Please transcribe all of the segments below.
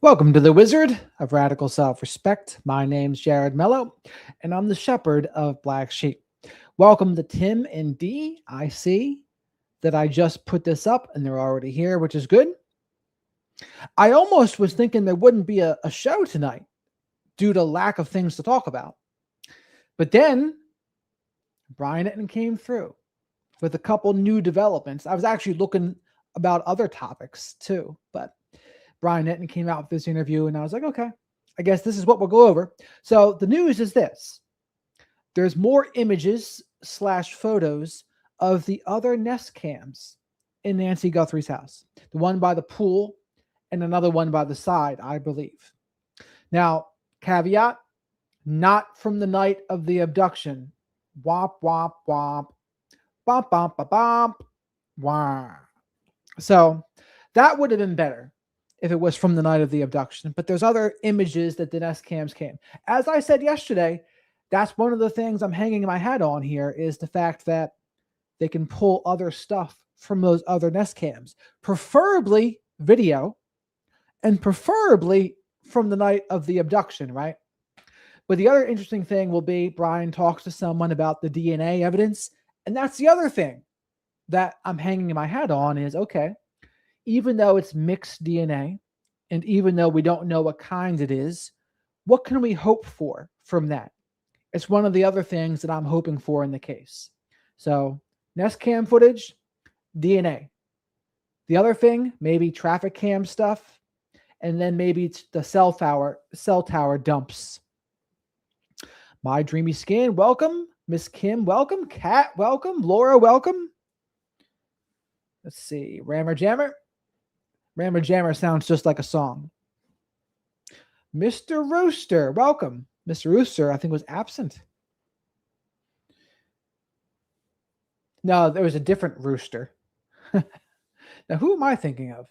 Welcome to the Wizard of Radical Self-Respect. My name's Jared Mello, and I'm the shepherd of Black Sheep. Welcome to Tim and Dee. I see that I just put this up, and they're already here, which is good. I almost was thinking there wouldn't be a show tonight due to lack of things to talk about. But then Brian Etten came through with a couple new developments. I was actually looking about other topics too, but Brian Etten came out with this interview, and I was like, okay, I guess this is what we'll go over. So the news is this: there's more images / photos of the other Nest cams in Nancy Guthrie's house. The one by the pool and another one by the side, I believe. Now, caveat, not from the night of the abduction. Womp, womp, womp. Bump, bump, bump, bump. Wah. So that would have been better if it was from the night of the abduction. But there's other images that the Nest cams came. As I said yesterday, that's one of the things I'm hanging my hat on here is the fact that they can pull other stuff from those other Nest cams, preferably video and preferably from the night of the abduction, right? But the other interesting thing will be Brian talks to someone about the DNA evidence. And that's the other thing that I'm hanging my hat on is, okay, even though it's mixed DNA, and even though we don't know what kind it is, what can we hope for from that? It's one of the other things that I'm hoping for in the case. So Nest cam footage, DNA. The other thing, maybe traffic cam stuff, and then maybe the cell tower dumps. My Dreamy Skin, welcome. Miss Kim, welcome. Kat, welcome. Laura, welcome. Let's see. Rammer Jammer. Rammer Jammer sounds just like a song. Mr. Rooster, welcome. Mr. Rooster, I think, was absent. No, there was a different rooster. Now, who am I thinking of?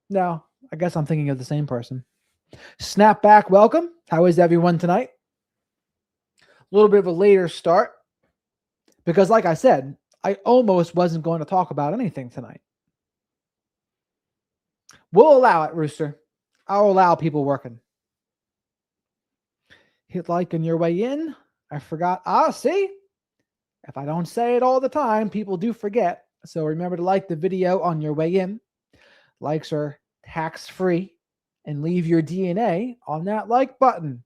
No, I guess I'm thinking of the same person. Snapback, welcome. How is everyone tonight? A little bit of a later start because, like I said, I almost wasn't going to talk about anything tonight. We'll allow it, Rooster. I'll allow people working. Hit like on your way in. I forgot. See? If I don't say it all the time, people do forget. So remember to like the video on your way in. Likes are tax-free. And leave your DNA on that like button.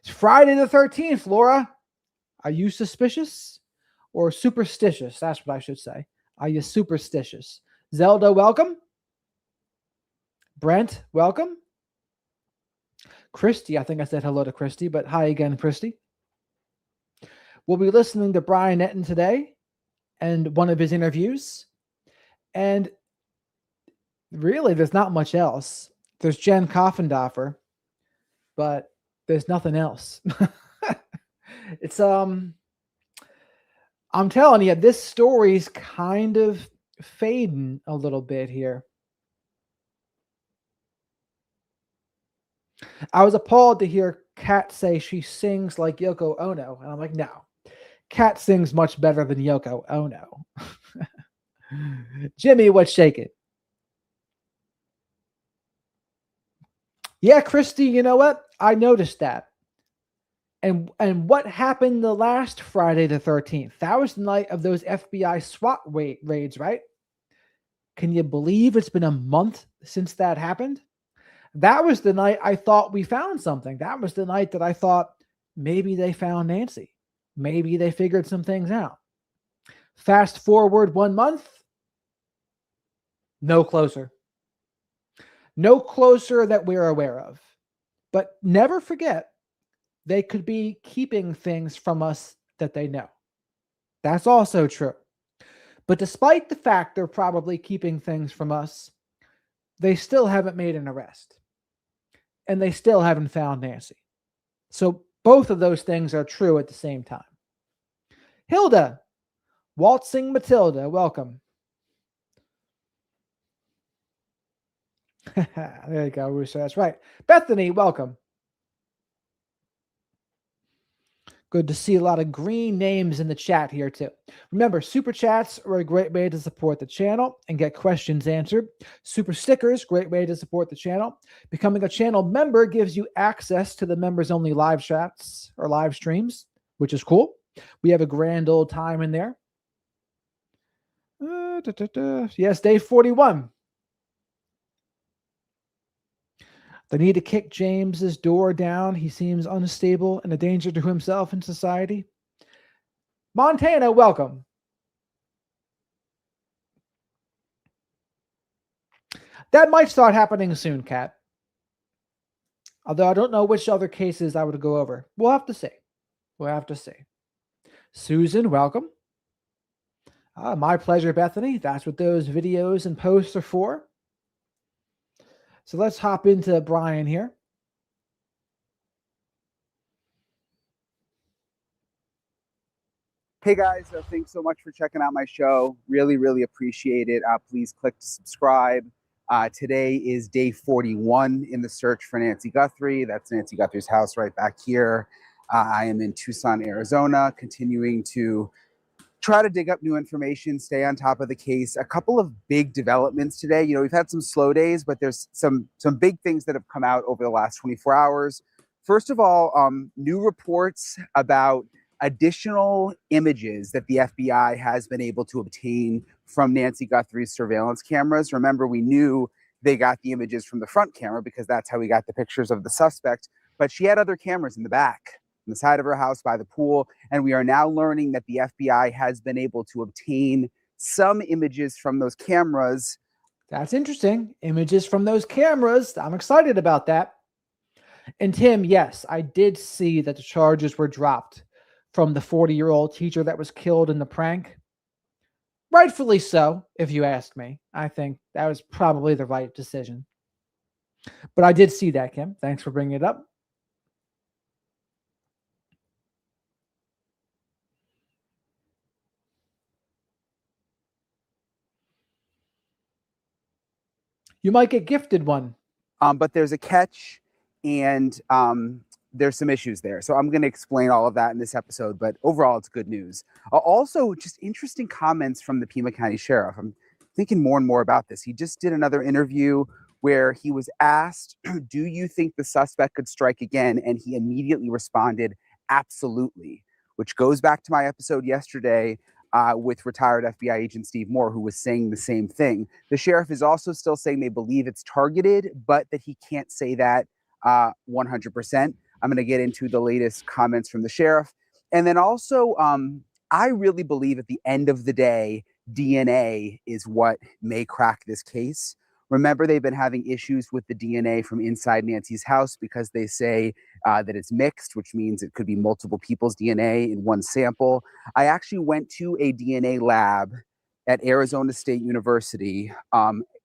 It's Friday the 13th, Laura. Are you suspicious or superstitious? That's what I should say. Are you superstitious? Zelda, welcome. Brent, welcome. Christy, I think I said hello to Christy, but hi again, Christy. We'll be listening to Brian Etten today and one of his interviews. And really, there's not much else. There's Jen Koffendorfer, but there's nothing else. It's I'm telling you, this story's kind of fading a little bit here. I was appalled to hear Kat say she sings like Yoko Ono, and I'm like, no, Kat sings much better than Yoko Ono. Jimmy, what's shaking? Yeah, Christy, you know what? I noticed that. And what happened the last Friday the 13th? That was the night of those FBI SWAT raids, right? Can you believe it's been a month since that happened? That was the night I thought we found something. That was the night that I thought maybe they found Nancy. Maybe they figured some things out. Fast forward 1 month, no closer. No closer that we're aware of. But never forget, they could be keeping things from us that they know. That's also true. But despite the fact they're probably keeping things from us, they still haven't made an arrest. And they still haven't found Nancy. So both of those things are true at the same time. Hilda, Waltzing Matilda, welcome. There you go, Russo. That's right. Bethany, welcome. Good to see a lot of green names in the chat here, too. Remember, super chats are a great way to support the channel and get questions answered. Super stickers, great way to support the channel. Becoming a channel member gives you access to the members only live chats or live streams, which is cool. We have a grand old time in there. Yes, day 41. They need to kick James's door down. He seems unstable and a danger to himself and society. Montana, welcome. That might start happening soon, Kat. Although I don't know which other cases I would go over. We'll have to see. We'll have to see. Susan, welcome. My pleasure, Bethany. That's what those videos and posts are for. So let's hop into Brian here. Hey guys, thanks so much for checking out my show. Really, really appreciate it. Please click to subscribe. Today is day 41 in the search for Nancy Guthrie. That's Nancy Guthrie's house right back here. I am in Tucson, Arizona, continuing to try to dig up new information, stay on top of the case. A couple of big developments today. You know, we've had some slow days, but there's some big things that have come out over the last 24 hours. First of all, new reports about additional images that the FBI has been able to obtain from Nancy Guthrie's surveillance cameras. Remember, we knew they got the images from the front camera because that's how we got the pictures of the suspect, but she had other cameras in the back, on the side of her house by the pool. And we are now learning that the FBI has been able to obtain some images from those cameras. That's interesting. Images from those cameras. I'm excited about that. And Tim, yes, I did see that the charges were dropped from the 40-year-old teacher that was killed in the prank. Rightfully so, if you ask me. I think that was probably the right decision. But I did see that, Kim. Thanks for bringing it up. You might get gifted one. But there's a catch, and there's some issues there. So I'm going to explain all of that in this episode, but overall, it's good news. Also, just interesting comments from the Pima County Sheriff. I'm thinking more and more about this. He just did another interview where he was asked, do you think the suspect could strike again? And he immediately responded, absolutely, which goes back to my episode yesterday with retired FBI agent Steve Moore, who was saying the same thing. The sheriff is also still saying they believe it's targeted, but that he can't say that 100%. I'm going to get into the latest comments from the sheriff. And then also, I really believe at the end of the day, DNA is what may crack this case. Remember, they've been having issues with the DNA from inside Nancy's house because they say that it's mixed, which means it could be multiple people's DNA in one sample. I actually went to a DNA lab at Arizona State University.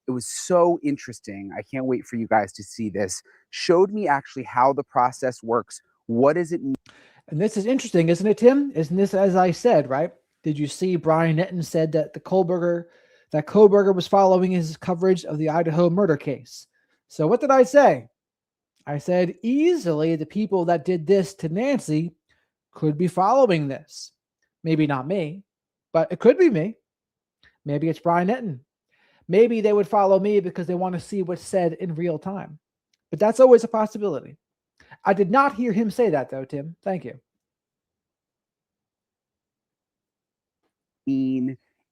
It was so interesting. I can't wait for you guys to see this. Showed me actually how the process works. What does it mean? And this is interesting, isn't it, Tim? Isn't this, as I said, right? Did you see Brian Netton said that Kohlberger was following his coverage of the Idaho murder case? So what did I say? I said easily the people that did this to Nancy could be following this. Maybe not me, but it could be me. Maybe it's Brian Netton. Maybe they would follow me because they want to see what's said in real time. But that's always a possibility. I did not hear him say that, though, Tim. Thank you.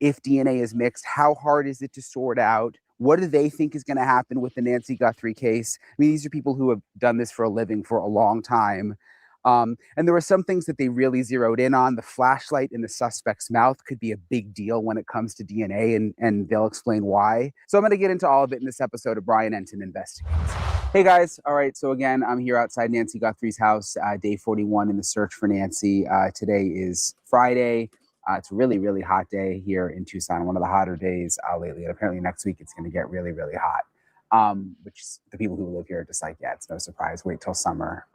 If DNA is mixed, how hard is it to sort out? What do they think is going to happen with the Nancy Guthrie case? I mean, these are people who have done this for a living for a long time. And there were some things that they really zeroed in on. The flashlight in the suspect's mouth could be a big deal when it comes to DNA, and they'll explain why. So I'm going to get into all of it in this episode of Brian Enton Investigates. Hey guys. All right. So again, I'm here outside Nancy Guthrie's house, day 41 in the search for Nancy. Today is Friday. It's a really, really hot day here in Tucson, one of the hotter days lately. And apparently next week it's going to get really, really hot, which the people who live here are just like, yeah, it's no surprise. Wait till summer.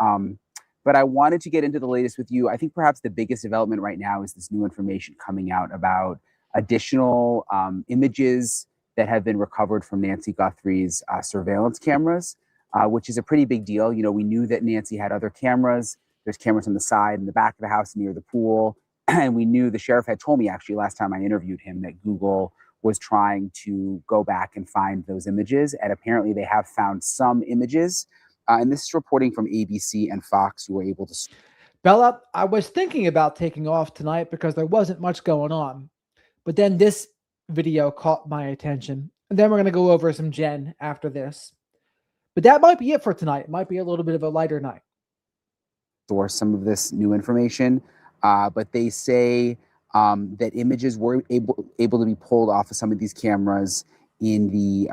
But I wanted to get into the latest with you. I think perhaps the biggest development right now is this new information coming out about additional images that have been recovered from Nancy Guthrie's surveillance cameras, which is a pretty big deal. You know, we knew that Nancy had other cameras There's cameras on the side and the back of the house near the pool. And we knew, the sheriff had told me actually last time I interviewed him, that Google was trying to go back and find those images. And apparently they have found some images. And this is reporting from ABC and Fox, who were able to. Bella, I was thinking about taking off tonight because there wasn't much going on. But then this video caught my attention. And then we're going to go over some Jen after this. But that might be it for tonight. It might be a little bit of a lighter night. Source some of this new information, but they say that images were able to be pulled off of some of these cameras in the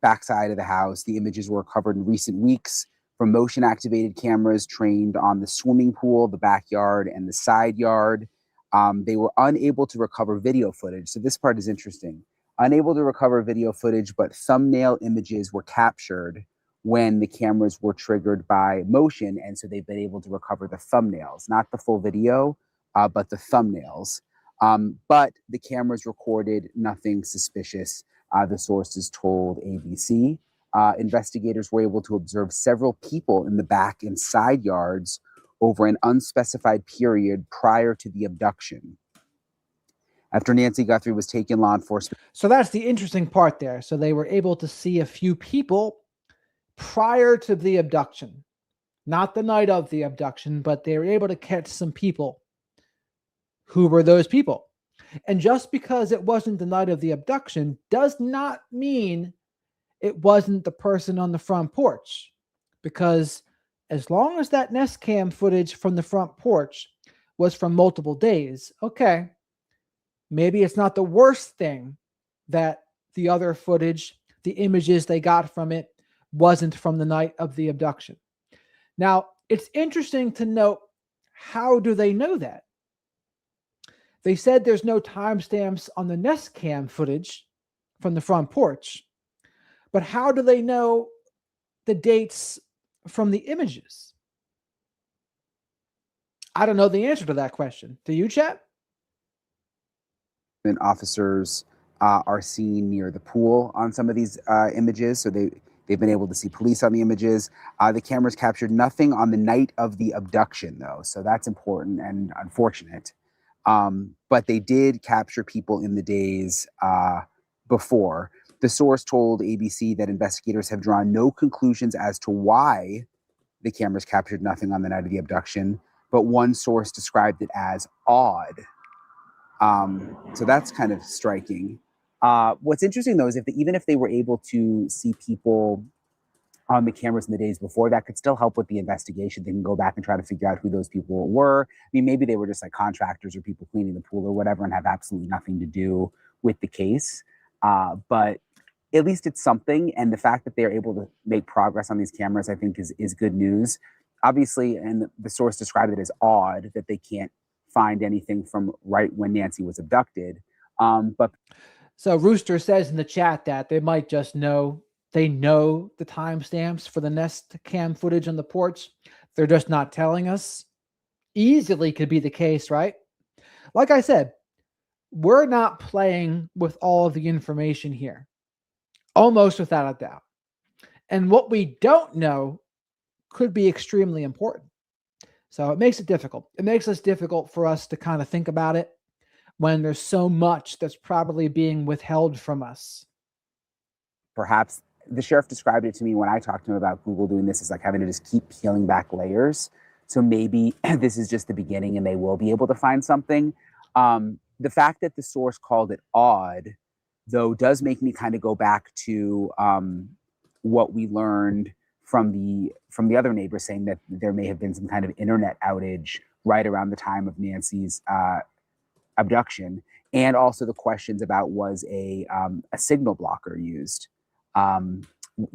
backside of the house. The images were recovered in recent weeks from motion activated cameras trained on the swimming pool, the backyard, and the side yard. They were unable to recover video footage. So this part is interesting. Unable to recover video footage, but thumbnail images were captured when the cameras were triggered by motion. And so they've been able to recover the thumbnails, not the full video, but the thumbnails. But the cameras recorded nothing suspicious, the sources told ABC. Investigators were able to observe several people in the back and side yards over an unspecified period prior to the abduction. After Nancy Guthrie was taken, law enforcement. So that's the interesting part there. So they were able to see a few people prior to the abduction, not the night of the abduction, but they were able to catch some people. Who were those people? And just because it wasn't the night of the abduction does not mean it wasn't the person on the front porch, because as long as that Nest Cam footage from the front porch was from multiple days, okay, maybe it's not the worst thing that the other footage, the images they got from it, wasn't from the night of the abduction. Now, it's interesting to note, how do they know that? They said there's no timestamps on the Nest Cam footage from the front porch, but how do they know the dates from the images? I don't know the answer to that question. Do you, chat? Officers are seen near the pool on some of these images, so they've been able to see police on the images. The cameras captured nothing on the night of the abduction, though, so that's important and unfortunate. But they did capture people in the days before. The source told ABC that investigators have drawn no conclusions as to why the cameras captured nothing on the night of the abduction, but one source described it as odd. So that's kind of striking. What's interesting, though, is even if they were able to see people on the cameras in the days before, that could still help with the investigation. They can go back and try to figure out who those people were. I mean, maybe they were just like contractors or people cleaning the pool or whatever and have absolutely nothing to do with the case. But at least it's something. And the fact that they're able to make progress on these cameras, I think, is good news. Obviously, and the source described it as odd that they can't find anything from right when Nancy was abducted. But so Rooster says in the chat that they might just know, they know the timestamps for the Nest Cam footage on the porch. They're just not telling us. Easily could be the case, right? Like I said, we're not playing with all of the information here, almost without a doubt. And what we don't know could be extremely important. So it makes it difficult. It makes it difficult for us to kind of think about it when there's so much that's probably being withheld from us. Perhaps the sheriff described it to me when I talked to him about Google doing this, is like having to just keep peeling back layers. So maybe this is just the beginning and they will be able to find something. The fact that the source called it odd, though, does make me kind of go back to what we learned from the other neighbors, saying that there may have been some kind of internet outage right around the time of Nancy's abduction, and also the questions about, was a signal blocker used? The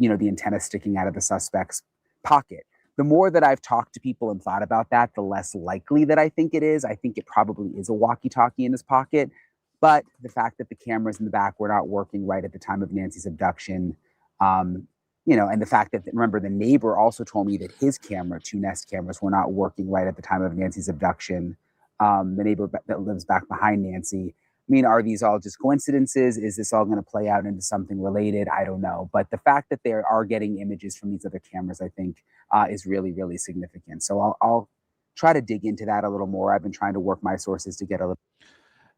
antenna sticking out of the suspect's pocket. The more that I've talked to people and thought about that, the less likely that I think it is. I think it probably is a walkie-talkie in his pocket. But the fact that the cameras in the back were not working right at the time of Nancy's abduction, and the fact that, remember, the neighbor also told me that his camera, 2 Nest cameras, were not working right at the time of Nancy's abduction. The neighbor that lives back behind Nancy. I mean, are these all just coincidences? Is this all going to play out into something related? I don't know. But the fact that they are getting images from these other cameras, I think, is really, really significant. So I'll try to dig into that a little more. I've been trying to work my sources to get a little.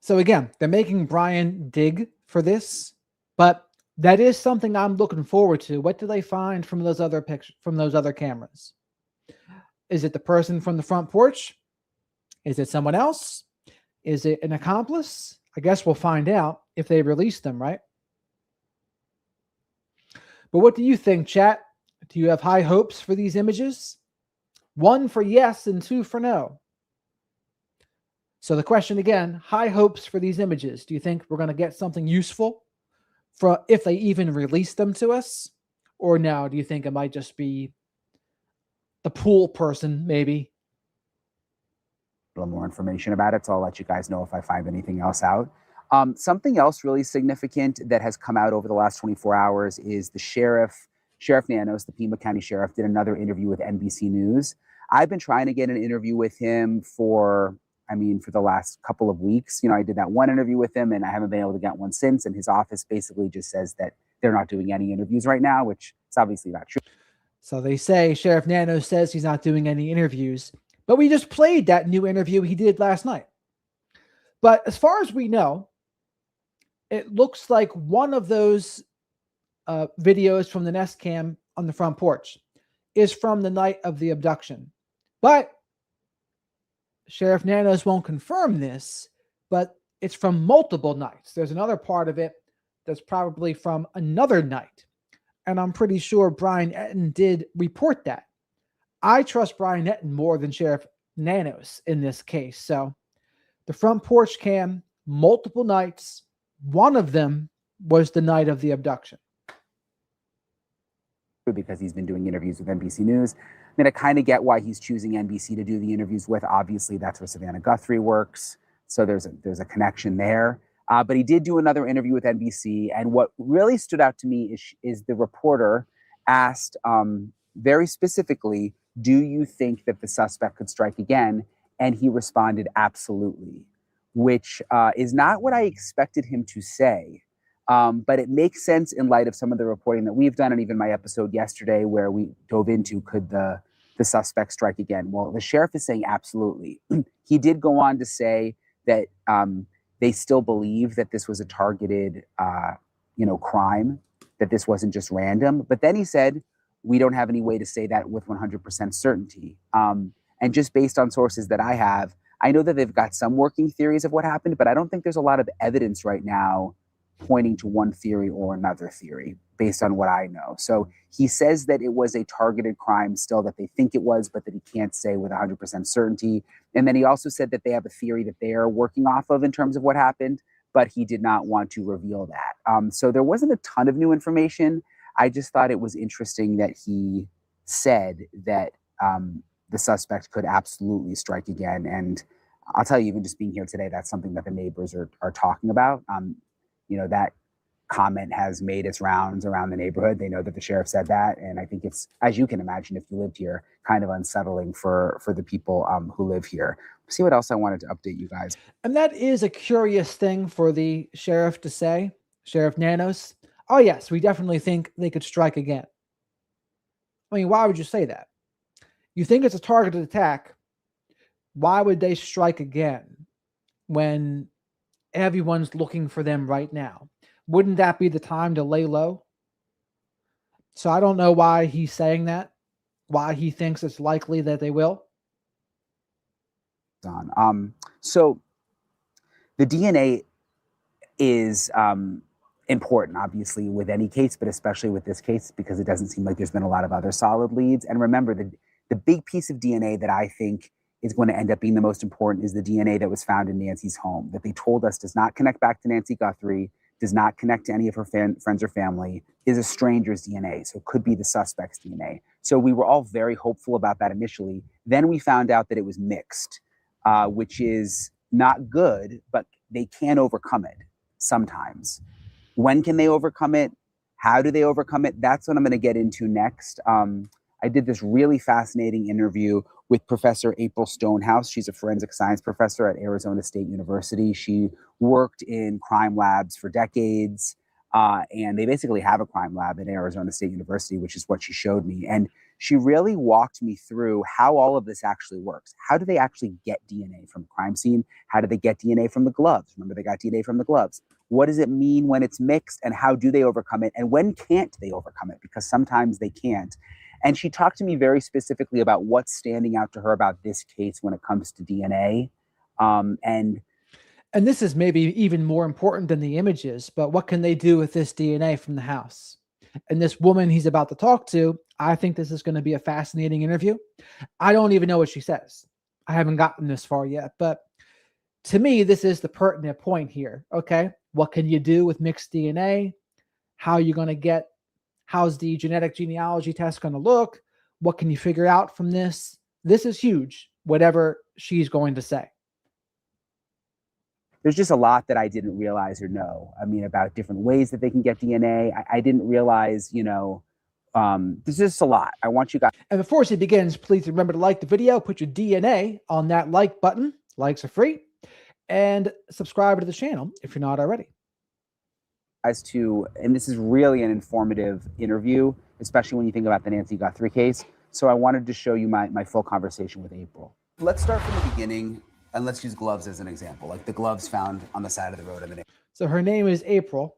So again, they're making Brian dig for this, but that is something I'm looking forward to. What do they find from those other pictures, from those other cameras? Is it the person from the front porch? Is it someone else? Is it an accomplice? I guess we'll find out if they release them, right? But what do you think, chat? Do you have high hopes for these images? 1 for yes and 2 for no. So the question again, high hopes for these images. Do you think we're going to get something useful for if they even release them to us? Or no, do you think it might just be the pool person, maybe? A little more information about it, so I'll let you guys know if I find anything else out. Something else really significant that has come out over the last 24 hours is the Sheriff Nanos, the Pima County Sheriff, did another interview with NBC News. I've been trying to get an interview with him for the last couple of weeks. I did that one interview with him, and I haven't been able to get one since. And his office basically just says that they're not doing any interviews right now, which is obviously not true. So they say Sheriff Nanos says he's not doing any interviews, but we just played that new interview he did last night. But as far as we know, it looks like one of those videos from the Nest Cam on the front porch is from the night of the abduction. But Sheriff Nanos won't confirm this, but it's from multiple nights. There's another part of it that's probably from another night. And I'm pretty sure Brian Etten did report that. I trust Brian Etten more than Sheriff Nanos in this case. So the front porch cam, multiple nights. One of them was the night of the abduction. Because he's been doing interviews with NBC News. I kind of get why he's choosing NBC to do the interviews with. Obviously, that's where Savannah Guthrie works. So there's a connection there. But he did do another interview with NBC. And what really stood out to me is the reporter asked very specifically, do you think that the suspect could strike again? And he responded, absolutely, which is not what I expected him to say. But it makes sense in light of some of the reporting that we've done, and even my episode yesterday where we dove into could the suspect strike again. Well, the sheriff is saying absolutely. He did go on to say that they still believe that this was a targeted, crime, that this wasn't just random. But then he said, we don't have any way to say that with 100% certainty. And just based on sources that I have, I know that they've got some working theories of what happened, but I don't think there's a lot of evidence right now pointing to one theory or another theory based on what I know. So he says that it was a targeted crime still, that they think it was, but that he can't say with 100% certainty. And then he also said that they have a theory that they are working off of in terms of what happened, but he did not want to reveal that. So there wasn't a ton of new information. I just thought it was interesting that he said that the suspect could absolutely strike again. And I'll tell you, even just being here today, that's something that the neighbors are talking about. That comment has made its rounds around the neighborhood. They know that the sheriff said that. And I think it's, as you can imagine, if you lived here, kind of unsettling for the people who live here. See what else I wanted to update you guys. And that is a curious thing for the sheriff to say, Sheriff Nanos. Oh, yes, we definitely think they could strike again. I mean, why would you say that? You think it's a targeted attack. Why would they strike again when everyone's looking for them right now? Wouldn't that be the time to lay low? So I don't know why he's saying that, why he thinks it's likely that they will. So the DNA is important, obviously, with any case, but especially with this case, because it doesn't seem like there's been a lot of other solid leads. And remember, the big piece of DNA that I think is going to end up being the most important is the DNA that was found in Nancy's home, that they told us does not connect back to Nancy Guthrie, does not connect to any of her friends or family, is a stranger's DNA. So it could be the suspect's DNA. So we were all very hopeful about that initially. Then we found out that it was mixed, which is not good, but they can overcome it sometimes. When can they overcome it? How do they overcome it? That's what I'm going to get into next. I did this really fascinating interview with Professor April Stonehouse. She's a forensic science professor at Arizona State University. She worked in crime labs for decades. And they basically have a crime lab at Arizona State University, which is what she showed me. And she really walked me through how all of this actually works. How do they actually get DNA from a crime scene? How do they get DNA from the gloves? Remember, they got DNA from the gloves. What does it mean when it's mixed, and how do they overcome it? And when can't they overcome it? Because sometimes they can't. And she talked to me very specifically about what's standing out to her about this case when it comes to DNA. And this is maybe even more important than the images, but what can they do with this DNA from the house? And this woman he's about to talk to, I think this is going to be a fascinating interview. I don't even know what she says. I haven't gotten this far yet, but to me, this is the pertinent point here. Okay. What can you do with mixed DNA? How are you going to get, how's the genetic genealogy test going to look? What can you figure out from this? This is huge, whatever she's going to say. There's just a lot that I didn't realize or know. I mean, about different ways that they can get DNA. I didn't realize, there's just a lot. I want you guys. And before she begins, please remember to like the video, put your DNA on that like button. Likes are free. And subscribe to the channel if you're not already. And this is really an informative interview, especially when you think about the Nancy Guthrie case. So I wanted to show you my full conversation with April. Let's start from the beginning. And let's use gloves as an example, like the gloves found on the side of the road in the So her name is April.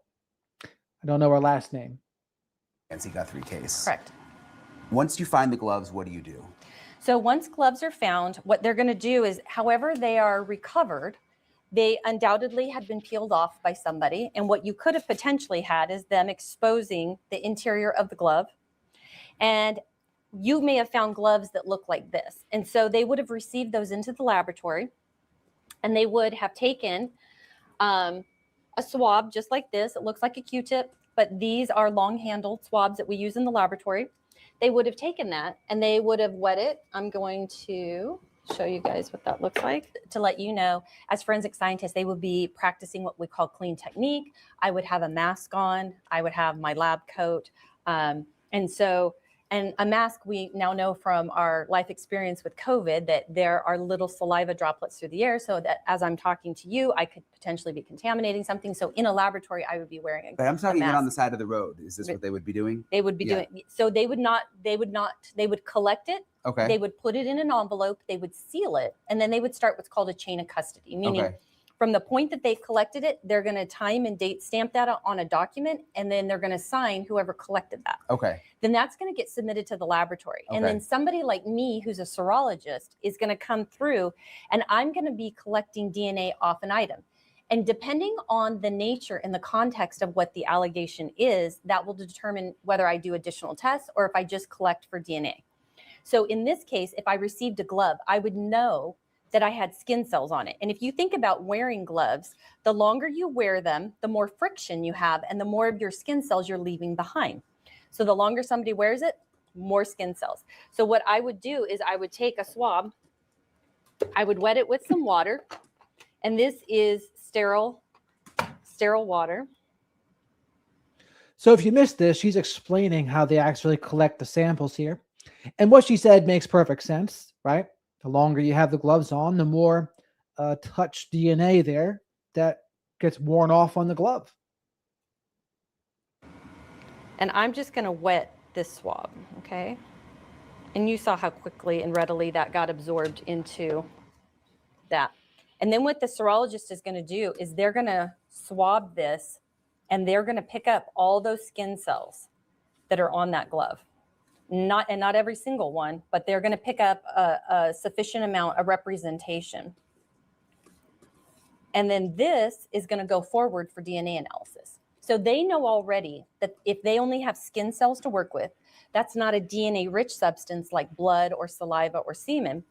I don't know her last name. Nancy Guthrie case. Correct. Once you find the gloves, what do you do? So once gloves are found, what they're going to do is, however they are recovered, they undoubtedly had been peeled off by somebody. And what you could have potentially had is them exposing the interior of the glove. And you may have found gloves that look like this. And so they would have received those into the laboratory. And they would have taken a swab just like this. It looks like a Q-tip, but these are long-handled swabs that we use in the laboratory. They would have taken that and they would have wet it. I'm going to show you guys what that looks like to let you know, as forensic scientists, they would be practicing what we call clean technique. I would have a mask on. I would have my lab coat. And a mask, we now know from our life experience with COVID that there are little saliva droplets through the air, so that as I'm talking to you, I could potentially be contaminating something. So in a laboratory, I would be wearing a mask. But I'm talking even on the side of the road. Is this what they would be doing? They would be doing. So they would collect it. Okay. They would put it in an envelope. They would seal it. And then they would start what's called a chain of custody, meaning from the point that they collected it, they're going to time and date stamp that on a document, and then they're going to sign whoever collected that. Okay. Then that's going to get submitted to the laboratory. And then somebody like me, who's a serologist, is going to come through, and I'm going to be collecting DNA off an item. And depending on the nature and the context of what the allegation is, that will determine whether I do additional tests or if I just collect for DNA. So in this case, if I received a glove, I would know that I had skin cells on it. And if you think about wearing gloves, the longer you wear them, the more friction you have and the more of your skin cells you're leaving behind. So the longer somebody wears it, more skin cells. So what I would do is I would take a swab, I would wet it with some water, and this is sterile water. So if you missed this, she's explaining how they actually collect the samples here. And what she said makes perfect sense, right? The longer you have the gloves on, the more touch DNA there that gets worn off on the glove. And I'm just going to wet this swab, okay? And you saw how quickly and readily that got absorbed into that. And then what the serologist is going to do is they're going to swab this, and they're going to pick up all those skin cells that are on that glove. Not every single one, but they're going to pick up a sufficient amount of representation. And then this is going to go forward for DNA analysis. So they know already that if they only have skin cells to work with, that's not a DNA-rich substance like blood or saliva or semen.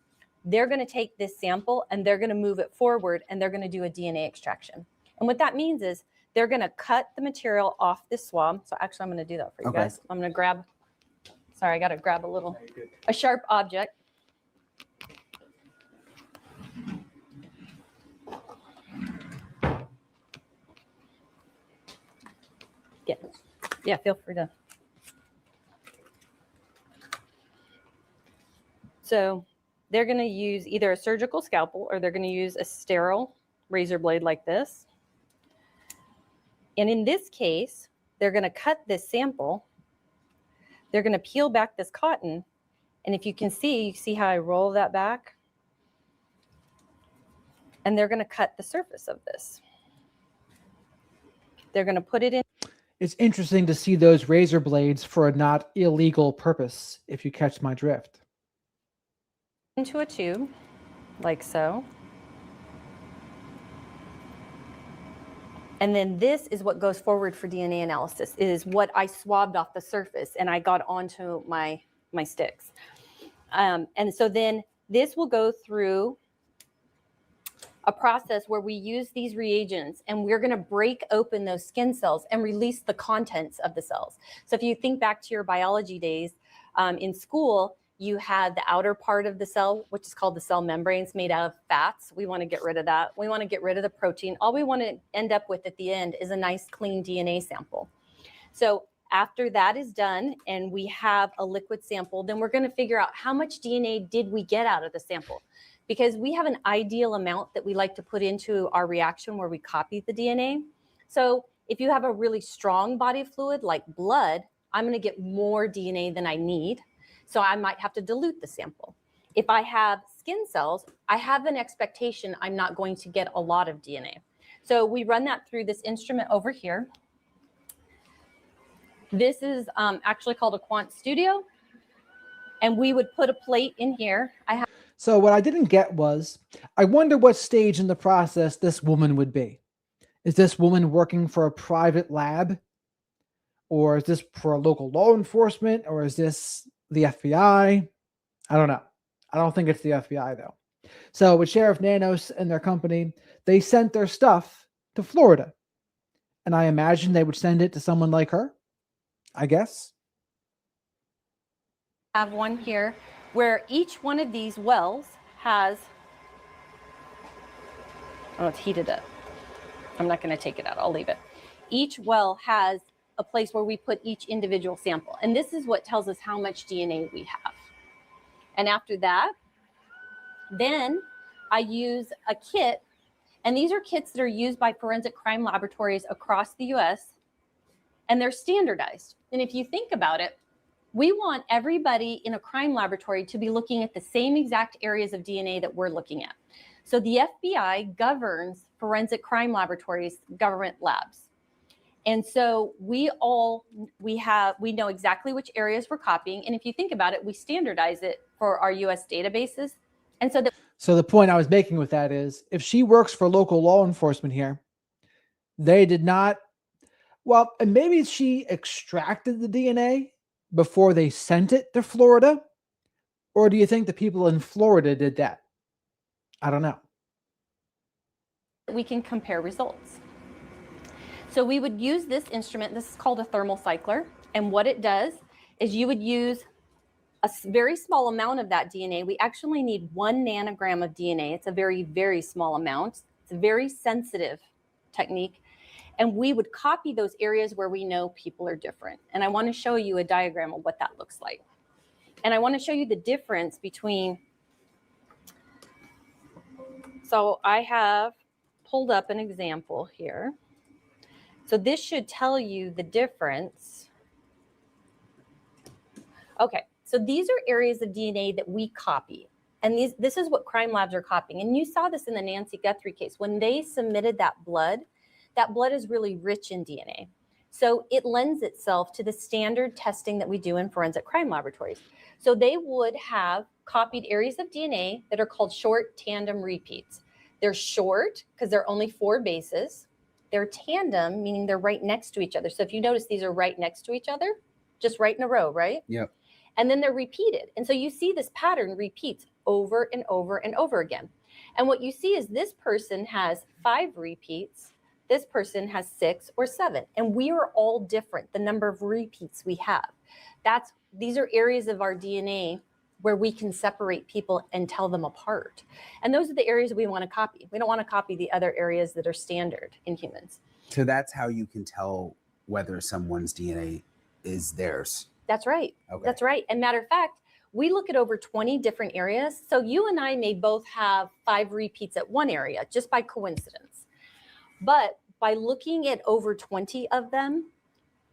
They're going to take this sample and they're going to move it forward and they're going to do a DNA extraction. And what that means is they're going to cut the material off this swab. So actually, I'm going to do that for you guys. I'm going to grab... Sorry, I got to grab a sharp object. Yeah, feel free to. So they're going to use either a surgical scalpel or they're going to use a sterile razor blade like this. And in this case, they're going to cut this sample. They're going to peel back this cotton. And if you can see, how I roll that back? And they're going to cut the surface of this. They're going to put it in. It's interesting to see those razor blades for a not illegal purpose, if you catch my drift. Into a tube, like so. And then this is what goes forward for DNA analysis, is what I swabbed off the surface and I got onto my sticks. And so then this will go through a process where we use these reagents and we're going to break open those skin cells and release the contents of the cells. So if you think back to your biology days in school, you had the outer part of the cell, which is called the cell membranes, made out of fats. We want to get rid of that. We want to get rid of the protein. All we want to end up with at the end is a nice clean DNA sample. So after that is done and we have a liquid sample, then we're going to figure out how much DNA did we get out of the sample. Because we have an ideal amount that we like to put into our reaction where we copy the DNA. So if you have a really strong body fluid like blood, I'm going to get more DNA than I need. So I might have to dilute the sample. If I have skin cells, I have an expectation I'm not going to get a lot of DNA. So we run that through this instrument over here. This is actually called a Quant Studio. And we would put a plate in here. So what I didn't get was, I wonder what stage in the process this woman would be. Is this woman working for a private lab? Or is this for a local law enforcement? Or is this the FBI? I don't know. I don't think it's the FBI though. So with Sheriff Nanos and their company, they sent their stuff to Florida. And I imagine they would send it to someone like her, I guess. I have one here where each one of these wells has, oh, it's heated up. I'm not going to take it out. I'll leave it. Each well has a place where we put each individual sample. And this is what tells us how much DNA we have. And after that, then I use a kit. And these are kits that are used by forensic crime laboratories across the US. And they're standardized. And if you think about it, we want everybody in a crime laboratory to be looking at the same exact areas of DNA that we're looking at. So the FBI governs forensic crime laboratories, government labs. And so we know exactly which areas we're copying. And if you think about it, we standardize it for our US databases. And so the point I was making with that is, if she works for local law enforcement here, they did not, well, and maybe she extracted the DNA before they sent it to Florida? Or do you think the people in Florida did that? I don't know. We can compare results. So we would use this instrument. This is called a thermal cycler. And what it does is you would use a very small amount of that DNA. We actually need 1 nanogram of DNA. It's a very, very small amount. It's a very sensitive technique. And we would copy those areas where we know people are different. And I want to show you a diagram of what that looks like. And I want to show you the difference between, so I have pulled up an example here. So this should tell you the difference. Okay, so these are areas of DNA that we copy. And this is what crime labs are copying. And you saw this in the Nancy Guthrie case. When they submitted that blood is really rich in DNA. So it lends itself to the standard testing that we do in forensic crime laboratories. So they would have copied areas of DNA that are called short tandem repeats. They're short because they're only 4 bases. They're tandem, meaning they're right next to each other. So if you notice, these are right next to each other, just right in a row, right? Yep. And then they're repeated. And so you see this pattern repeats over and over and over again. And what you see is this person has 5 repeats. This person has 6 or 7, and we are all different, the number of repeats we have. These are areas of our DNA where we can separate people and tell them apart. And those are the areas we want to copy. We don't want to copy the other areas that are standard in humans. So that's how you can tell whether someone's DNA is theirs. That's right. Okay. That's right. And matter of fact, we look at over 20 different areas. So you and I may both have 5 repeats at one area just by coincidence. But by looking at over 20 of them,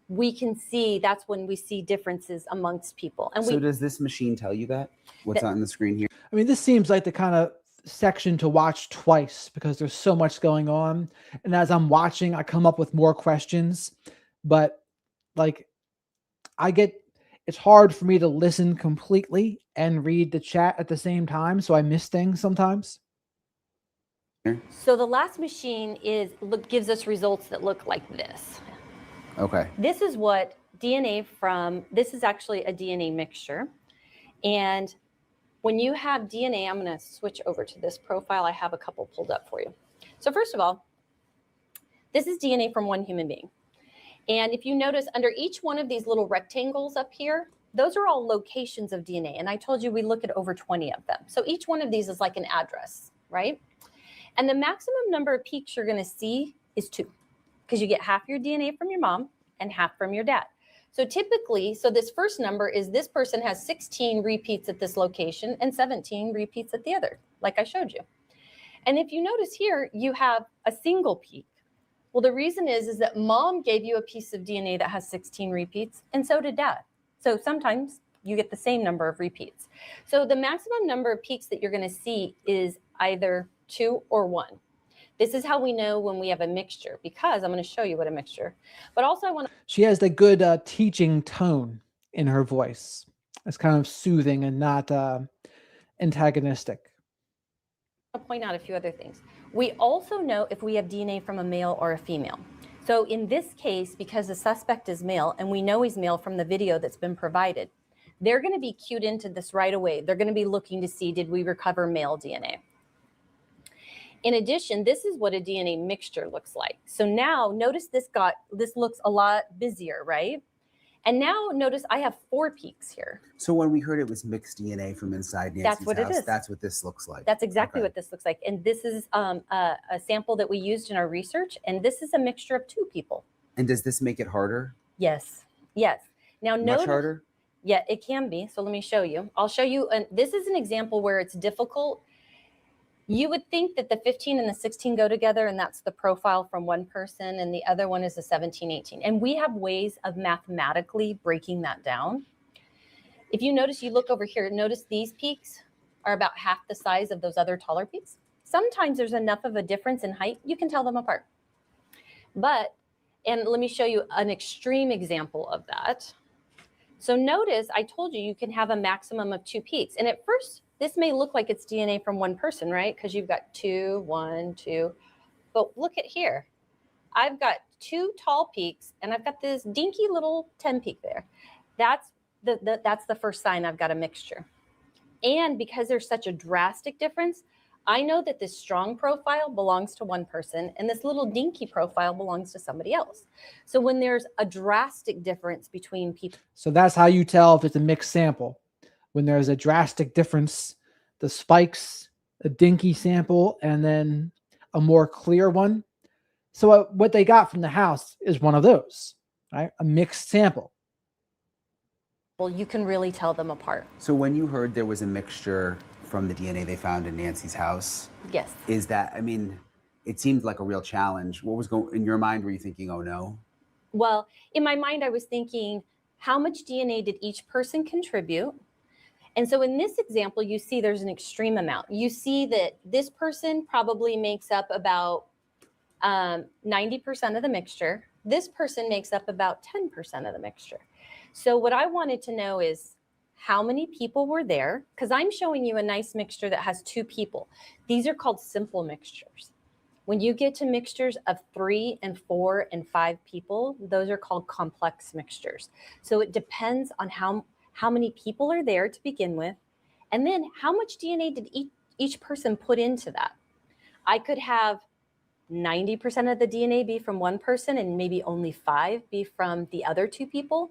we can see, that's when we see differences amongst people. And So does this machine tell you that? What's on the screen here? I mean, this seems like the kind of section to watch twice because there's so much going on. And as I'm watching, I come up with more questions. But like, it's hard for me to listen completely and read the chat at the same time. So I miss things sometimes. So the last machine gives us results that look like this. Okay. This is what this is actually a DNA mixture. And when you have DNA, I'm going to switch over to this profile. I have a couple pulled up for you. So first of all, this is DNA from one human being. And if you notice under each one of these little rectangles up here, those are all locations of DNA. And I told you we look at over 20 of them. So each one of these is like an address, right? And the maximum number of peaks you're going to see is 2, because you get half your DNA from your mom and half from your dad. So typically, this first number is this person has 16 repeats at this location and 17 repeats at the other, like I showed you. And if you notice here, you have a single peak. Well, the reason is that mom gave you a piece of DNA that has 16 repeats, and so did dad. So sometimes you get the same number of repeats. So the maximum number of peaks that you're going to see is either 2 or 1. This is how we know when we have a mixture, because I'm going to show you what a mixture. But also she has the good teaching tone in her voice. It's kind of soothing and not antagonistic. I want to point out a few other things. We also know if we have DNA from a male or a female. So in this case, because the suspect is male, and we know he's male from the video that's been provided, they're going to be cued into this right away. They're going to be looking to see, did we recover male DNA? In addition, this is what a DNA mixture looks like. So now notice this looks a lot busier, right? And now notice I have 4 peaks here. So when we heard it was mixed DNA from inside Nancy's That's what house, it is. that's what this looks like. That's exactly what this looks like. And this is a sample that we used in our research. And this is a mixture of 2 people. And does this make it harder? Yes. Yes. Now notice, much harder? Yeah, it can be. So let me show you. I'll show you. And this is an example where it's difficult. You would think that the 15 and the 16 go together, and that's the profile from one person, and the other one is the 17, 18. And we have ways of mathematically breaking that down. If you notice, you look over here, notice these peaks are about half the size of those other taller peaks. Sometimes there's enough of a difference in height, you can tell them apart. And let me show you an extreme example of that. So notice, I told you, you can have a maximum of 2 peaks. And at first, this may look like it's DNA from one person, right? Because you've got 2, 1, 2. But look at here. I've got 2 tall peaks, and I've got this dinky little 10 peak there. That's the first sign I've got a mixture. And because there's such a drastic difference, I know that this strong profile belongs to one person, and this little dinky profile belongs to somebody else. So when there's a drastic difference between people. So that's how you tell if it's a mixed sample. When there's a drastic difference, the spikes, a dinky sample, and then a more clear one. So what they got from the house is one of those, right? A mixed sample. Well, you can really tell them apart. So when you heard there was a mixture from the DNA they found in Nancy's house, yes, is that, I mean, it seemed like a real challenge. What was going in your mind? Were you thinking, oh no? Well, in my mind, I was thinking, how much DNA did each person contribute? And so in this example, you see there's an extreme amount. You see that this person probably makes up about 90% of the mixture. This person makes up about 10% of the mixture. So what I wanted to know is how many people were there? Because I'm showing you a nice mixture that has 2 people. These are called simple mixtures. When you get to mixtures of 3 and 4 and 5 people, those are called complex mixtures. So it depends on how many people are there to begin with, and then how much DNA did each person put into that. I could have 90% of the DNA be from one person and maybe only 5 be from the other 2 people.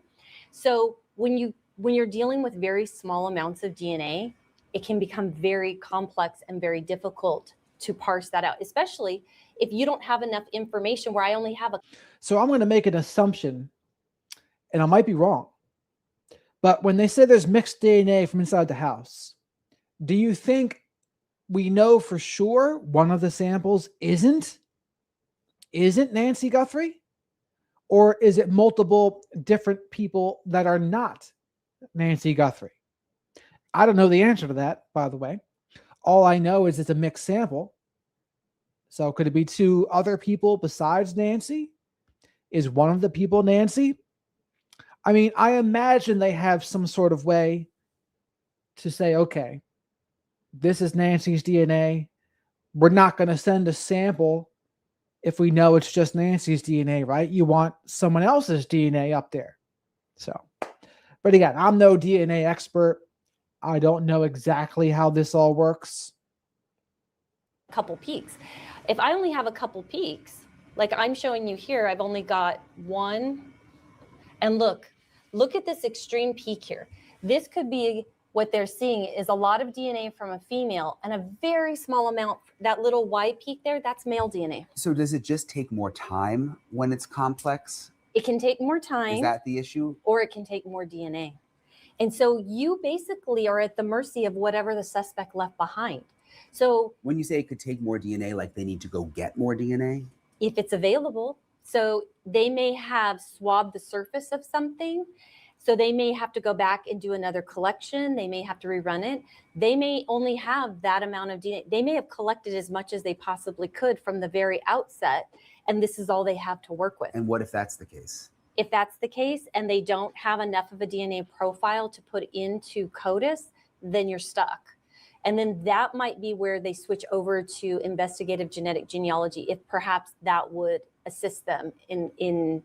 So when you're dealing with very small amounts of DNA, it can become very complex and very difficult to parse that out, especially if you don't have enough information where I only have a. So I'm going to make an assumption, and I might be wrong. But when they say there's mixed DNA from inside the house, do you think we know for sure one of the samples isn't Nancy Guthrie? Or is it multiple different people that are not Nancy Guthrie? I don't know the answer to that, by the way. All I know is it's a mixed sample. So could it be two other people besides Nancy? Is one of the people Nancy? I mean, I imagine they have some sort of way to say, okay, this is Nancy's DNA. We're not going to send a sample if we know it's just Nancy's DNA, right? You want someone else's DNA up there. So, but again, I'm no DNA expert. I don't know exactly how this all works. Couple peaks. If I only have a couple peaks, like I'm showing you here, I've only got one. And look at this extreme peak here. This could be what they're seeing is a lot of DNA from a female and a very small amount, that little Y peak there, that's male DNA. So does it just take more time when it's complex? It can take more time. Is that the issue? Or it can take more DNA. And so you basically are at the mercy of whatever the suspect left behind. So when you say it could take more DNA, like they need to go get more DNA? If it's available. So they may have swabbed the surface of something. So they may have to go back and do another collection. They may have to rerun it. They may only have that amount of DNA. They may have collected as much as they possibly could from the very outset. And this is all they have to work with. And what if that's the case? If that's the case and they don't have enough of a DNA profile to put into CODIS, then you're stuck. And then that might be where they switch over to investigative genetic genealogy, if perhaps that would assist them in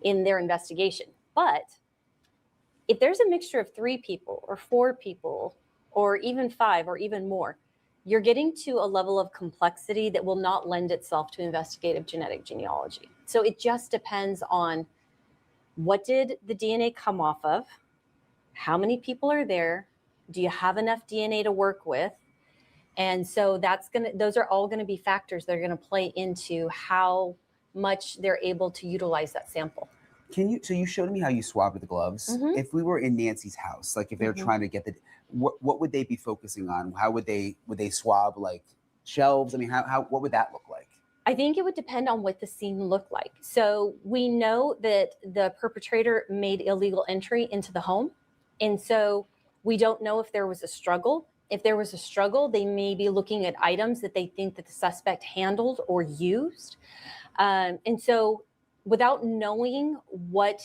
their investigation. But if there's a mixture of 3 people or 4 people or even 5 or even more, you're getting to a level of complexity that will not lend itself to investigative genetic genealogy. So it just depends on what did the DNA come off of, how many people are there, do you have enough DNA to work with? And so those are all going to be factors that are going to play into how much they're able to utilize that sample. So you showed me how you swabbed the gloves. Mm-hmm. If we were in Nancy's house, like if they were trying to get what would they be focusing on? How would they swab like shelves? I mean, what would that look like? I think it would depend on what the scene looked like. So we know that the perpetrator made illegal entry into the home. And so we don't know if there was a struggle. If there was a struggle, they may be looking at items that they think that the suspect handled or used. And so without knowing what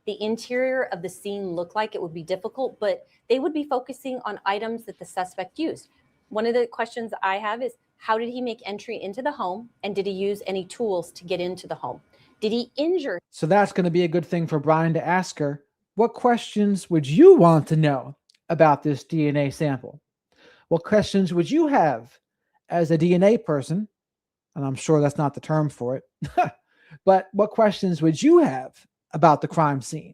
the interior of the scene looked like, it would be difficult, but they would be focusing on items that the suspect used. One of the questions I have is, how did he make entry into the home? And did he use any tools to get into the home? Did he injure? So that's going to be a good thing for Brian to ask her. What questions would you want to know about this DNA sample? What questions would you have as a DNA person? And I'm sure that's not the term for it. But what questions would you have about the crime scene?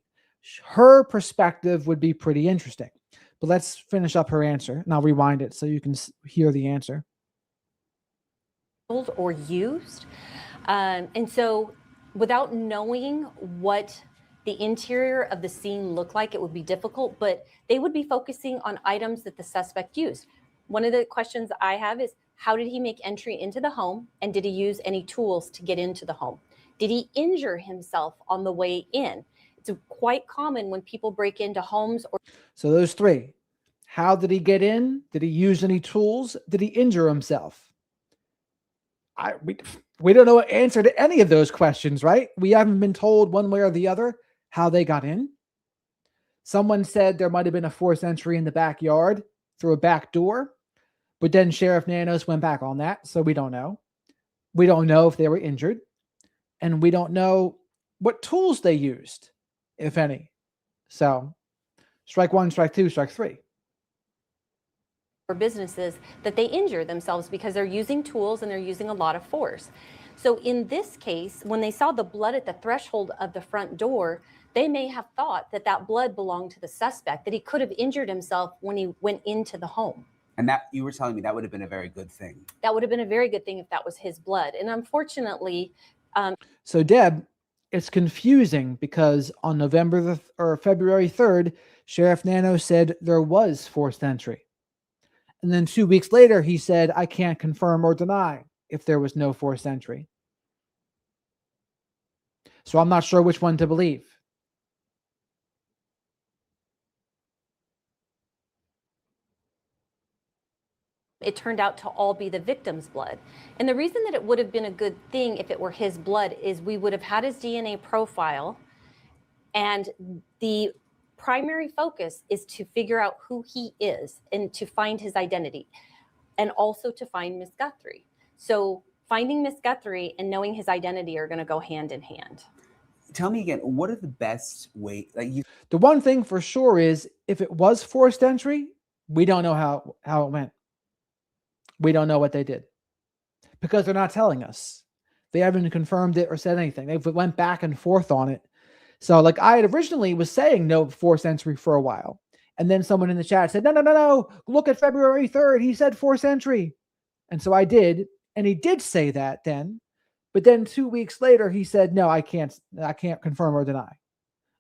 Her perspective would be pretty interesting. But let's finish up her answer, and I'll rewind it so you can hear the answer. Or used. And so without knowing what the interior of the scene looked like, it would be difficult, but they would be focusing on items that the suspect used. One of the questions I have is, how did he make entry into the home? And did he use any tools to get into the home? Did he injure himself on the way in? It's quite common when people break into homes. So those 3. How did he get in? Did he use any tools? Did he injure himself? We don't know what answer to any of those questions, right? We haven't been told one way or the other how they got in. Someone said there might have been a forced entry in the backyard through a back door, but then Sheriff Nanos went back on that, so we don't know. We don't know if they were injured, and we don't know what tools they used, if any. So, strike 1, strike 2, strike 3. For businesses that they injure themselves because they're using tools and they're using a lot of force. So in this case, when they saw the blood at the threshold of the front door, they may have thought that that blood belonged to the suspect, that he could have injured himself when he went into the home. And that, you were telling me, that would have been a very good thing. That would have been a very good thing if that was his blood. And unfortunately... So Deb, it's confusing because on February 3rd, Sheriff Nano said there was forced entry. And then 2 weeks later, he said, I can't confirm or deny if there was no forced entry. So I'm not sure which one to believe. It turned out to all be the victim's blood. And the reason that it would have been a good thing if it were his blood is we would have had his DNA profile, and the primary focus is to figure out who he is and to find his identity, and also to find Miss Guthrie. So finding Miss Guthrie and knowing his identity are going to go hand in hand. Tell me again, what are the best way? The one thing for sure is if it was forced entry, we don't know how it went. We don't know what they did because they're not telling us. They haven't confirmed it or said anything. They went back and forth on it. So like I had originally was saying no forced entry for a while. And then someone in the chat said, no. Look at February 3rd. He said forced entry. And so I did. And he did say that then. But then 2 weeks later, he said, no, I can't confirm or deny.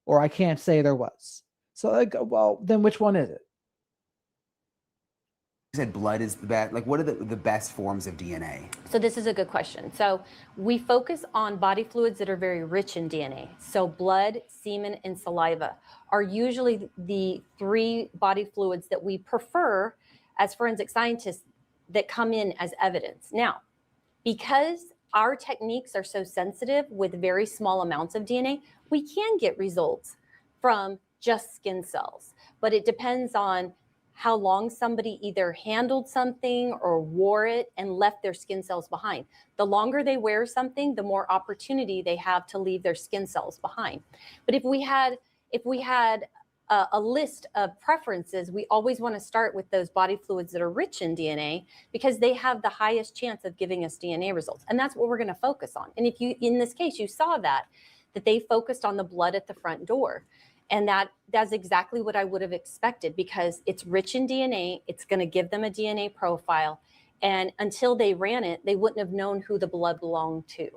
Or I can't say there was. So I go, well, then which one is it? You said blood is the best. Like, what are the best forms of DNA? So this is a good question. So we focus on body fluids that are very rich in DNA. So blood, semen, and saliva are usually the 3 body fluids that we prefer as forensic scientists that come in as evidence. Now, because our techniques are so sensitive with very small amounts of DNA, we can get results from just skin cells, but it depends on how long somebody either handled something or wore it and left their skin cells behind. The longer they wear something, the more opportunity they have to leave their skin cells behind. But if we had a list of preferences, we always want to start with those body fluids that are rich in DNA because they have the highest chance of giving us DNA results. And that's what we're going to focus on. And if you, in this case, you saw that they focused on the blood at the front door. And that's exactly what I would have expected because it's rich in DNA. It's going to give them a DNA profile. And until they ran it, they wouldn't have known who the blood belonged to.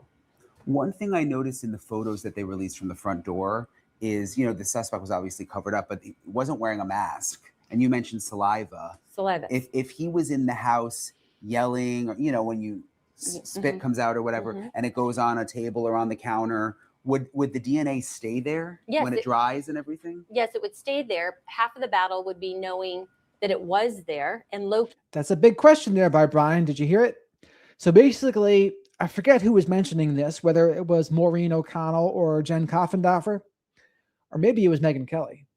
One thing I noticed in the photos that they released from the front door is, the suspect was obviously covered up, but he wasn't wearing a mask. And you mentioned saliva. Saliva. If he was in the house yelling, or, when you spit comes out or whatever, and it goes on a table or on the counter, would the DNA stay there when it dries and everything? Yes, it would stay there. Half of the battle would be knowing that it was there and That's a big question there by Brian. Did you hear it? So basically, I forget who was mentioning this, whether it was Maureen O'Connell or Jen Coffendorfer, or maybe it was Megyn Kelly.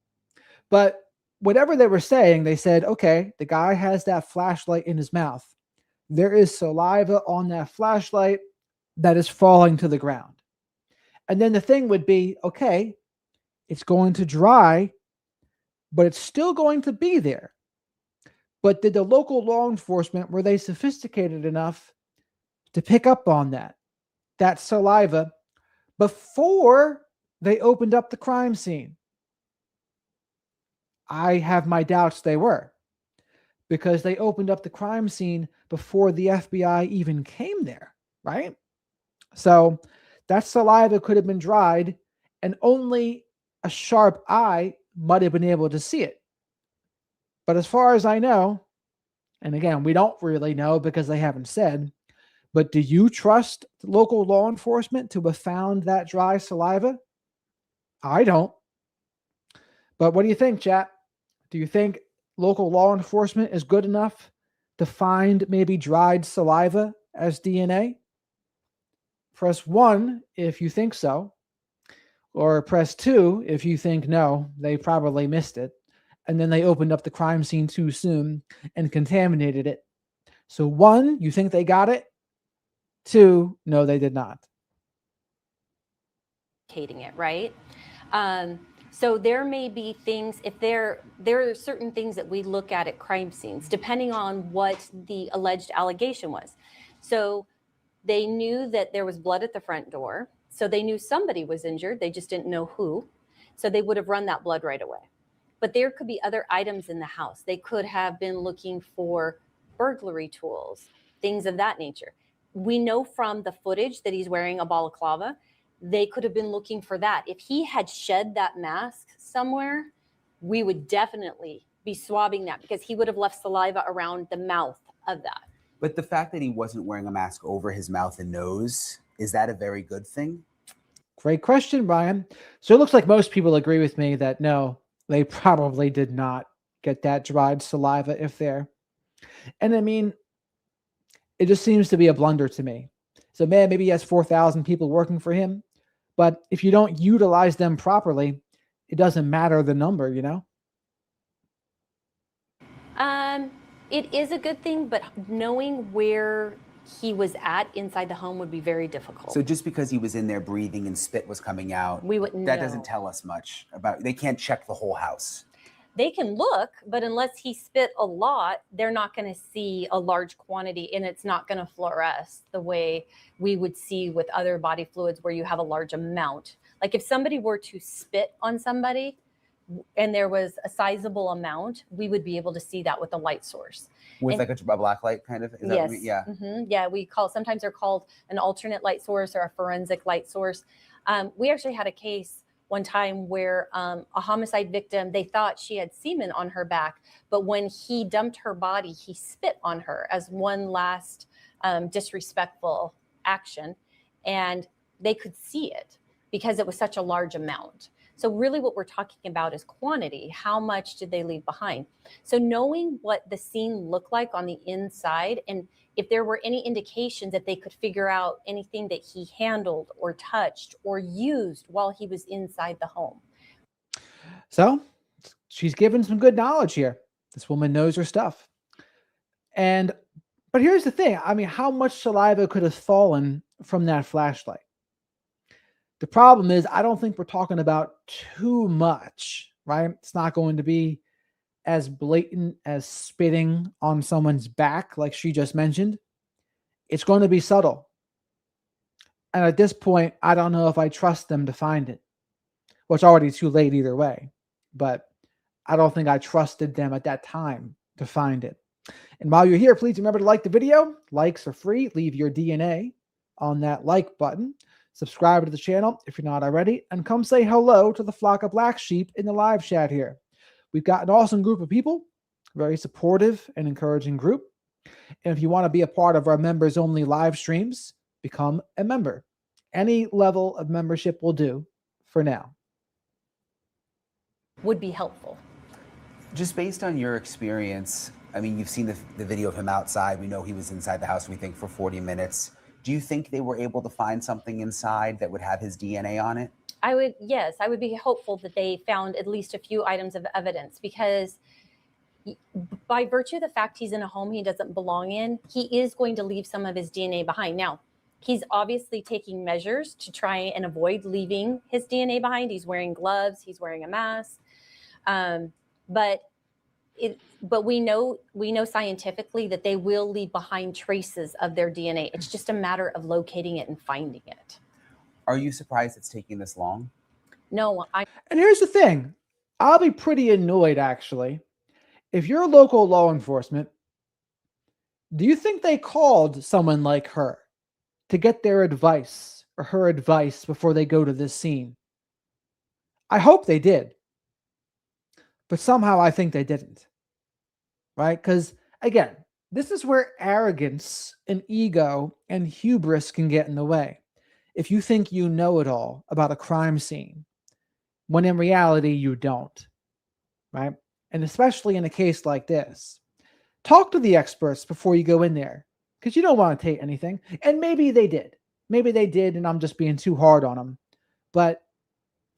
But whatever they were saying, they said, okay, the guy has that flashlight in his mouth. There is saliva on that flashlight that is falling to the ground. And then the thing would be, okay, it's going to dry, but it's still going to be there. But did the local law enforcement, were they sophisticated enough to pick up on that saliva before they opened up the crime scene? I have my doubts they were, because they opened up the crime scene before the FBI even came there, right? So that saliva could have been dried and only a sharp eye might have been able to see it. But as far as I know, and again, we don't really know because they haven't said, but do you trust local law enforcement to have found that dry saliva? I don't. But what do you think, chat? Do you think local law enforcement is good enough to find maybe dried saliva as DNA? Press 1 if you think so, or press 2 if you think no, they probably missed it, and then they opened up the crime scene too soon and contaminated it. So 1, you think they got it? 2, no, they did not. It, right? So there may be things, if there are certain things that we look at crime scenes, depending on what the alleged allegation was. So they knew that there was blood at the front door. So they knew somebody was injured. They just didn't know who. So they would have run that blood right away. But there could be other items in the house. They could have been looking for burglary tools, things of that nature. We know from the footage that he's wearing a balaclava. They could have been looking for that. If he had shed that mask somewhere, we would definitely be swabbing that because he would have left saliva around the mouth of that. But the fact that he wasn't wearing a mask over his mouth and nose, is that a very good thing? Great question, Brian. So it looks like most people agree with me that no, they probably did not get that dried saliva if they're. And I mean, it just seems to be a blunder to me. So, man, maybe he has 4,000 people working for him, but if you don't utilize them properly, it doesn't matter the number, you know? It is a good thing, but knowing where he was at inside the home would be very difficult. So just because he was in there breathing and spit was coming out, we wouldn't that know. doesn't tell us much about. They can't check the whole house. They can look, but unless he spit a lot, they're not going to see a large quantity, and it's not going to fluoresce the way we would see with other body fluids where you have a large amount. Like if somebody were to spit on somebody and there was a sizable amount, we would be able to see that with a light source. With like a black light kind of? Is that Yes. Yeah. Yeah, we call, sometimes they're called an alternate light source or a forensic light source. We actually had a case one time where a homicide victim, they thought she had semen on her back, but when he dumped her body, he spit on her as one last disrespectful action, and they could see it because it was such a large amount. So really what we're talking about is quantity. How much did they leave behind? So knowing what the scene looked like on the inside, and if there were any indications that they could figure out anything that he handled or touched or used while he was inside the home. So she's given some good knowledge here. This woman knows her stuff. But here's the thing. I mean, how much saliva could have fallen from that flashlight? The problem is, I don't think we're talking about too much, right? It's not going to be as blatant as spitting on someone's back, like she just mentioned. It's going to be subtle. And at this point, I don't know if I trust them to find it. Well, it's already too late either way. But I don't think I trusted them at that time to find it. And while you're here, please remember to like the video. Likes are free. Leave your DNA on that like button. Subscribe to the channel if you're not already, and come say hello to the flock of black sheep in the live chat here. We've got an awesome group of people, very supportive and encouraging group. And if you want to be a part of our members-only live streams, become a member. Any level of membership will do for now. Would be helpful. Just based on your experience, I mean, you've seen the video of him outside. We know he was inside the house, we think, for 40 minutes. Do you think they were able to find something inside that would have his DNA on it? Yes, I would be hopeful that they found at least a few items of evidence, because by virtue of the fact he's in a home he doesn't belong in, he is going to leave some of his DNA behind. Now, he's obviously taking measures to try and avoid leaving his DNA behind. He's wearing gloves, he's wearing a mask. But we know scientifically that they will leave behind traces of their DNA. It's just a matter of locating it and finding it. Are you surprised it's taking this long? No, And here's the thing. I'll be pretty annoyed, actually. If you're local law enforcement, do you think they called someone like her to get their advice or her advice before they go to this scene? I hope they did. But somehow I think they didn't. Right? Because, again, this is where arrogance and ego and hubris can get in the way. If you think you know it all about a crime scene, when in reality you don't. Right? And especially in a case like this, talk to the experts before you go in there, because you don't want to take anything. And maybe they did. Maybe they did, and I'm just being too hard on them. But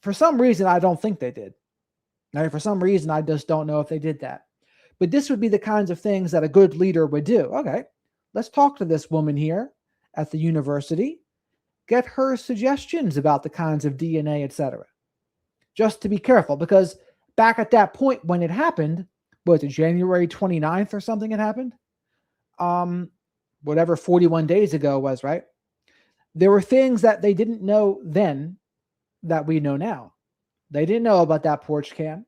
for some reason, I don't think they did. Right? For some reason, I just don't know if they did that. But this would be the kinds of things that a good leader would do. Okay, let's talk to this woman here at the university. Get her suggestions about the kinds of DNA, etc. Just to be careful, because back at that point when it happened, was it January 29th or something it happened? Whatever 41 days ago was, right? There were things that they didn't know then that we know now. They didn't know about that porch cam.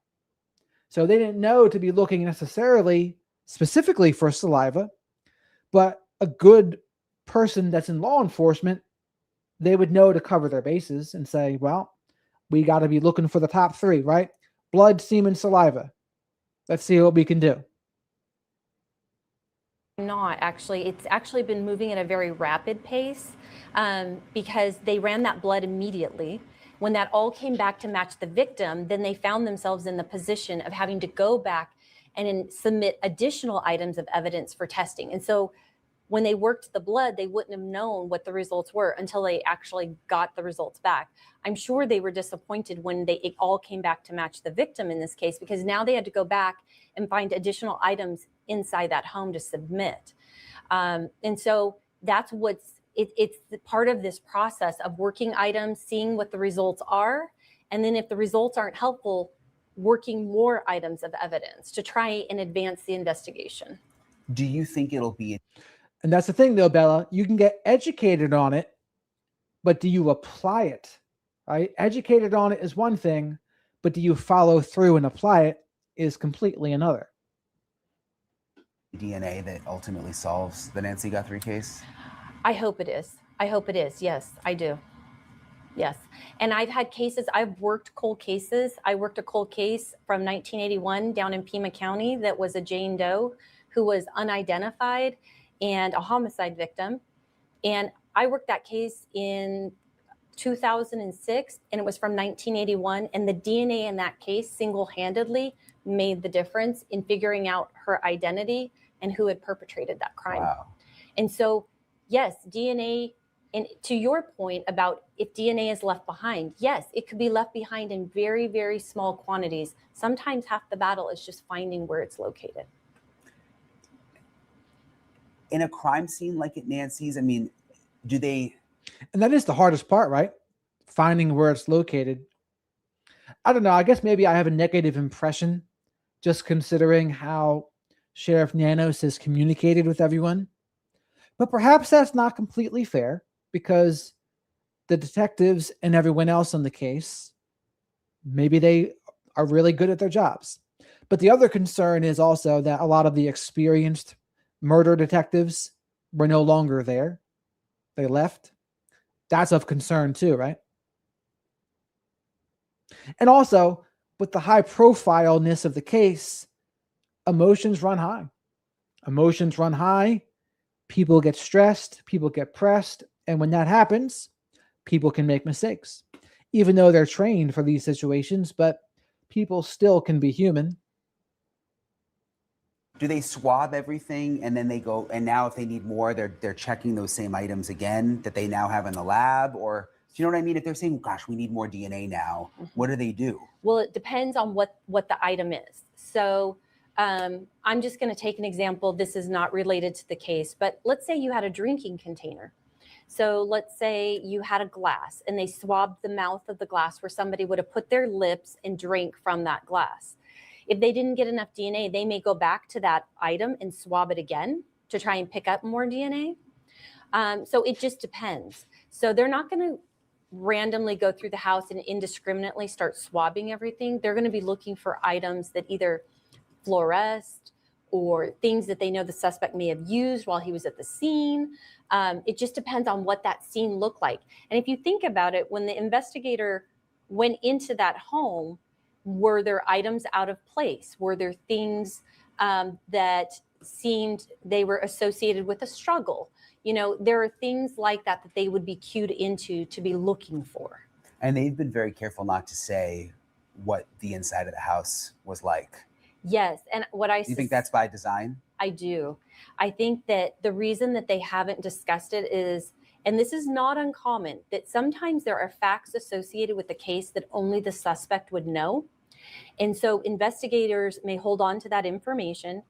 So they didn't know to be looking necessarily specifically for saliva, but a good person that's in law enforcement, they would know to cover their bases and say, well, we got to be looking for the top three, right? Blood, semen, saliva. Let's see what we can do. Not actually. It's actually been moving at a very rapid pace because they ran that blood immediately. When that all came back to match the victim, then they found themselves in the position of having to go back and submit additional items of evidence for testing. And so when they worked the blood, they wouldn't have known what the results were until they actually got the results back. I'm sure they were disappointed when it all came back to match the victim in this case, because now they had to go back and find additional items inside that home to submit. And so that's it's part of this process of working items, seeing what the results are. And then if the results aren't helpful, working more items of evidence to try and advance the investigation. Do you think it'll be? And that's the thing, though, Bella. You can get educated on it, but do you apply it? Right? Educated on it is one thing, but do you follow through and apply it is completely another. DNA that ultimately solves the Nancy Guthrie case? I hope it is. I hope it is. Yes, I do. Yes. And I've had cases, I've worked cold cases. I worked a cold case from 1981 down in Pima County that was a Jane Doe who was unidentified and a homicide victim. And I worked that case in 2006, and it was from 1981. And the DNA in that case single-handedly made the difference in figuring out her identity and who had perpetrated that crime. Wow. And so, yes, DNA, and to your point about if DNA is left behind, yes, it could be left behind in very, very small quantities. Sometimes half the battle is just finding where it's located. In a crime scene like at Nancy's, I mean, do they? And that is the hardest part, right? Finding where it's located. I don't know. I guess maybe I have a negative impression just considering how Sheriff Nanos has communicated with everyone. But perhaps that's not completely fair because the detectives and everyone else on the case, maybe they are really good at their jobs. But the other concern is also that a lot of the experienced murder detectives were no longer there. They left. That's of concern too, right? And also, with the high profileness of the case, emotions run high. Emotions run high. People get stressed. People get pressed. And when that happens, people can make mistakes, even though they're trained for these situations, but people still can be human. Do they swab everything and then they go, and now if they need more, they're checking those same items again that they now have in the lab? Or do you know what I mean? If they're saying, gosh, we need more DNA now, what do they do? Well, it depends on what the item is. So I'm just going to take an example. This is not related to the case, but let's say you had a drinking container. So let's say you had a glass and they swabbed the mouth of the glass where somebody would have put their lips and drank from that glass. If they didn't get enough DNA, they may go back to that item and swab it again to try and pick up more DNA. So it just depends. So they're not going to randomly go through the house and indiscriminately start swabbing everything. They're going to be looking for items that either fluoresce or things that they know the suspect may have used while he was at the scene. It just depends on what that scene looked like. And if you think about it, when the investigator went into that home, were there items out of place? Were there things that seemed they were associated with a struggle? You know, there are things like that that they would be cued into to be looking for. And they've been very careful not to say what the inside of the house was like. Yes. And what I Do you think that's by design? I do. I think that the reason that they haven't discussed it is, and this is not uncommon, that sometimes there are facts associated with the case that only the suspect would know. And so investigators may hold on to that information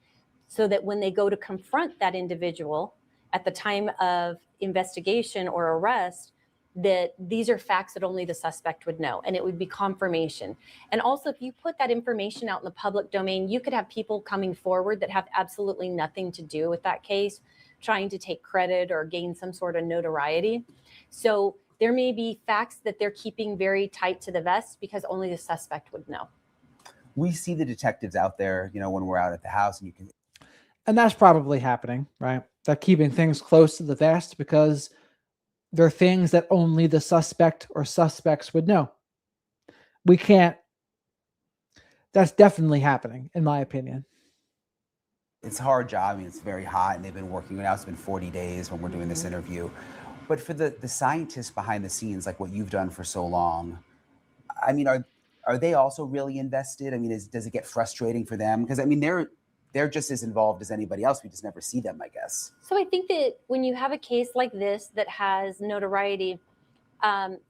so that when they go to confront that individual at the time of investigation or arrest, that these are facts that only the suspect would know, and it would be confirmation. And also, if you put that information out in the public domain, you could have people coming forward that have absolutely nothing to do with that case, trying to take credit or gain some sort of notoriety. So there may be facts that they're keeping very tight to the vest because only the suspect would know. We see the detectives out there, you know, when we're out at the house, and you can. And that's probably happening, right? They're keeping things close to the vest because they're things that only the suspect or suspects would know. We can't. That's definitely happening, in my opinion. It's a hard job. I mean, it's very hot, and they've been working now. It's been 40 days when we're doing this interview. But for the scientists behind the scenes, like what you've done for so long, I mean, are they also really invested? I mean, does it get frustrating for them? Because I mean, they're just as involved as anybody else. We just never see them, I guess. So I think that when you have a case like this that has notoriety,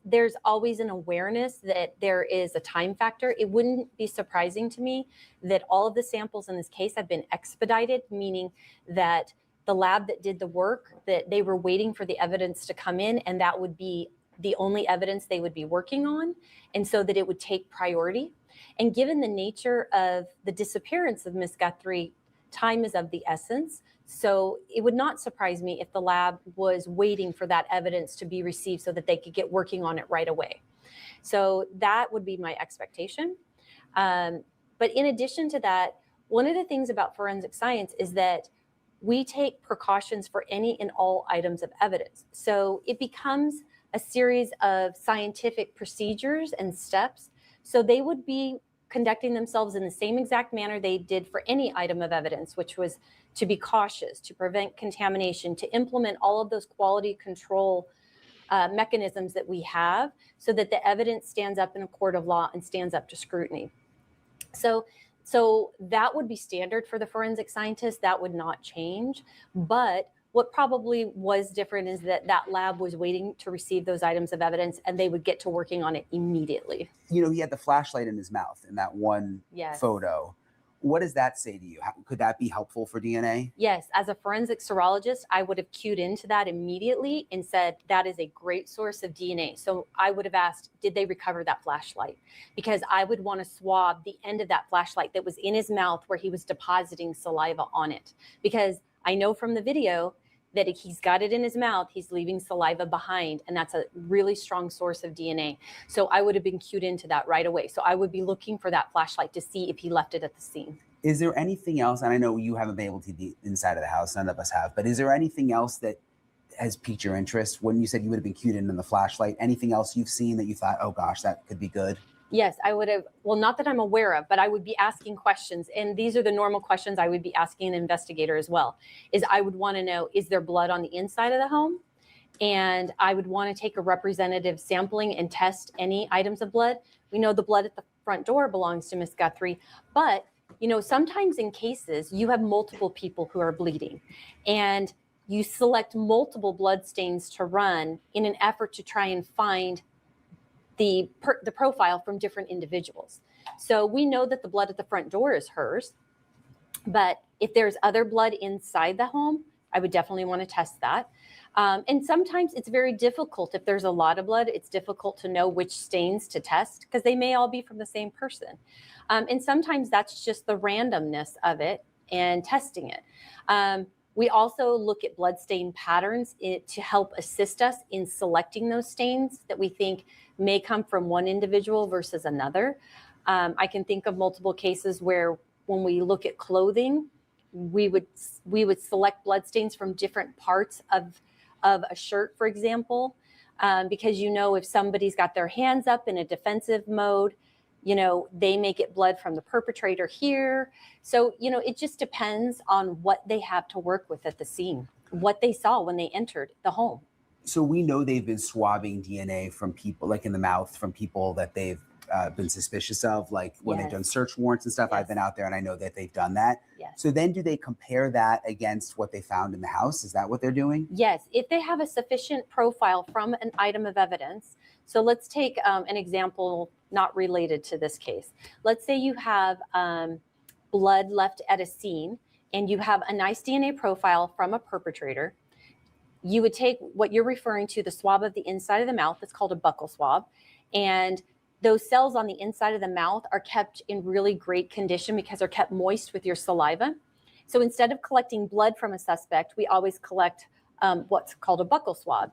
there's always an awareness that there is a time factor. It wouldn't be surprising to me that all of the samples in this case have been expedited, meaning that the lab that did the work, that they were waiting for the evidence to come in, and that would be the only evidence they would be working on, and so that it would take priority. And given the nature of the disappearance of Miss Guthrie, time is of the essence. So it would not surprise me if the lab was waiting for that evidence to be received so that they could get working on it right away. So that would be my expectation. But in addition to that, one of the things about forensic science is that we take precautions for any and all items of evidence. So it becomes a series of scientific procedures and steps. So they would be conducting themselves in the same exact manner they did for any item of evidence, which was to be cautious, to prevent contamination, to implement all of those quality control mechanisms that we have so that the evidence stands up in a court of law and stands up to scrutiny. So that would be standard for the forensic scientist. That would not change. But what probably was different is that that lab was waiting to receive those items of evidence and they would get to working on it immediately. You know, he had the flashlight in his mouth in that one photo. What does that say to you? Could that be helpful for DNA? Yes. As a forensic serologist, I would have cued into that immediately and said, that is a great source of DNA. So I would have asked, did they recover that flashlight? Because I would want to swab the end of that flashlight that was in his mouth where he was depositing saliva on it. Because I know from the video that he's got it in his mouth, he's leaving saliva behind, and that's a really strong source of DNA. So I would have been cued into that right away. So I would be looking for that flashlight to see if he left it at the scene. Is there anything else, and I know you haven't been able to be inside of the house, none of us have, but is there anything else that has piqued your interest? When you said you would have been cued in on the flashlight, anything else you've seen that you thought, oh gosh, that could be good? Yes, I would have. Well, not that I'm aware of, but I would be asking questions. And these are the normal questions I would be asking an investigator as well, is I would want to know, is there blood on the inside of the home? And I would want to take a representative sampling and test any items of blood. We know the blood at the front door belongs to Miss Guthrie, but you know, sometimes in cases you have multiple people who are bleeding and you select multiple blood stains to run in an effort to try and find the profile from different individuals. So we know that the blood at the front door is hers, but if there's other blood inside the home, I would definitely want to test that. And sometimes it's very difficult. If there's a lot of blood, it's difficult to know which stains to test because they may all be from the same person. And sometimes that's just the randomness of it and testing it. We also look at blood stain patterns to help assist us in selecting those stains that we think may come from one individual versus another. I can think of multiple cases where when we look at clothing, we would select blood stains from different parts of a shirt, for example, because you know if somebody's got their hands up in a defensive mode, you know, they may get blood from the perpetrator here. So, you know, it just depends on what they have to work with at the scene, what they saw when they entered the home. So we know they've been swabbing DNA from people, like in the mouth, from people that they've been suspicious of, like when they've done search warrants and stuff. I've been out there and I know that they've done that. So then do they compare that against what they found in the house? Is that what they're doing? Yes, if they have a sufficient profile from an item of evidence. So let's take an example not related to this case. Let's say you have blood left at a scene and you have a nice DNA profile from a perpetrator. You would take what you're referring to, the swab of the inside of the mouth. It's called a buccal swab. And those cells on the inside of the mouth are kept in really great condition because they're kept moist with your saliva. So instead of collecting blood from a suspect, we always collect what's called a buccal swab.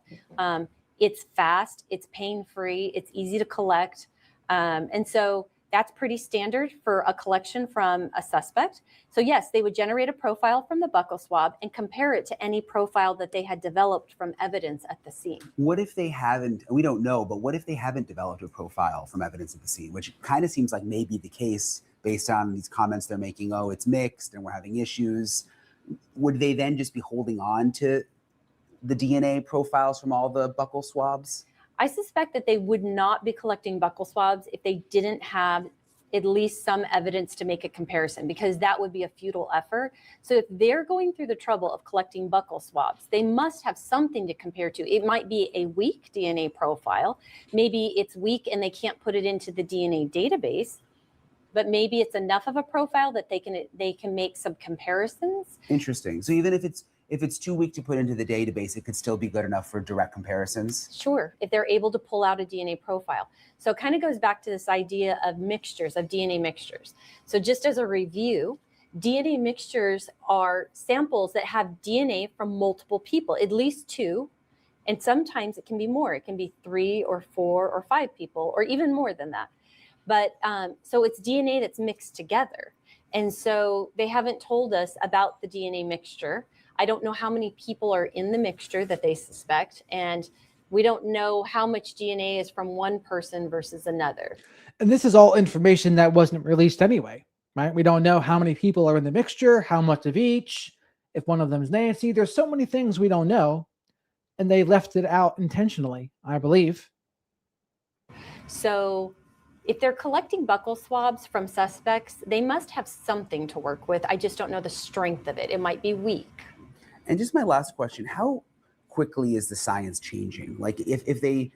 It's fast, it's pain-free, it's easy to collect. And so that's pretty standard for a collection from a suspect. So yes, they would generate a profile from the buccal swab and compare it to any profile that they had developed from evidence at the scene. What if they haven't, we don't know, but what if they haven't developed a profile from evidence at the scene, which kind of seems like maybe the case based on these comments they're making, oh, it's mixed and we're having issues, would they then just be holding on to the DNA profiles from all the buccal swabs? I suspect that they would not be collecting buccal swabs if they didn't have at least some evidence to make a comparison, because that would be a futile effort. So if they're going through the trouble of collecting buccal swabs, they must have something to compare to. It might be a weak DNA profile. Maybe it's weak and they can't put it into the DNA database, but maybe it's enough of a profile that they can make some comparisons. Interesting. So even if it's too weak to put into the database, it could still be good enough for direct comparisons? Sure, if they're able to pull out a DNA profile. So it kind of goes back to this idea of mixtures, of DNA mixtures. So just as a review, DNA mixtures are samples that have DNA from multiple people, at least two, and sometimes it can be more. It can be 3 or 4 or 5 people, or even more than that. But so it's DNA that's mixed together. And so they haven't told us about the DNA mixture. I don't know how many people are in the mixture that they suspect. And we don't know how much DNA is from one person versus another. And this is all information that wasn't released anyway, right? We don't know how many people are in the mixture, how much of each, if one of them is Nancy. There's so many things we don't know. And they left it out intentionally, I believe. So if they're collecting buccal swabs from suspects, they must have something to work with. I just don't know the strength of it. It might be weak. And just my last question, how quickly is the science changing? Like if they,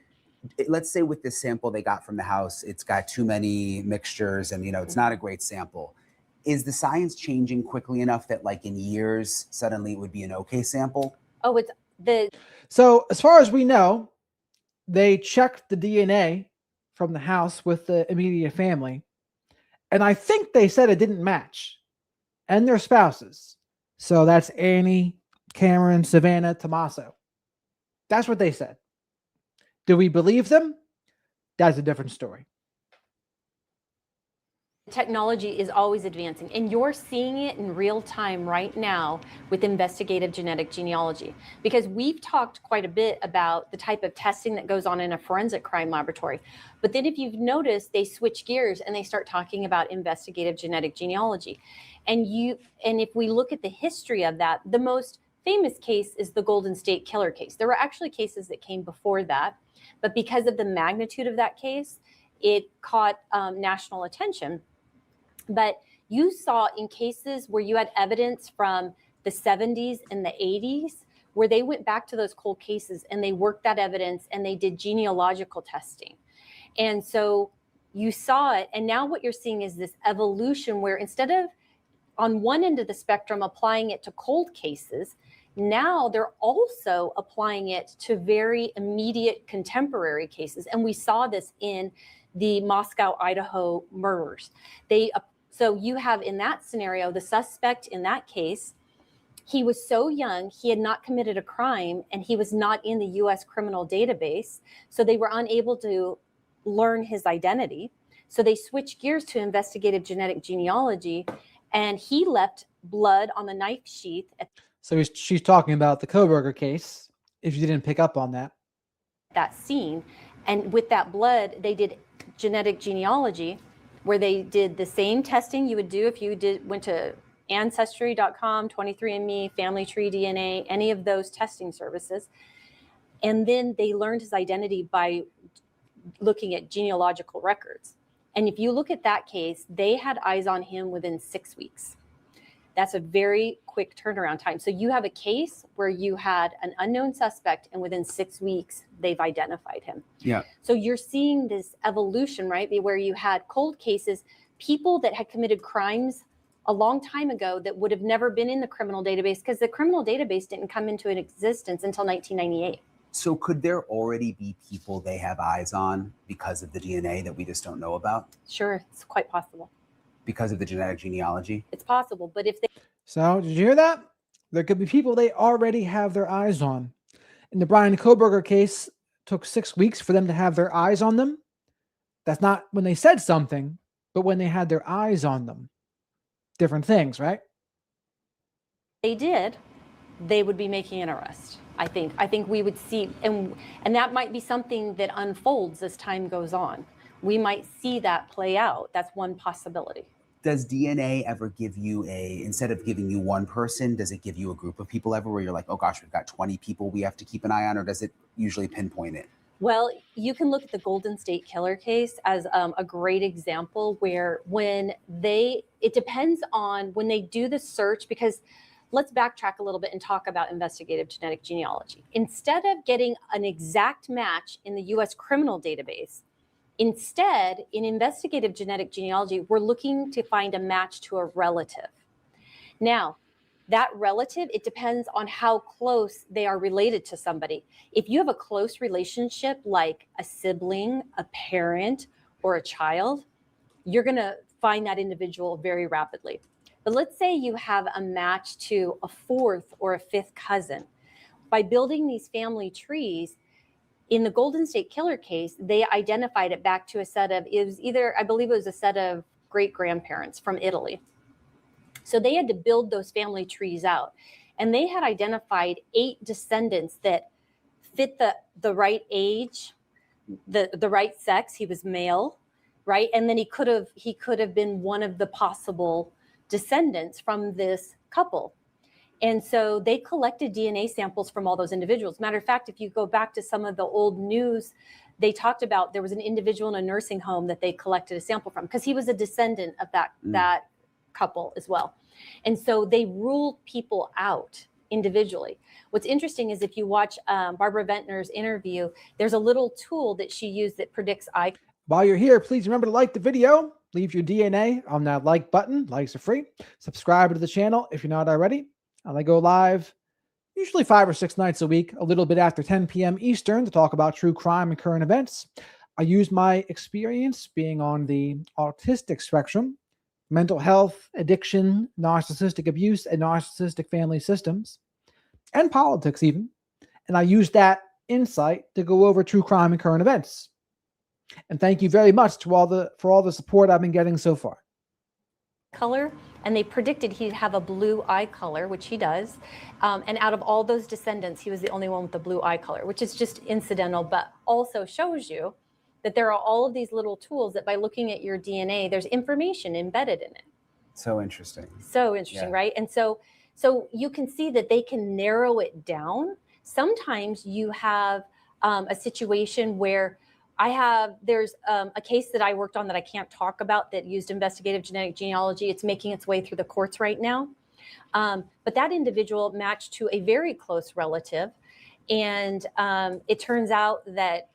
let's say with this sample they got from the house, it's got too many mixtures and, it's not a great sample. Is the science changing quickly enough that like in years, suddenly it would be an okay sample? Oh, it's So as far as we know, they checked the DNA from the house with the immediate family. And I think they said it didn't match. And their spouses. So that's Annie, Cameron, Savannah, Tommaso. That's what they said. Do we believe them? That's a different story. Technology is always advancing, and you're seeing it in real time right now with investigative genetic genealogy, because we've talked quite a bit about the type of testing that goes on in a forensic crime laboratory. But then if you've noticed, they switch gears and they start talking about investigative genetic genealogy. And if we look at the history of that, the most famous case is the Golden State Killer case. There were actually cases that came before that, but because of the magnitude of that case, it caught national attention. But you saw in cases where you had evidence from the 70s and the 80s, where they went back to those cold cases and they worked that evidence and they did genealogical testing. And so you saw it. And now what you're seeing is this evolution where instead of on one end of the spectrum applying it to cold cases, now they're also applying it to very immediate contemporary cases. And we saw this in the Moscow, Idaho murders. So you have in that scenario, the suspect in that case, he was so young, he had not committed a crime, and he was not in the US criminal database. So they were unable to learn his identity. So they switched gears to investigative genetic genealogy, and he left blood on the knife sheath. So she's talking about the Koberger case, if you didn't pick up on that. That scene. And with that blood, they did genetic genealogy, where they did the same testing you would do if you went to Ancestry.com, 23andMe, Family Tree DNA, any of those testing services. And then they learned his identity by looking at genealogical records. And if you look at that case, they had eyes on him within 6 weeks. That's a very quick turnaround time. So you have a case where you had an unknown suspect, and within 6 weeks, they've identified him. Yeah. So you're seeing this evolution, right? Where you had cold cases, people that had committed crimes a long time ago that would have never been in the criminal database, because the criminal database didn't come into an existence until 1998. So could there already be people they have eyes on because of the DNA that we just don't know about? Sure, it's quite possible. Because of the genetic genealogy? It's possible, but if they... So, did you hear that? There could be people they already have their eyes on. In the Brian Koberger case, it took 6 weeks for them to have their eyes on them. That's not when they said something, but when they had their eyes on them. Different things, right? They did, they would be making an arrest. I think we would see, and that might be something that unfolds as time goes on. We might see that play out. That's one possibility. Does DNA ever give you instead of giving you one person, does it give you a group of people ever where you're like, oh gosh, we've got 20 people we have to keep an eye on, or does it usually pinpoint it? Well, you can look at the Golden State Killer case as a great example where it depends on when they do the search, because let's backtrack a little bit and talk about investigative genetic genealogy. Instead of getting an exact match in the US criminal database, instead, in investigative genetic genealogy, we're looking to find a match to a relative. Now, that relative, it depends on how close they are related to somebody. If you have a close relationship, like a sibling, a parent, or a child, you're going to find that individual very rapidly. But let's say you have a match to a fourth or a fifth cousin. By building these family trees, in the Golden State Killer case, they identified it back to a set of, I believe it was a set of great-grandparents from Italy. So they had to build those family trees out. And they had identified 8 descendants that fit the right age, the right sex. He was male, right? And then he could have been one of the possible descendants from this couple. And so they collected DNA samples from all those individuals. Matter of fact, if you go back to some of the old news, they talked about there was an individual in a nursing home that they collected a sample from because he was a descendant of that couple as well. And so they ruled people out individually. What's interesting is if you watch Barbara Ventnor's interview, there's a little tool that she used that predicts eye. While you're here, please remember to like the video, leave your DNA on that like button. Likes are free. Subscribe to the channel if you're not already. And I go live usually 5 or 6 nights a week, a little bit after 10 p.m. Eastern, to talk about true crime and current events. I use my experience being on the autistic spectrum, mental health, addiction, narcissistic abuse, and narcissistic family systems, and politics even. And I use that insight to go over true crime and current events. And thank you very much for all the support I've been getting so far. Color, and they predicted he'd have a blue eye color, which he does. And out of all those descendants, he was the only one with the blue eye color, which is just incidental, but also shows you that there are all of these little tools that by looking at your DNA, there's information embedded in it. So interesting. So interesting, yeah. Right? And so you can see that they can narrow it down. Sometimes you have a situation where there's a case that I worked on that I can't talk about that used investigative genetic genealogy. It's making its way through the courts right now. But that individual matched to a very close relative. And it turns out that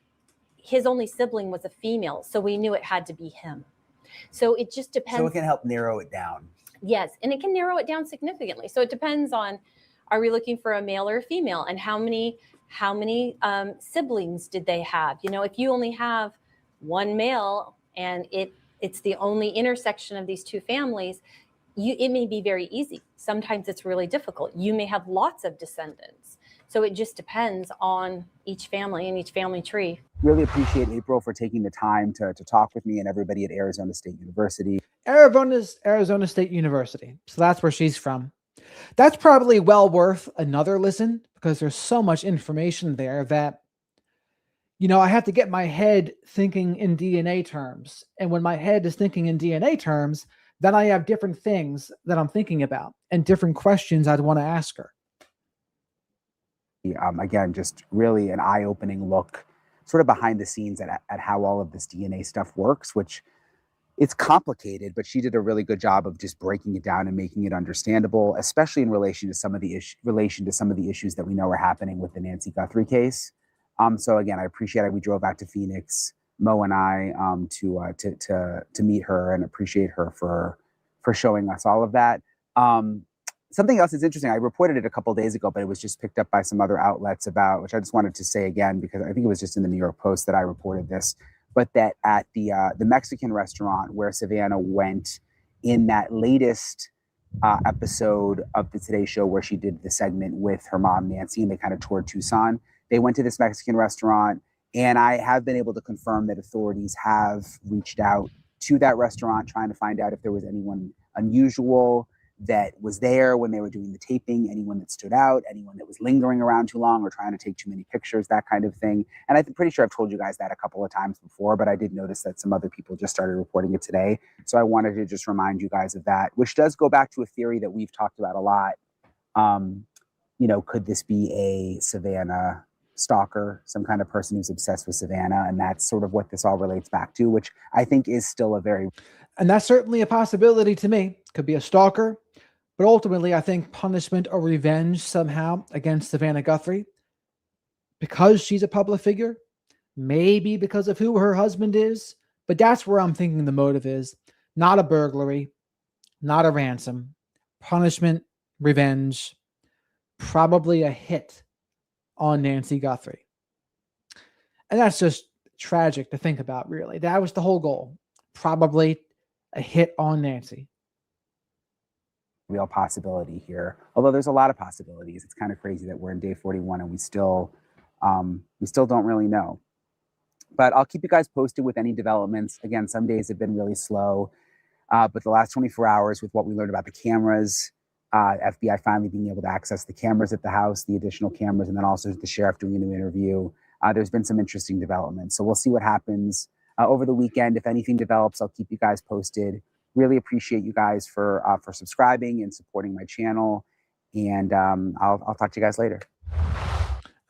his only sibling was a female. So we knew it had to be him. So it just depends. So it can help narrow it down. Yes. And it can narrow it down significantly. So it depends on, are we looking for a male or a female, and how many siblings did they have? You know, if you only have one male and it's the only intersection of these two families, it may be very easy. Sometimes it's really difficult. You may have lots of descendants. So it just depends on each family and each family tree. Really appreciate April for taking the time to talk with me and everybody at Arizona State University. Arizona State University. So that's where she's from. That's probably well worth another listen, because there's so much information there that, you know, I have to get my head thinking in DNA terms. And when my head is thinking in DNA terms, then I have different things that I'm thinking about and different questions I'd want to ask her. Again, just really an eye-opening look sort of behind the scenes at how all of this DNA stuff works, which it's complicated, but she did a really good job of just breaking it down and making it understandable, especially in relation to some of the issues that we know are happening with the Nancy Guthrie case. So again, I appreciate it. We drove back to Phoenix, Mo and I, to meet her, and appreciate her for showing us all of that. Something else is interesting. I reported it a couple of days ago, but it was just picked up by some other outlets which I just wanted to say again, because I think it was just in the New York Post that I reported this. But that at the Mexican restaurant where Savannah went in that latest episode of the Today Show, where she did the segment with her mom, Nancy, and they kind of toured Tucson, they went to this Mexican restaurant. And I have been able to confirm that authorities have reached out to that restaurant, trying to find out if there was anyone unusual that was there when they were doing the taping, anyone that stood out, anyone that was lingering around too long or trying to take too many pictures, that kind of thing. And I'm pretty sure I've told you guys that a couple of times before, but I did notice that some other people just started reporting it today. So I wanted to just remind you guys of that, which does go back to a theory that we've talked about a lot. Could this be a Savannah stalker, some kind of person who's obsessed with Savannah? And that's sort of what this all relates back to, which I think is still a very... And that's certainly a possibility to me. Could be a stalker. But ultimately, I think punishment or revenge somehow against Savannah Guthrie, because she's a public figure, maybe because of who her husband is. But that's where I'm thinking the motive is. Not a burglary, not a ransom. Punishment, revenge, probably a hit on Nancy Guthrie. And that's just tragic to think about, really. That was the whole goal. Probably a hit on Nancy. Real possibility here, although there's a lot of possibilities. It's kind of crazy that we're in day 41 and we still don't really know. But I'll keep you guys posted with any developments. Again, some days have been really slow, but the last 24 hours with what we learned about the cameras, FBI finally being able to access the cameras at the house, the additional cameras, and then also the sheriff doing a new interview, there's been some interesting developments. So we'll see what happens over the weekend. If anything develops, I'll keep you guys posted. Really appreciate you guys for subscribing and supporting my channel. And I'll talk to you guys later.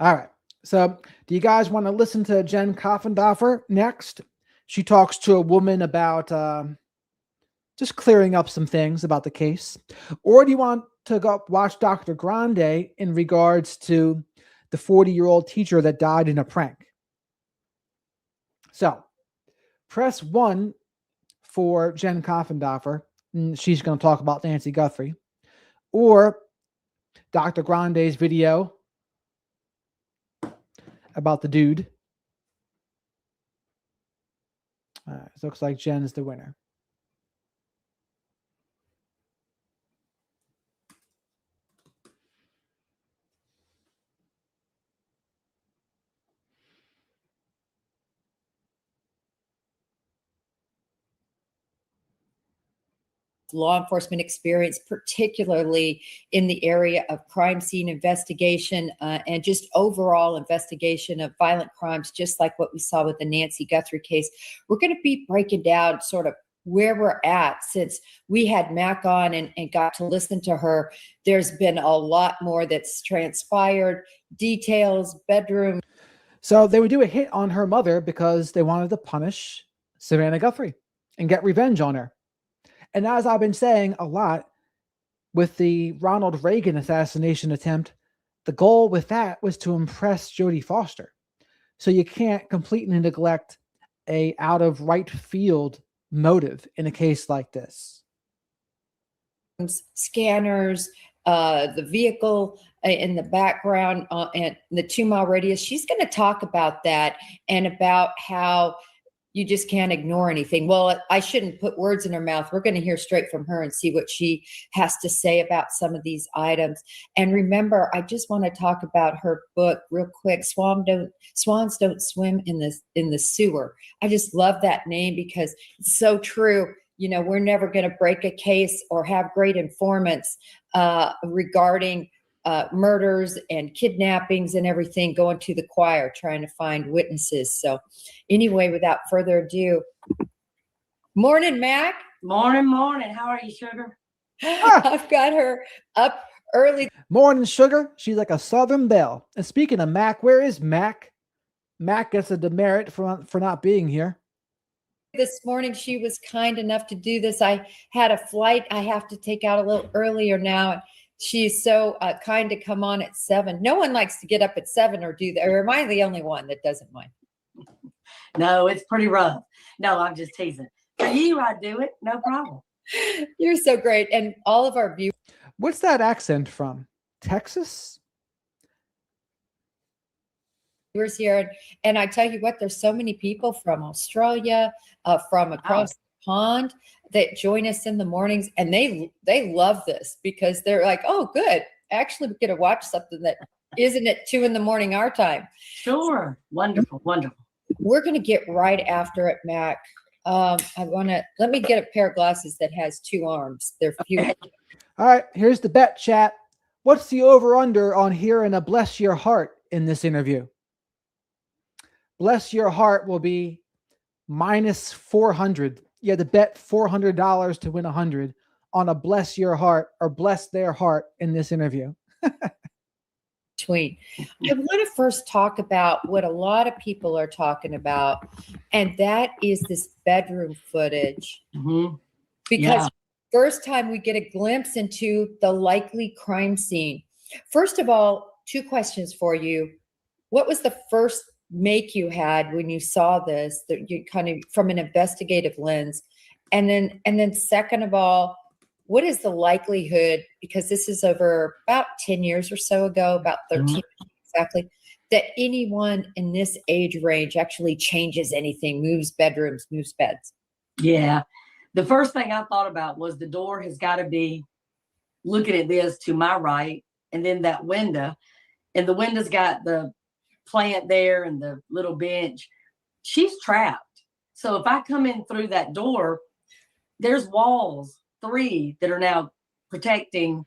All right. So do you guys want to listen to Jen Coffendorfer next? She talks to a woman about just clearing up some things about the case. Or do you want to go watch Dr. Grande in regards to the 40-year-old teacher that died in a prank? So press 1 for Jen Coffendorfer. She's going to talk about Nancy Guthrie. Or Dr. Grande's video about the dude. It looks like Jen's the winner. Law enforcement experience, particularly in the area of crime scene investigation and just overall investigation of violent crimes, just like what we saw with the Nancy Guthrie case. We're going to be breaking down sort of where we're at since we had Mac on and got to listen to her. There's been a lot more that's transpired, details, bedroom. So they would do a hit on her mother because they wanted to punish Savannah Guthrie and get revenge on her. And as I've been saying a lot with the Ronald Reagan assassination attempt, the goal with that was to impress Jodie Foster. So you can't completely neglect a out of right field motive in a case like this. Scanners, the vehicle in the background and the 2-mile radius. She's going to talk about that and about how you just can't ignore anything. Well, I shouldn't put words in her mouth. We're going to hear straight from her and see what she has to say about some of these items. And remember, I just want to talk about her book real quick. Swans don't swim in the sewer. I just love that name because it's so true. You know, we're never going to break a case or have great informants regarding murders and kidnappings and everything, going to the choir, trying to find witnesses. So anyway, without further ado, morning, Mac. Morning. How are you, sugar? I've got her up early. Morning, sugar. She's like a Southern belle. And speaking of Mac, where is Mac? Mac gets a demerit for not being here. This morning, she was kind enough to do this. I had a flight I have to take out a little earlier now. She's so kind to come on at 7. No one likes to get up at 7 or do that. Or am I the only one that doesn't mind? No, it's pretty rough. No, I'm just teasing. For you, I do it. No problem. You're so great. And all of our viewers. What's that accent from? Texas? Here. And I tell you what, there's so many people from Australia, from across the pond that join us in the mornings. And they love this because they're like, oh, good. Actually, we get to watch something that isn't at 2 a.m. our time. Sure. Wonderful. We're going to get right after it, Mac. Let me get a pair of glasses that has 2 arms. They're few. All right, here's the bet, chat. What's the over-under on hearing a bless your heart in this interview? Bless your heart will be minus 400. You had to bet $400 to win 100 on a bless your heart or bless their heart in this interview. Between. I want to first talk about what a lot of people are talking about, and that is this bedroom footage. Mhm. Because Yeah. first time we get a glimpse into the likely crime scene. First of all, two questions for you. What was the first make you had when you saw this, that you kind of from an investigative lens? And then second of all, what is the likelihood, because this is over about 10 years or so ago, about 13 exactly, that anyone in this age range actually changes anything, moves bedrooms, moves beds? Yeah. The first thing I thought about was the door has got to be looking at this to my right, and then that window, and the window's got the plant there and the little bench. She's trapped. So if I come in through that door, there's walls, 3 that are now protecting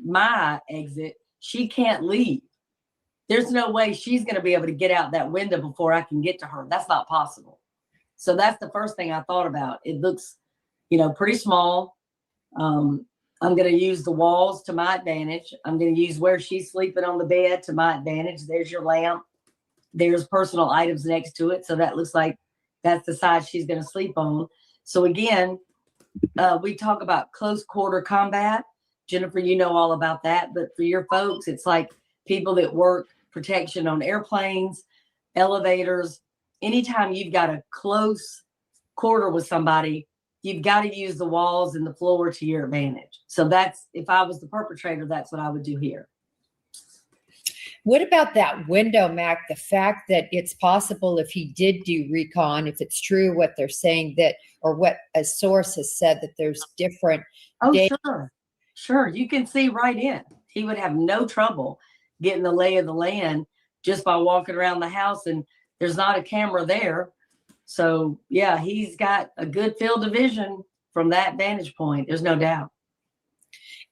my exit. She can't leave. There's no way she's going to be able to get out that window before I can get to her. That's not possible. So that's the first thing I thought about. It looks, pretty small. I'm going to use the walls to my advantage. I'm going to use where she's sleeping on the bed to my advantage. There's your lamp. There's personal items next to it. So that looks like that's the side she's going to sleep on. So again, we talk about close quarter combat. Jennifer, you know all about that. But for your folks, it's like people that work protection on airplanes, elevators. Anytime you've got a close quarter with somebody, you've got to use the walls and the floor to your advantage. So that's, if I was the perpetrator, that's what I would do here. What about that window, Mac? The fact that it's possible, if he did do recon, if it's true what they're saying, that, or what a source has said, that there's different. Oh, sure. You can see right in. He would have no trouble getting the lay of the land just by walking around the house, and there's not a camera there. So yeah, he's got a good field of vision from that vantage point. There's no doubt.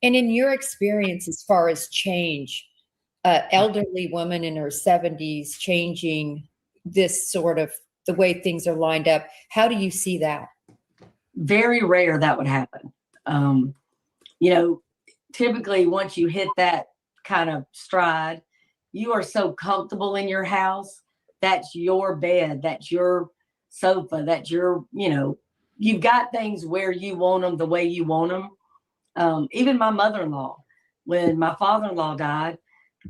And in your experience, as far as change, elderly woman in her 70s changing this sort of the way things are lined up, how do you see that? Very rare that would happen. Typically once you hit that kind of stride, you are so comfortable in your house. That's your bed. That's your sofa. That's your, you've got things where you want them the way you want them. Even my mother-in-law, when my father-in-law died,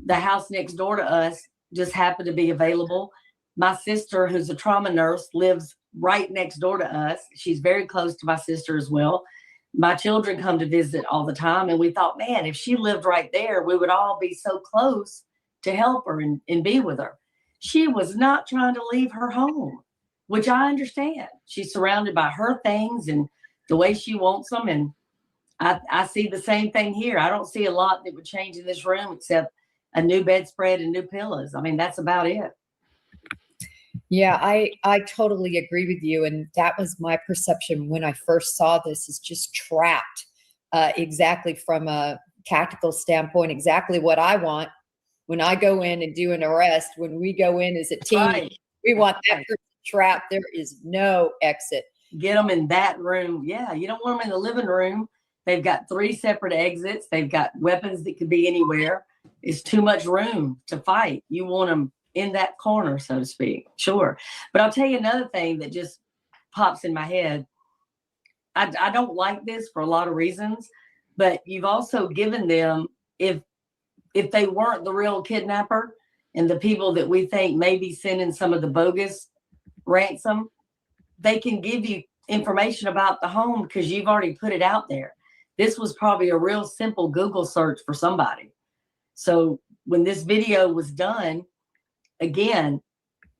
the house next door to us just happened to be available. My sister, who's a trauma nurse, lives right next door to us. She's very close to my sister as well. My children come to visit all the time. And we thought, man, if she lived right there, we would all be so close to help her and be with her. She was not trying to leave her home, which I understand. She's surrounded by her things and the way she wants them. And I see the same thing here. I don't see a lot that would change in this room except a new bedspread and new pillows. I mean, that's about it. Yeah, I totally agree with you. And that was my perception when I first saw this, is just trapped, exactly from a tactical standpoint, exactly what I want when I go in and do an arrest. When we go in as a team, Right. We want that person trapped. There is no exit. Get them in that room. Yeah, you don't want them in the living room. They've got 3 separate exits. They've got weapons that could be anywhere. It's too much room to fight. You want them in that corner, so to speak. Sure. But I'll tell you another thing that just pops in my head. I don't like this for a lot of reasons, but you've also given them, if they weren't the real kidnapper and the people that we think may be sending some of the bogus ransom, they can give you information about the home because you've already put it out there. This was probably a real simple Google search for somebody. So when this video was done, again,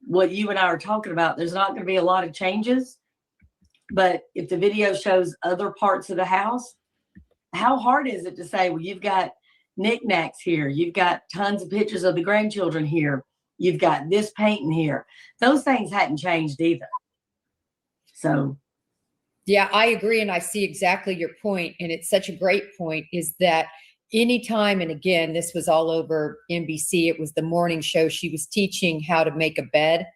what you and I are talking about, there's not going to be a lot of changes. But if the video shows other parts of the house, how hard is it to say, well, you've got knickknacks here, you've got tons of pictures of the grandchildren here, you've got this painting here. Those things hadn't changed either. So Yeah, I agree. And I see exactly your point. And it's such a great point, is that anytime, and again, this was all over NBC, it was the morning show. She was teaching how to make a bed.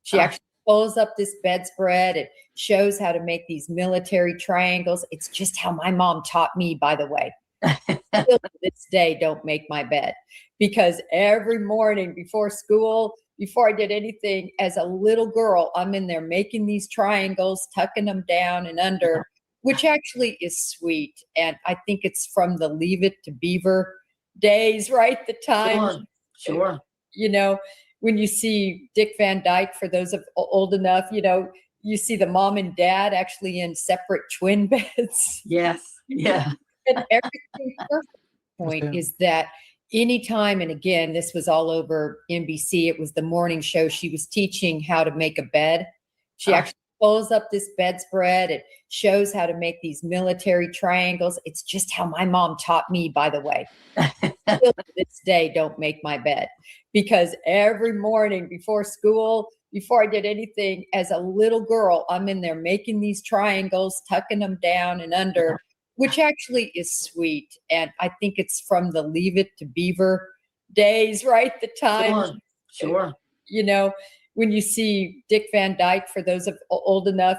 She actually pulls up this bedspread. It shows how to make these military triangles. It's just how my mom taught me, by the way. Still to this day, don't make my bed, because every morning before school, before I did anything, as a little girl, I'm in there making these triangles, tucking them down and under, which actually is sweet. And I think it's from the Leave It to Beaver days, right? The time, Sure. you know, when you see Dick Van Dyke, for those of old enough, you see the mom and dad actually in separate twin beds. Yes. Yeah. And everything perfect. Point is that anytime, and again, this was all over NBC, it was the morning show. She was teaching how to make a bed. She actually pulls up this bedspread. It shows how to make these military triangles. It's just how my mom taught me, by the way. Still to this day, don't make my bed, because every morning before school, before I did anything, as a little girl, I'm in there making these triangles, tucking them down and under, which actually is sweet. And I think it's from the Leave It to Beaver days, right? The time, Sure. When you see Dick Van Dyke, for those of old enough,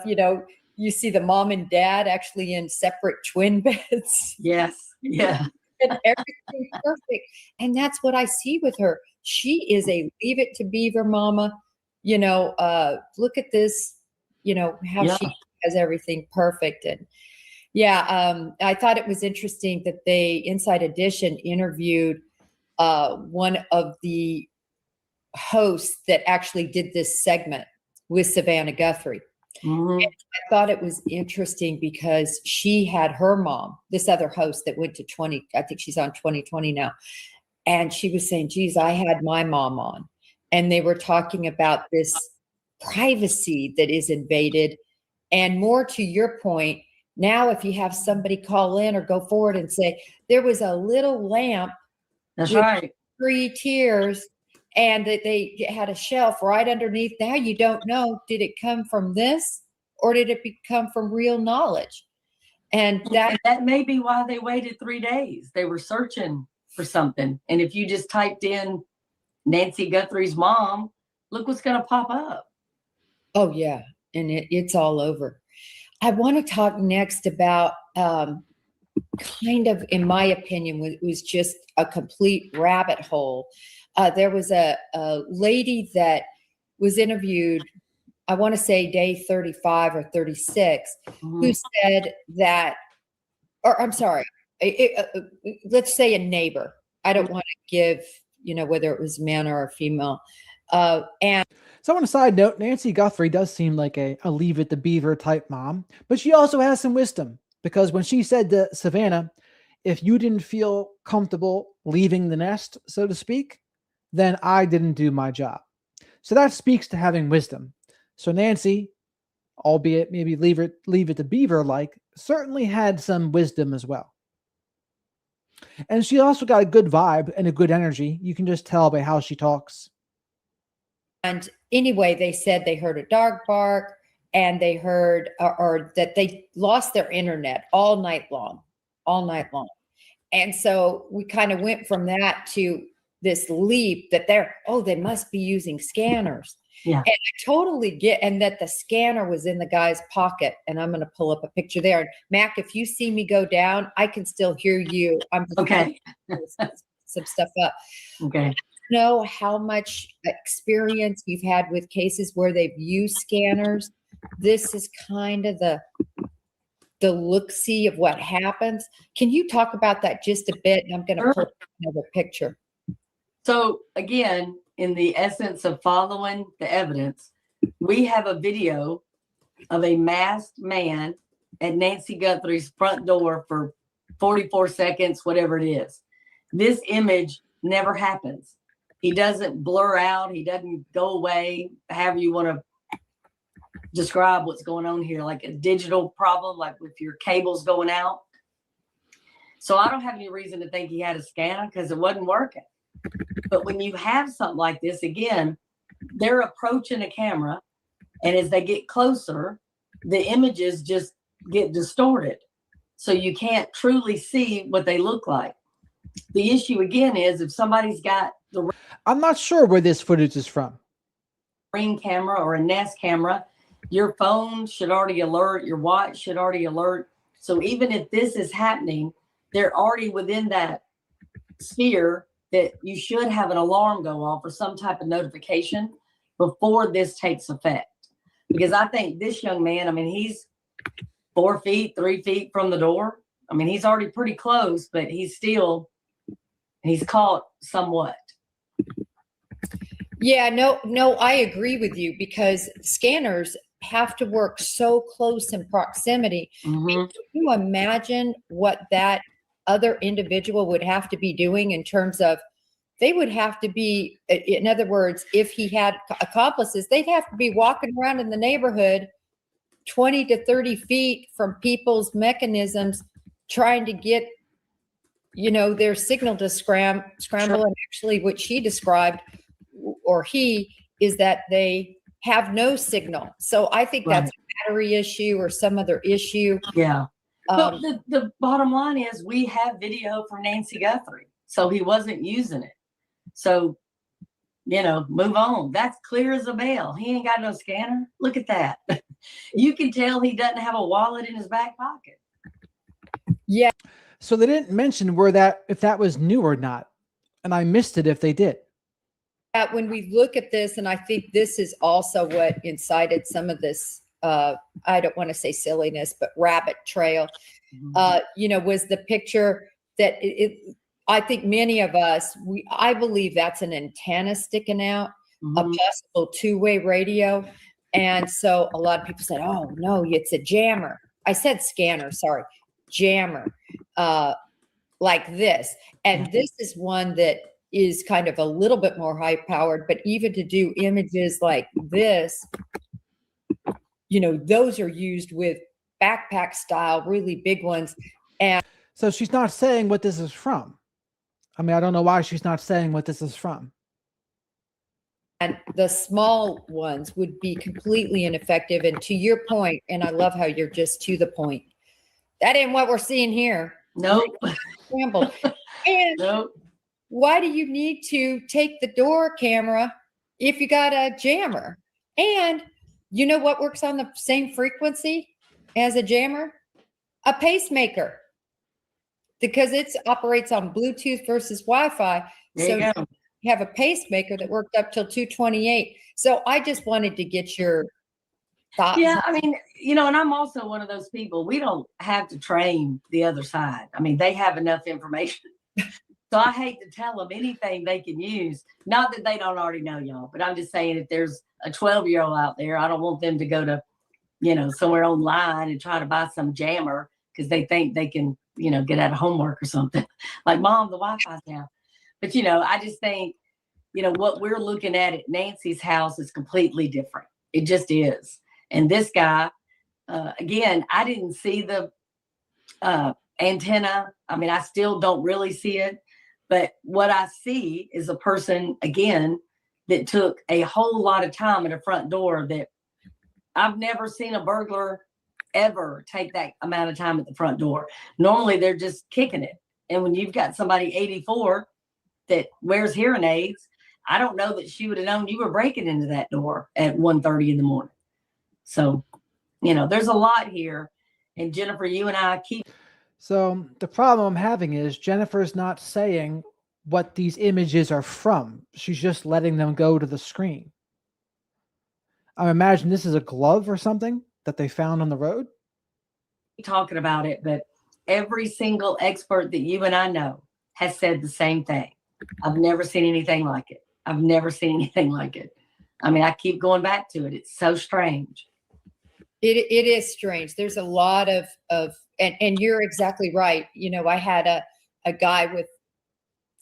you see the mom and dad actually in separate twin beds. Yes. Yeah. And everything perfect. And that's what I see with her. She is a Leave It to Beaver mama. Look at this, how she has everything perfect. And I thought it was interesting that Inside Edition interviewed one of the hosts that actually did this segment with Savannah Guthrie. Mhm. And I thought it was interesting because she had her mom, this other host that went to I think she's on 2020 now. And she was saying, geez, I had my mom on. And they were talking about this privacy that is invaded. And more to your point, now if you have somebody call in or go forward and say, there was a little lamp That's with right. 3 tiers, and that they had a shelf right underneath. Now you don't know, did it come from this or did it come from real knowledge? And that may be why they waited 3 days. They were searching for something. And if you just typed in Nancy Guthrie's mom, look what's going to pop up. Oh yeah. And it's all over. I want to talk next about kind of, in my opinion, was just a complete rabbit hole. There was a lady that was interviewed, I want to say day 35 or 36, who said that, or I'm sorry, let's say a neighbor. I don't want to give, whether it was man or a female. And so on a side note, Nancy Guthrie does seem like a Leave It to Beaver type mom, but she also has some wisdom, because when she said to Savannah, if you didn't feel comfortable leaving the nest, so to speak, then I didn't do my job. So that speaks to having wisdom. So Nancy, albeit maybe Leave It to Beaver like, certainly had some wisdom as well. And she also got a good vibe and a good energy. You can just tell by how she talks. And anyway, they said they heard a dog bark, and they heard or that they lost their internet all night long. And so we kind of went from that to this leap that they must be using scanners. Yeah. And I totally get, and that the scanner was in the guy's pocket. And I'm going to pull up a picture there. And Mac, if you see me go down, I can still hear you. I'm just Okay. some stuff up. Okay. Know how much experience you've had with cases where they've used scanners. This is kind of the look-see of what happens. Can you talk about that just a bit? And I'm going to pull up another picture. So again, in the essence of following the evidence, we have a video of a masked man at Nancy Guthrie's front door for 44 seconds, whatever it is. This image never happens. He doesn't blur out. He doesn't go away, however you want to describe what's going on here, like a digital problem, like with your cables going out. So I don't have any reason to think he had a scanner because it wasn't working. But when you have something like this, again, they're approaching a camera, and as they get closer, the images just get distorted. So you can't truly see what they look like. The issue again is if somebody's got the I'm not sure where this footage is from. Ring camera or a Nest camera, your phone should already alert, your watch should already alert. So even if this is happening, they're already within that sphere that you should have an alarm go off or some type of notification before this takes effect. Because I think this young man, I mean, he's 4 feet, 3 feet from the door. I mean, he's already pretty close, but he's caught somewhat. Yeah, no, I agree with you because scanners have to work so close in proximity. Mm-hmm. Can you imagine what that other individual would have to be doing in terms of they would have to be, in other words, if he had accomplices, they'd have to be walking around in the neighborhood 20 to 30 feet from people's mechanisms trying to get, their signal to scramble. Sure. And actually what she described, or he, is that they have no signal. So I think that's a battery issue or some other issue. Yeah. But the bottom line is we have video from Nancy Guthrie. So he wasn't using it. So, move on. That's clear as a bell. He ain't got no scanner. Look at that. You can tell he doesn't have a wallet in his back pocket. Yeah. So they didn't mention if that was new or not. And I missed it if they did. When we look at this, and I think this is also what incited some of this, I don't want to say silliness, but rabbit trail, was the picture that I think many of us, I believe that's an antenna sticking out, a possible two-way radio. And so a lot of people said, oh, no, it's a jammer. I said scanner, sorry, jammer, like this. And this is one that is kind of a little bit more high powered, but even to do images like this, those are used with backpack style, really big ones. And so she's not saying what this is from. I mean, I don't know why she's not saying what this is from. And the small ones would be completely ineffective. And to your point, and I love how you're just to the point, that ain't what we're seeing here. Nope. And nope. Why do you need to take the door camera if you got a jammer? And you know what works on the same frequency as a jammer? A pacemaker. Because it operates on Bluetooth versus Wi-Fi. There you you have a pacemaker that worked up till 228. So I just wanted to get your thoughts. Yeah, I mean, and I'm also one of those people, we don't have to train the other side. I mean, they have enough information. So I hate to tell them anything they can use. Not that they don't already know, y'all, but I'm just saying if there's a 12-year-old out there, I don't want them to go to, somewhere online and try to buy some jammer because they think they can, get out of homework or something. Like, Mom, the Wi-Fi's down. But, I just think, what we're looking at Nancy's house is completely different. It just is. And this guy, again, I didn't see the antenna. I mean, I still don't really see it. But what I see is a person, again, that took a whole lot of time at a front door that I've never seen a burglar ever take that amount of time at the front door. Normally, they're just kicking it. And when you've got somebody 84 that wears hearing aids, I don't know that she would have known you were breaking into that door at 1:30 in the morning. So, there's a lot here. And Jennifer, you and I keep. So the problem I'm having is Jennifer's not saying what these images are from. She's just letting them go to the screen. I imagine this is a glove or something that they found on the road. Talking about it, but every single expert that you and I know has said the same thing. I've never seen anything like it. I've never seen anything like it. I mean, I keep going back to it. It's so strange. It is strange. There's a lot of and you're exactly right. I had a guy with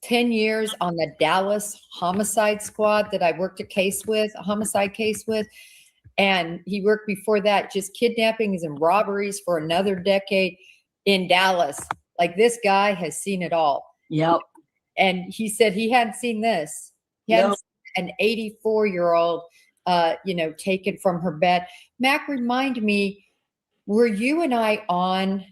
10 years on the Dallas homicide squad that I worked a homicide case with. And he worked before that, just kidnappings and robberies for another decade in Dallas. Like, this guy has seen it all. Yep. And he said he hadn't seen this. He hadn't seen an 84-year-old, taken from her bed. Mac, remind me, were you and I on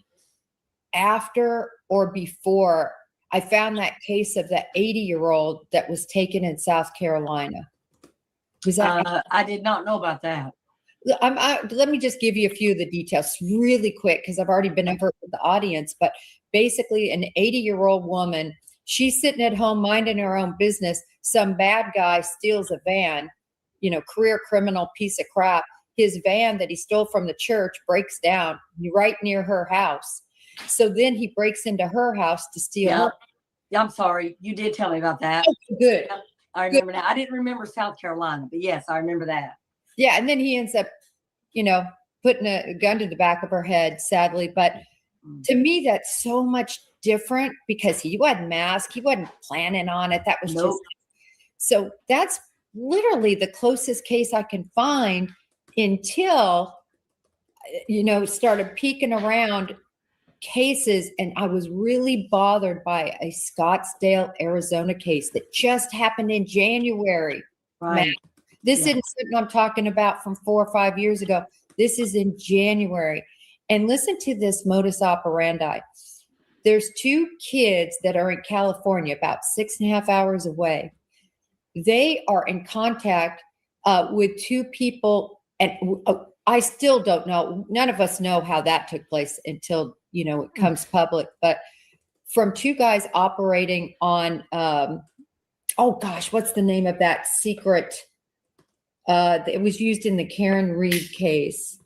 after or before I found that case of that 80-year-old that was taken in South Carolina? Was that? I did not know about that. Let me just give you a few of the details really quick, because I've already been over with the audience. But basically, an 80-year-old woman, she's sitting at home minding her own business. Some bad guy steals a van, career criminal piece of crap. His van that he stole from the church breaks down right near her house. So then he breaks into her house to steal her. Yeah, I'm sorry. You did tell me about that. Oh, good. Yep, I remember that. I didn't remember South Carolina, but yes, I remember that. Yeah, and then he ends up, putting a gun to the back of her head, sadly. But to me, that's so much different because he wasn't masked. He wasn't planning on it. That was just, so that's literally the closest case I can find until, started peeking around cases. And I was really bothered by a Scottsdale, Arizona case that just happened in January. Right. Matt. This isn't something I'm talking about from 4 or 5 years ago. This is in January. And listen to this modus operandi. There's 2 kids that are in California, about 6.5 hours away. They are in contact with 2 people. And I still don't know. None of us know how that took place until, it comes public. But from 2 guys operating on, what's the name of that secret? It was used in the Karen Reed case.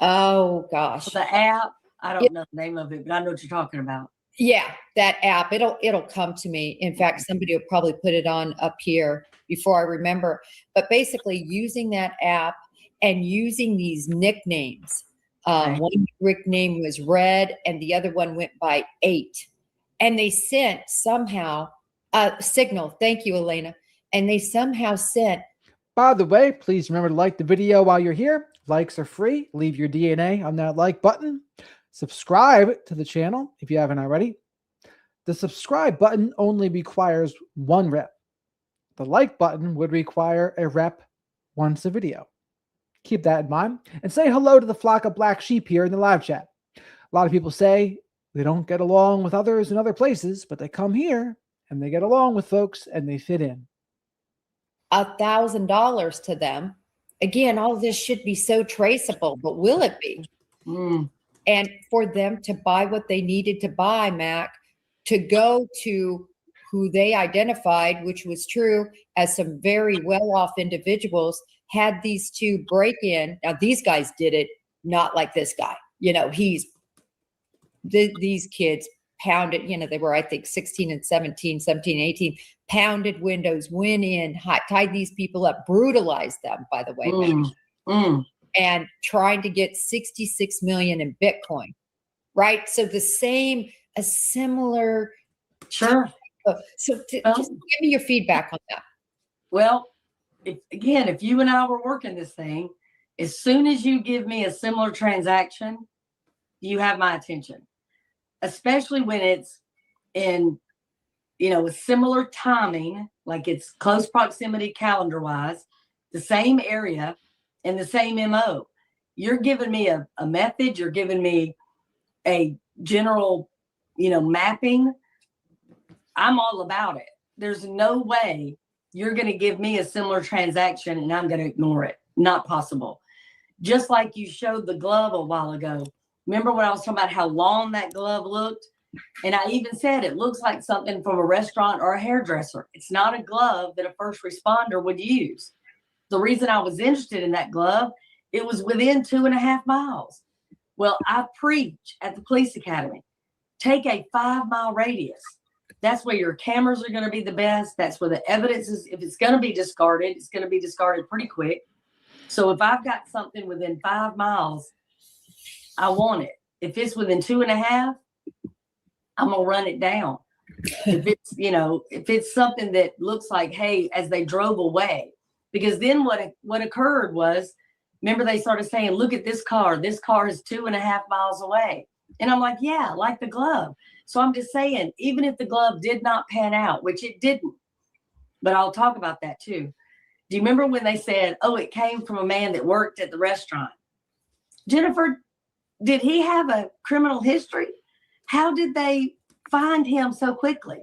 Oh gosh. The app. I don't know the name of it, but I know what you're talking about. Yeah, that app. It'll come to me. In fact, somebody will probably put it on up here before I remember. But basically using that app and using these nicknames. One nickname was Red and the other one went by 8. And they sent somehow a signal. Thank you, Elena. And they somehow sent. By the way, please remember to like the video while you're here. Likes are free. Leave your DNA on that like button. Subscribe to the channel if you haven't already. The subscribe button only requires 1 rep. The like button would require a rep once a video. Keep that in mind. And say hello to the flock of black sheep here in the live chat. A lot of people say they don't get along with others in other places, but they come here and they get along with folks and they fit in. $1,000 to them. Again, all this should be so traceable, but will it be? And for them to buy what they needed to buy, Mac, to go to who they identified, which was true, as some very well-off individuals, had these 2 break in. Now, these guys did it not like this guy. These kids pounded, they were, I think, 16 and 17, 18, pounded windows, went in, tied these people up, brutalized them, by the way, and trying to get 66 million in Bitcoin, right? So a similar. Sure. So just give me your feedback on that. Well, if you and I were working this thing, as soon as you give me a similar transaction, you have my attention, especially when it's in, with similar timing, like it's close proximity calendar wise, the same area and the same MO. You're giving me a method, you're giving me a general, mapping. I'm all about it. There's no way you're going to give me a similar transaction and I'm going to ignore it. Not possible. Just like you showed the glove a while ago. Remember when I was talking about how long that glove looked? And I even said it looks like something from a restaurant or a hairdresser. It's not a glove that a first responder would use. The reason I was interested in that glove, it was within 2.5 miles. Well, I preach at the police academy. Take a 5-mile radius. That's where your cameras are going to be the best. That's where the evidence is. If it's going to be discarded, it's going to be discarded pretty quick. So if I've got something within 5 miles, I want it. If it's within 2.5, I'm going to run it down. If it's, if it's something that looks like, hey, as they drove away, because then what occurred was, remember they started saying, look at this car is 2.5 miles away. And I'm like, yeah, like the glove. So I'm just saying, even if the glove did not pan out, which it didn't, but I'll talk about that too. Do you remember when they said, oh, it came from a man that worked at the restaurant? Jennifer, did he have a criminal history? How did they find him so quickly?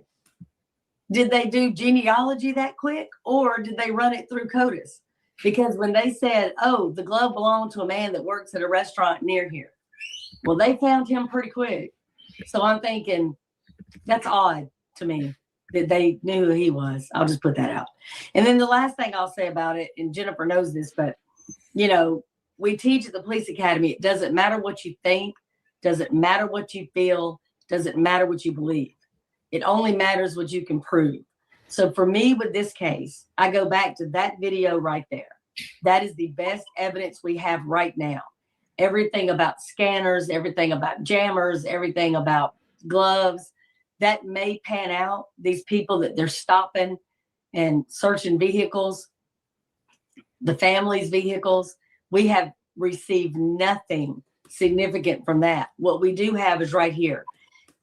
Did they do genealogy that quick, or did they run it through CODIS? Because when they said, oh, the glove belonged to a man that works at a restaurant near here, well, they found him pretty quick. So I'm thinking that's odd to me that they knew who he was. I'll just put that out. And then the last thing I'll say about it, and Jennifer knows this, but you know, we teach at the police academy, it doesn't matter what you think, doesn't matter what you feel, doesn't matter what you believe. It only matters what you can prove. So for me with this case, I go back to that video right there. That is the best evidence we have right now. Everything about scanners, everything about jammers, everything about gloves, that may pan out. These people that they're stopping and searching vehicles, the family's vehicles, we have received nothing significant from that. What we do have is right here.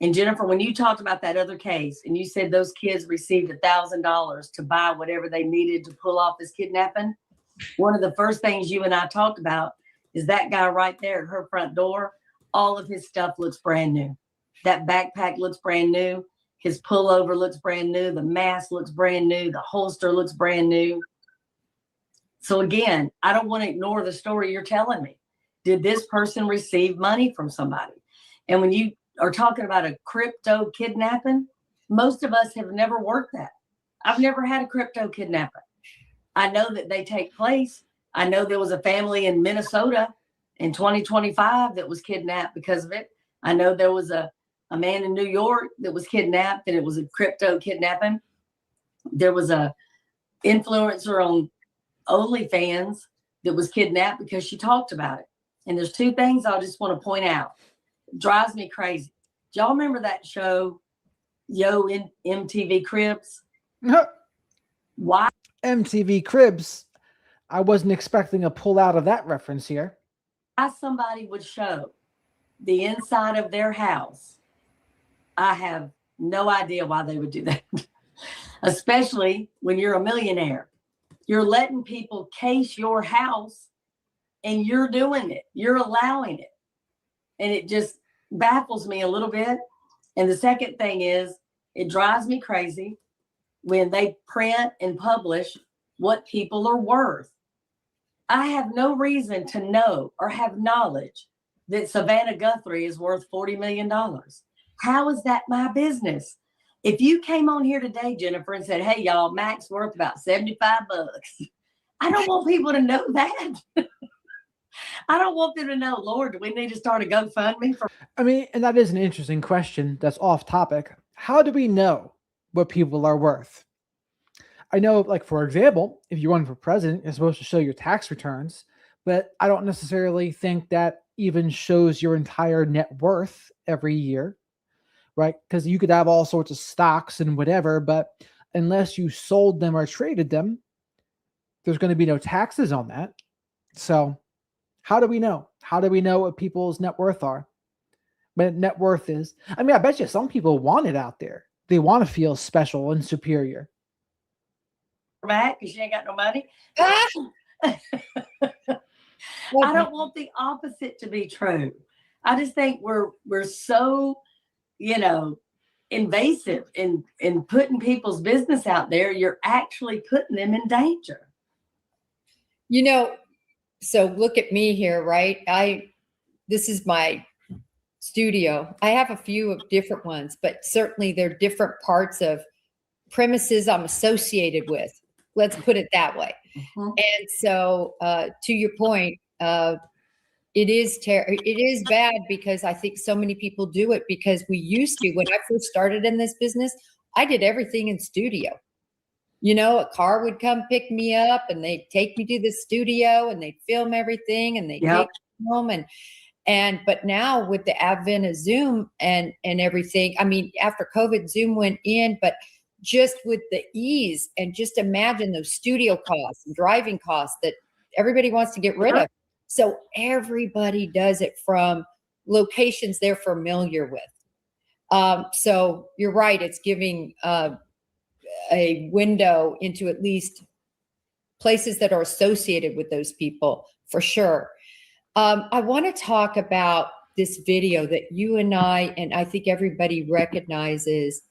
And Jennifer, when you talked about that other case and you said those kids received $1,000 to buy whatever they needed to pull off this kidnapping, one of the first things you and I talked about is that guy right there at her front door. All of his stuff looks brand new. That backpack looks brand new. His pullover looks brand new. The mask looks brand new. The holster looks brand new. So again, I don't want to ignore the story you're telling me. Did this person receive money from somebody? And when you are talking about a crypto kidnapping, most of us have never worked that. I've never had a crypto kidnapping. I know that they take place. I know there was a family in Minnesota in 2025 that was kidnapped because of it. I know there was a man in New York that was kidnapped and it was a crypto kidnapping. There was a influencer on OnlyFans that was kidnapped because she talked about it. And there's two things I just want to point out. It drives me crazy. Do y'all remember that show, Yo in MTV Cribs? Why? MTV Cribs. I wasn't expecting a pull out of that reference here. Why somebody would show the inside of their house, I have no idea why they would do that. Especially when you're a millionaire. You're letting people case your house and you're doing it. You're allowing it. And it just baffles me a little bit. And the second thing is, it drives me crazy when they print and publish what people are worth. I have no reason to know or have knowledge that Savannah Guthrie is worth $40 million. How is that my business? If you came on here today, Jennifer, and said, hey, y'all, Mac's worth about $75, I don't want people to know that. I don't want them to know, Lord, do we need to start a GoFundMe for? I mean, and that is an interesting question that's off topic. How do we know what people are worth? I know, like, for example, if you run for president, you're supposed to show your tax returns, but I don't necessarily think that even shows your entire net worth every year, right? Because you could have all sorts of stocks and whatever, but unless you sold them or traded them, there's going to be no taxes on that. So how do we know? How do we know what people's net worth are? But net worth is, I mean, I bet you some people want it out there. They want to feel special and superior. Back because she ain't got no money. I don't want the opposite to be true. I just think we're so, invasive in putting people's business out there. You're actually putting them in danger. So look at me here, right? This is my studio. I have a few of different ones, but certainly they're different parts of premises I'm associated with. Let's put it that way. Mm-hmm. And so to your point, it is bad because I think so many people do it because we used to, when I first started in this business, I did everything in studio. A car would come pick me up and they'd take me to the studio and they'd film everything and they'd take me home. But now with the advent of Zoom and everything, I mean, after COVID, Zoom went in, but just with the ease and just imagine those studio costs and driving costs that everybody wants to get rid of. So everybody does it from locations they're familiar with. So you're right. It's giving a window into at least places that are associated with those people for sure. I want to talk about this video that you and I think everybody recognizes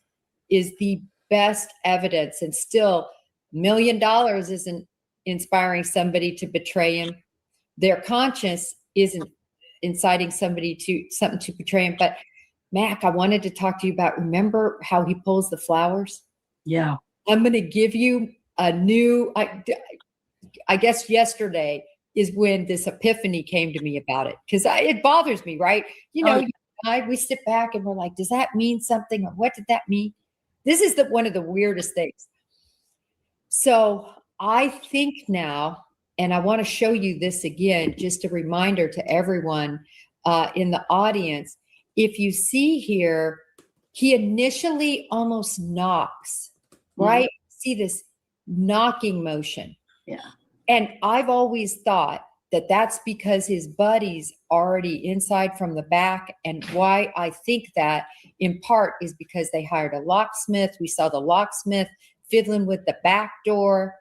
is the best evidence, and still $1 million isn't inspiring somebody to betray him. Their conscience isn't inciting somebody to something to betray him. But Mac, I wanted to talk to you about, remember how he pulls the flowers? Yeah. I'm going to give you a new, I guess yesterday is when this epiphany came to me about it, because it bothers me, right? You know, we sit back and we're like, does that mean something? Or what did that mean? This is one of the weirdest things. So I think now, and I want to show you this again, just a reminder to everyone in the audience. If you see here, he initially almost knocks, right? See this knocking motion. Yeah. And I've always thought that that's because his buddy's already inside from the back. And why I think that in part is because they hired a locksmith. We saw the locksmith fiddling with the back door,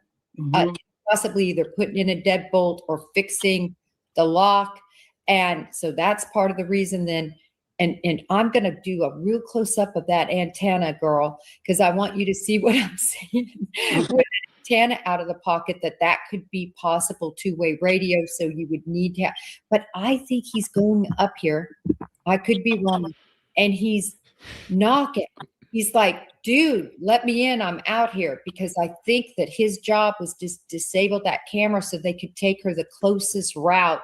possibly either putting in a deadbolt or fixing the lock. And so that's part of the reason then. And I'm going to do a real close up of that antenna, girl, because I want you to see what I'm saying. With an antenna out of the pocket, that could be possible two-way radio. So you would need to have, but I think he's going up here. I could be wrong. And he's knocking. He's like, dude, let me in. I'm out here, because I think that his job was just disable that camera so they could take her the closest route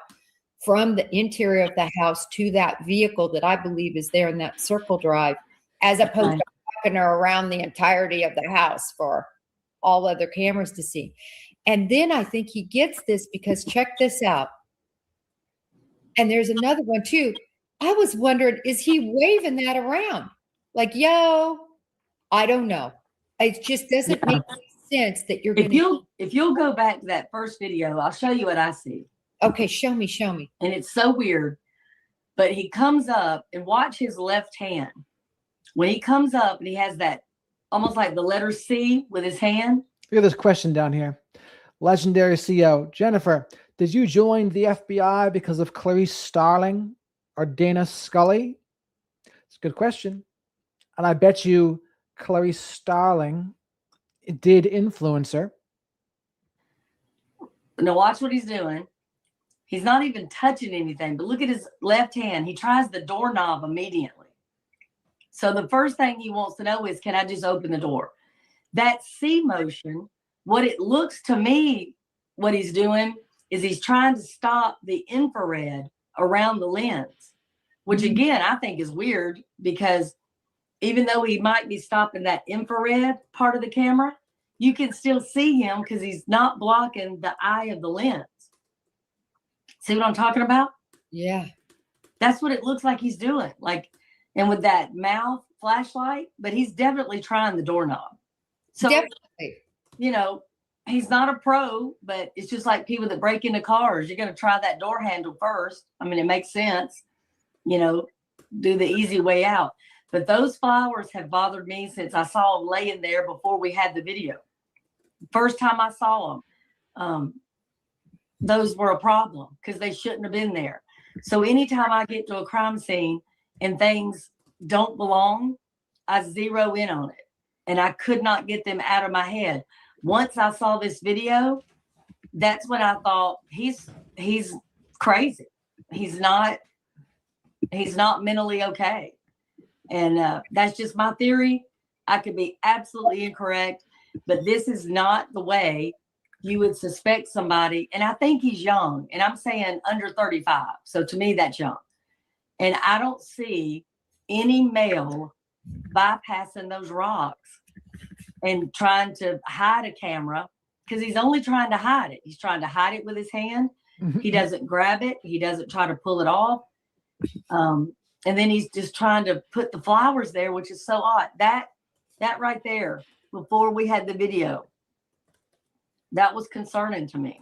from the interior of the house to that vehicle that I believe is there in that circle drive, as opposed to walking her around the entirety of the house for all other cameras to see. And then I think he gets this because check this out. And there's another one too. I was wondering, is he waving that around? Like, yo, I don't know. It just doesn't make sense that you're going to. If you'll go back to that first video, I'll show you what I see. Okay, show me. And it's so weird, but he comes up and watch his left hand. When he comes up and he has that almost like the letter C with his hand. Look at this question down here. Legendary CO. Jennifer, did you join the FBI because of Clarice Starling or Dana Scully? It's a good question. And I bet you Clarice Starling did influence her. Now watch what he's doing. He's not even touching anything, but look at his left hand. He tries the doorknob immediately. So the first thing he wants to know is, can I just open the door? That C motion, what it looks to me, what he's doing is he's trying to stop the infrared around the lens, which again, I think is weird, because even though he might be stopping that infrared part of the camera, you can still see him because he's not blocking the eye of the lens. See what I'm talking about? Yeah. That's what it looks like he's doing. Like, and with that mouth flashlight, but he's definitely trying the doorknob. So, Definitely. you know, he's not a pro, but it's just like people that break into cars. You're going to try that door handle first. I mean, it makes sense, you know, do the easy way out. But those flowers have bothered me since I saw them laying there before we had the video. First time I saw them, those were a problem because they shouldn't have been there. So anytime I get to a crime scene and things don't belong, I zero in on it. And I could not get them out of my head. Once I saw this video, that's when I thought he's crazy. He's not mentally okay. And that's just my theory. I could be absolutely incorrect, but this is not the way you would suspect somebody. And I think he's young, and I'm saying under 35. So to me, that's young. And I don't see any male bypassing those rocks and trying to hide a camera, because he's only trying to hide it. He's trying to hide it with his hand. He doesn't grab it. He doesn't try to pull it off. And then he's just trying to put the flowers there, which is so odd. That right there, before we had the video, that was concerning to me.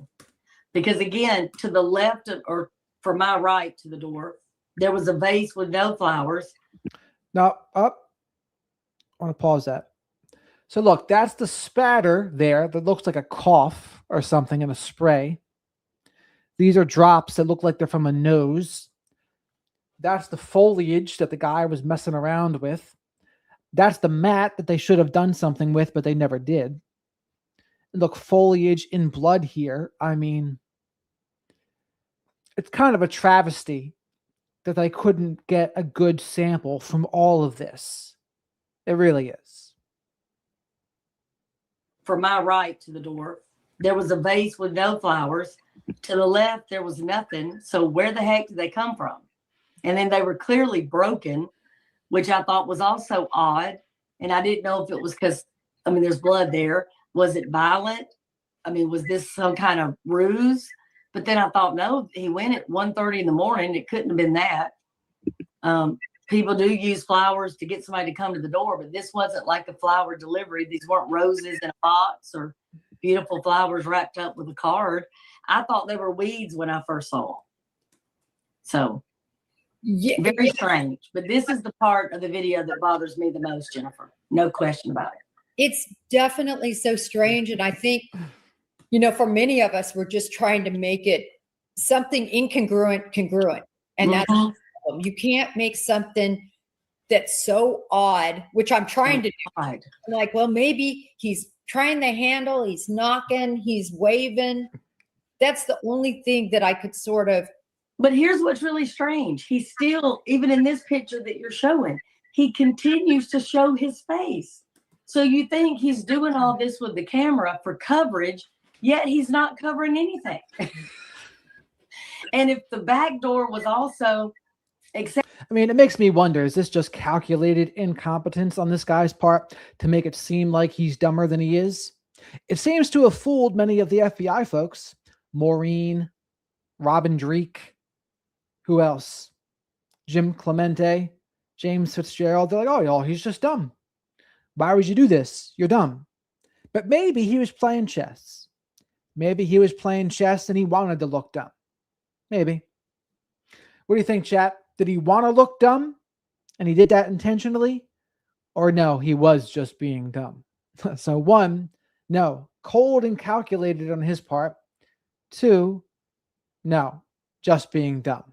Because again, to the left or for my right to the door, there was a vase with no flowers. Now, up. I want to pause that. So look, that's the spatter there that looks like a cough or something in a spray. These are drops that look like they're from a nose. That's the foliage that the guy was messing around with. That's the mat that they should have done something with, but they never did. Look, foliage in blood here. I mean, it's kind of a travesty that they couldn't get a good sample from all of this. It really is. For my right to the door, there was a vase with no flowers. To the left, there was nothing. So where the heck did they come from? And then they were clearly broken, which I thought was also odd. And I didn't know if it was because, I mean, there's blood there. Was it violent? I mean, was this some kind of ruse? But then I thought, no, he went at 1:30 in the morning. It couldn't have been that. People do use flowers to get somebody to come to the door, but this wasn't like a flower delivery. These weren't roses in a box or beautiful flowers wrapped up with a card. I thought they were weeds when I first saw them. So Yeah, very strange. But this is the part of the video that bothers me the most, Jennifer. No question about it. it's definitely so strange. And I think, for many of us, we're just trying to make it something incongruent, congruent. And that's the problem. You can't make something that's so odd, which I'm trying to do. Odd. Like, well, maybe he's trying the handle, he's knocking, he's waving. That's the only thing that I could sort of. But here's what's really strange. He still, even in this picture that you're showing, he continues to show his face. So you think he's doing all this with the camera for coverage, yet he's not covering anything. And if the back door was also I mean, it makes me wonder, is this just calculated incompetence on this guy's part to make it seem like he's dumber than he is? It seems to have fooled many of the FBI folks. Maureen, Robin Dreek, who else? Jim Clemente, James Fitzgerald. They're like, oh, y'all, he's just dumb. Why would you do this? You're dumb. But maybe he was playing chess. Maybe he was playing chess and he wanted to look dumb. Maybe. What do you think, chat? Did he want to look dumb and he did that intentionally? Or no, he was just being dumb? So 1, no, cold and calculated on his part. 2, no, just being dumb.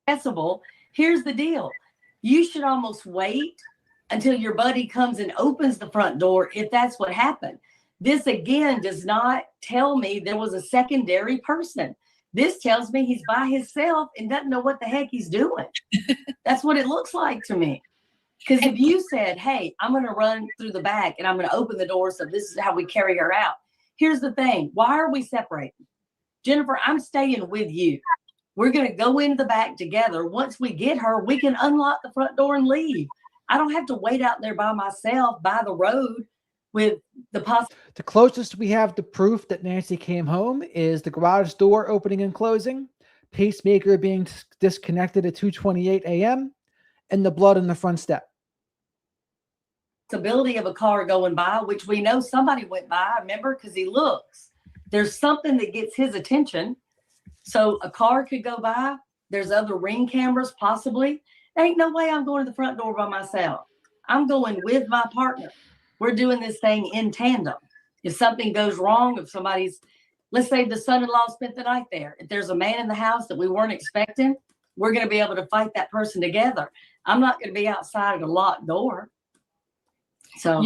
accessible. Here's the deal. You should almost wait until your buddy comes and opens the front door if that's what happened. This again does not tell me there was a secondary person. This tells me he's by himself and doesn't know what the heck he's doing. That's what it looks like to me. Because if you said, hey, I'm going to run through the back and I'm going to open the door, so this is how we carry her out. Here's the thing. Why are we separating? Jennifer, I'm staying with you. We're going to go into the back together. Once we get her, we can unlock the front door and leave. I don't have to wait out there by myself by the road with the The closest we have to proof that Nancy came home is the garage door opening and closing, pacemaker being disconnected at 2:28 a.m., and the blood in the front step. possibility of a car going by, which we know somebody went by, remember, because he looks. There's something that gets his attention. So a car could go by. There's other ring cameras possibly. There ain't no way I'm going to the front door by myself. I'm going with my partner. We're doing this thing in tandem. If something goes wrong, if somebody's, let's say the son-in-law spent the night there. If there's a man in the house that we weren't expecting, we're going to be able to fight that person together. I'm not going to be outside of a locked door. So,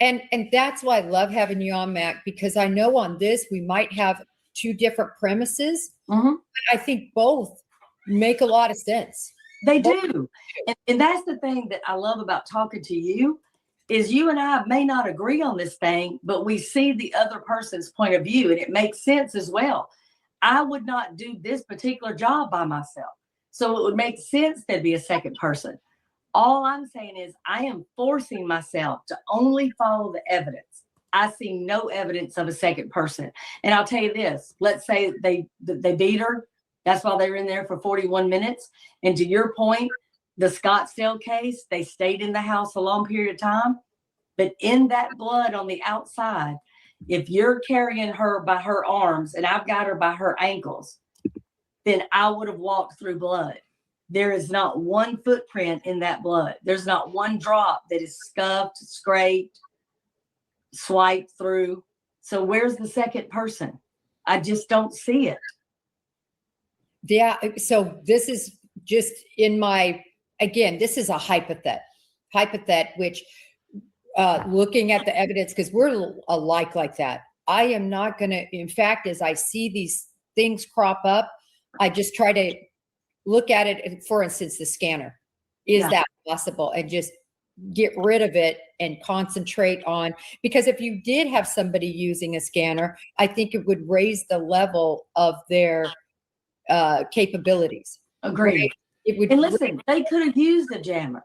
And that's why I love having you on, Mac, because I know on this we might have 2 different premises, but I think both make a lot of sense. They do. And that's the thing that I love about talking to you is you and I may not agree on this thing, but we see the other person's point of view and it makes sense as well. I would not do this particular job by myself. So it would make sense there'd be a second person. All I'm saying is I am forcing myself to only follow the evidence. I see no evidence of a second person. And I'll tell you this, let's say they beat her. That's why they were in there for 41 minutes. And to your point, the Scottsdale case, they stayed in the house a long period of time. But in that blood on the outside, if you're carrying her by her arms and I've got her by her ankles, then I would have walked through blood. There is not one footprint in that blood. There's not one drop that is scuffed, scraped, swiped through. So where's the second person? I just don't see it. Yeah. So this is just in my, again, this is a hypothet, which looking at the evidence, because we're alike like that. I am not going to, in fact, as I see these things crop up, I just try to look at it. For instance, the scanner, is that possible? And just get rid of it and concentrate on, because if you did have somebody using a scanner, I think it would raise the level of their capabilities. Agreed. It would. And listen, they could have used a jammer.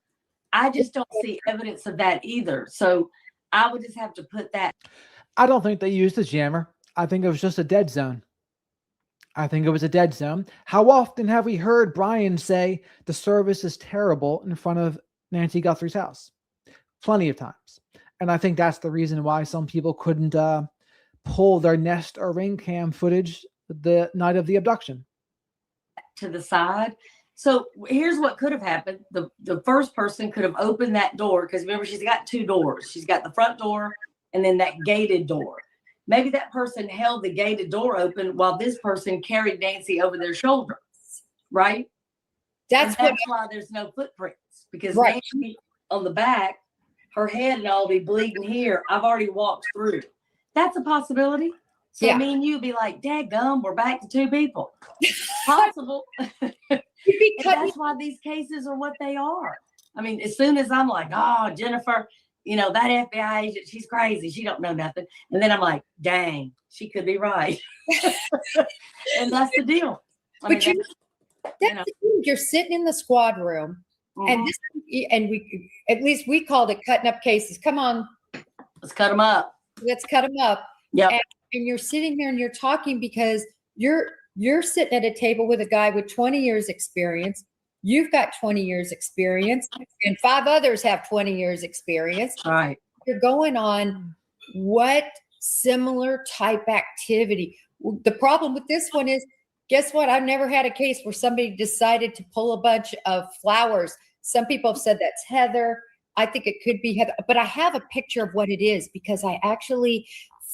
I just don't see evidence of that either. So I would just have to put that. I don't think they used a jammer. I think it was just a dead zone. How often have we heard Brian say the service is terrible in front of Nancy Guthrie's house? Plenty of times. And I think that's the reason why some people couldn't pull their Nest or Ring cam footage the night of the abduction. To the side. So here's what could have happened. The first person could have opened that door, because remember, she's got two doors. She's got the front door and then that gated door. Maybe that person held the gated door open while this person carried Nancy over their shoulders, right? That's why there's no footprints, because Nancy on the back, her head and all be bleeding here. I've already walked through. That's a possibility. So me and you be like, dadgum, we're back to two people. Possible. That's why these cases are what they are. I mean, as soon as I'm like, oh, Jennifer, that FBI agent, she's crazy. She don't know nothing. And then I'm like, dang, she could be right. And that's the deal. That's the thing. You're sitting in the squad room, and we at least we called it cutting up cases. Come on, let's cut them up. Yeah. And you're sitting there and you're talking because you're sitting at a table with a guy with 20 years experience. You've got 20 years experience, and 5 others have 20 years experience. All right. You're going on what similar type activity. The problem with this one is, guess what? I've never had a case where somebody decided to pull a bunch of flowers. Some people have said that's heather. I think it could be heather, but I have a picture of what it is because I actually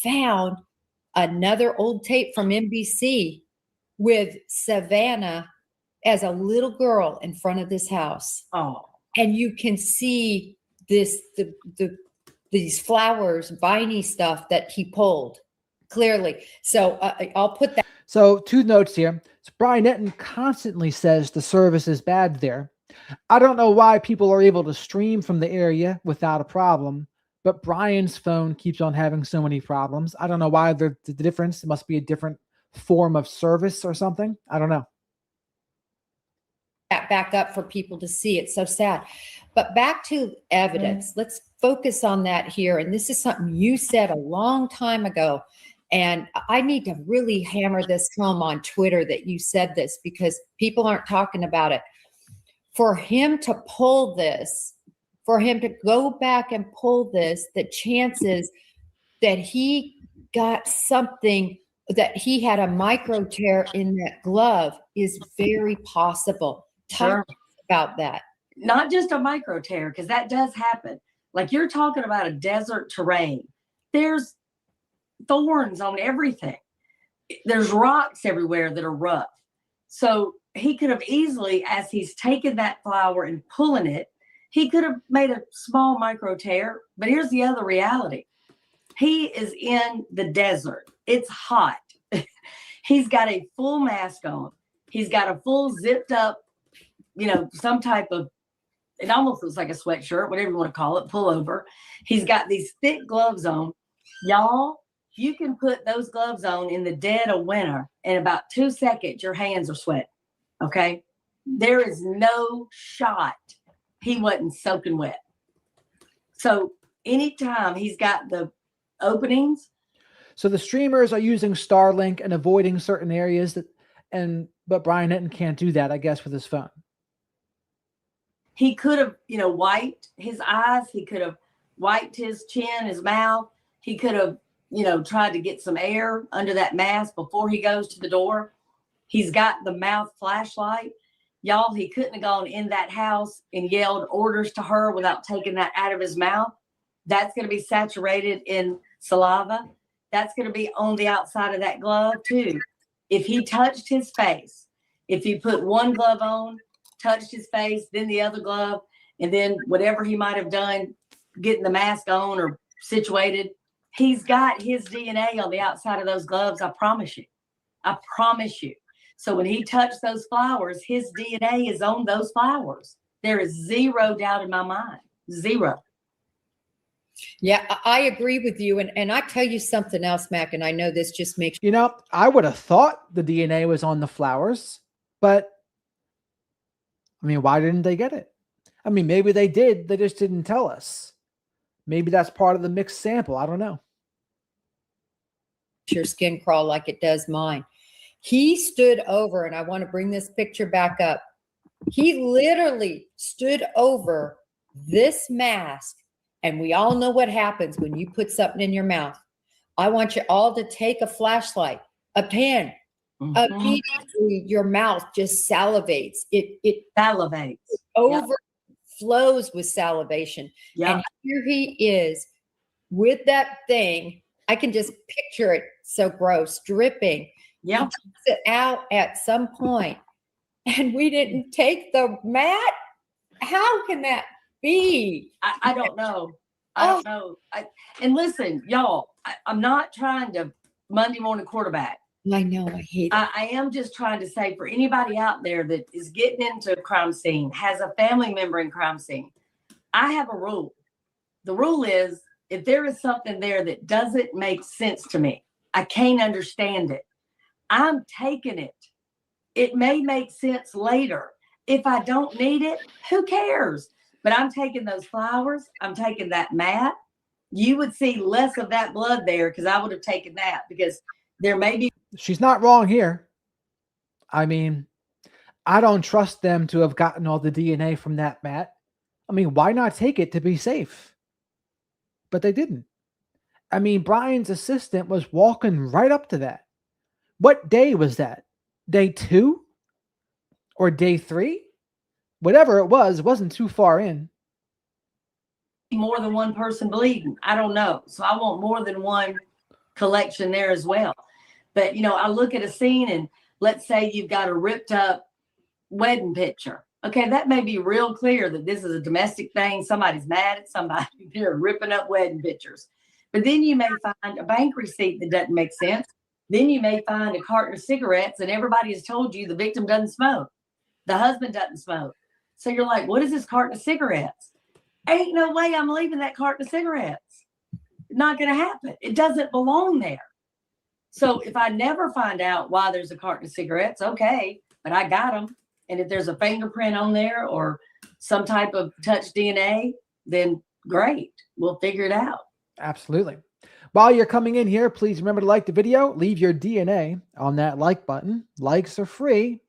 found another old tape from NBC with Savannah as a little girl in front of this house. Oh, and you can see these flowers, viney stuff that he pulled clearly. So I'll put that. So 2 notes here. So Brian Netton constantly says the service is bad there. I don't know why people are able to stream from the area without a problem, but Brian's phone keeps on having so many problems. I don't know why the difference. It must be a different form of service or something. I don't know. Back up for people to see. It's so sad. But back to evidence. Let's focus on that here. And this is something you said a long time ago. And I need to really hammer this home on Twitter that you said this, because people aren't talking about it. For him to pull this, for him to go back and pull this, the chances that he got something, that he had a micro tear in that glove is very possible. Talk about that. Not just a micro tear, because that does happen. Like, you're talking about a desert terrain. There's thorns on everything. There's rocks everywhere that are rough. So he could have easily, as he's taken that flower and pulling it, he could have made a small micro tear. But here's the other reality. He is in the desert. It's hot. He's got a full mask on. He's got a full zipped up, some type of, it almost looks like a sweatshirt, whatever you want to call it, pullover. He's got these thick gloves on. Y'all, you can put those gloves on in the dead of winter. In about 2 seconds, your hands are sweating. Okay? There is no shot he wasn't soaking wet. So anytime he's got the openings. So the streamers are using Starlink and avoiding certain areas but Brian Netton can't do that, I guess, with his phone. He could have, wiped his eyes. He could have wiped his chin, his mouth. He could have, tried to get some air under that mask before he goes to the door. He's got the mouth flashlight. Y'all, he couldn't have gone in that house and yelled orders to her without taking that out of his mouth. That's going to be saturated in saliva. That's going to be on the outside of that glove too. If he touched his face, if he put one glove on touched his face, then the other glove, and then whatever he might have done, getting the mask on or situated, he's got his DNA on the outside of those gloves. I promise you. I promise you. So when he touched those flowers, his DNA is on those flowers. There is zero doubt in my mind. Zero. Yeah, I agree with you. And I tell you something else, Mac, and I know this just makes You know, I would have thought the DNA was on the flowers, but I mean, why didn't they get it? I mean, maybe they did. They just didn't tell us. Maybe that's part of the mixed sample. I don't know. your skin crawl like it does mine. He stood over, and I want to bring this picture back up. He literally stood over this mask, and we all know what happens when you put something in your mouth. I want you all to take a flashlight, a pen. Immediately your mouth just salivates. It Salivates. Overflows with salivation. Yeah. And here he is with that thing. I can just picture it. So gross, dripping. Yeah. He takes it out at some point, and we didn't take the mat. How can that be? I don't know. I don't know. And listen, y'all, I'm not trying to Monday morning quarterback. I know, I hate it. I am just trying to say, for anybody out there that is getting into a crime scene, has a family member in crime scene, I have a rule. The rule is, if there is something there that doesn't make sense to me, I can't understand it, I'm taking it. It may make sense later. If I don't need it, who cares? But I'm taking those flowers. I'm taking that mat. You would see less of that blood there because I would have taken that, because there may be. She's not wrong here. I mean, I don't trust them to have gotten all the DNA from that mat. I mean, why not take it to be safe? But they didn't. I mean, Brian's assistant was walking right up to that. What day was that? Day 2? Or day 3? Whatever it wasn't too far in. More than one person bleeding. I don't know. So I want more than one collection there as well. But, I look at a scene, and let's say you've got a ripped up wedding picture. Okay, that may be real clear that this is a domestic thing. Somebody's mad at somebody. They're ripping up wedding pictures. But then you may find a bank receipt that doesn't make sense. Then you may find a carton of cigarettes, and everybody has told you the victim doesn't smoke. The husband doesn't smoke. So you're like, what is this carton of cigarettes? Ain't no way I'm leaving that carton of cigarettes. Not going to happen. It doesn't belong there. So if I never find out why there's a carton of cigarettes, okay, but I got them. And if there's a fingerprint on there or some type of touch DNA, then great. We'll figure it out. Absolutely. While you're coming in here, please remember to like the video. Leave your DNA on that like button. Likes are free.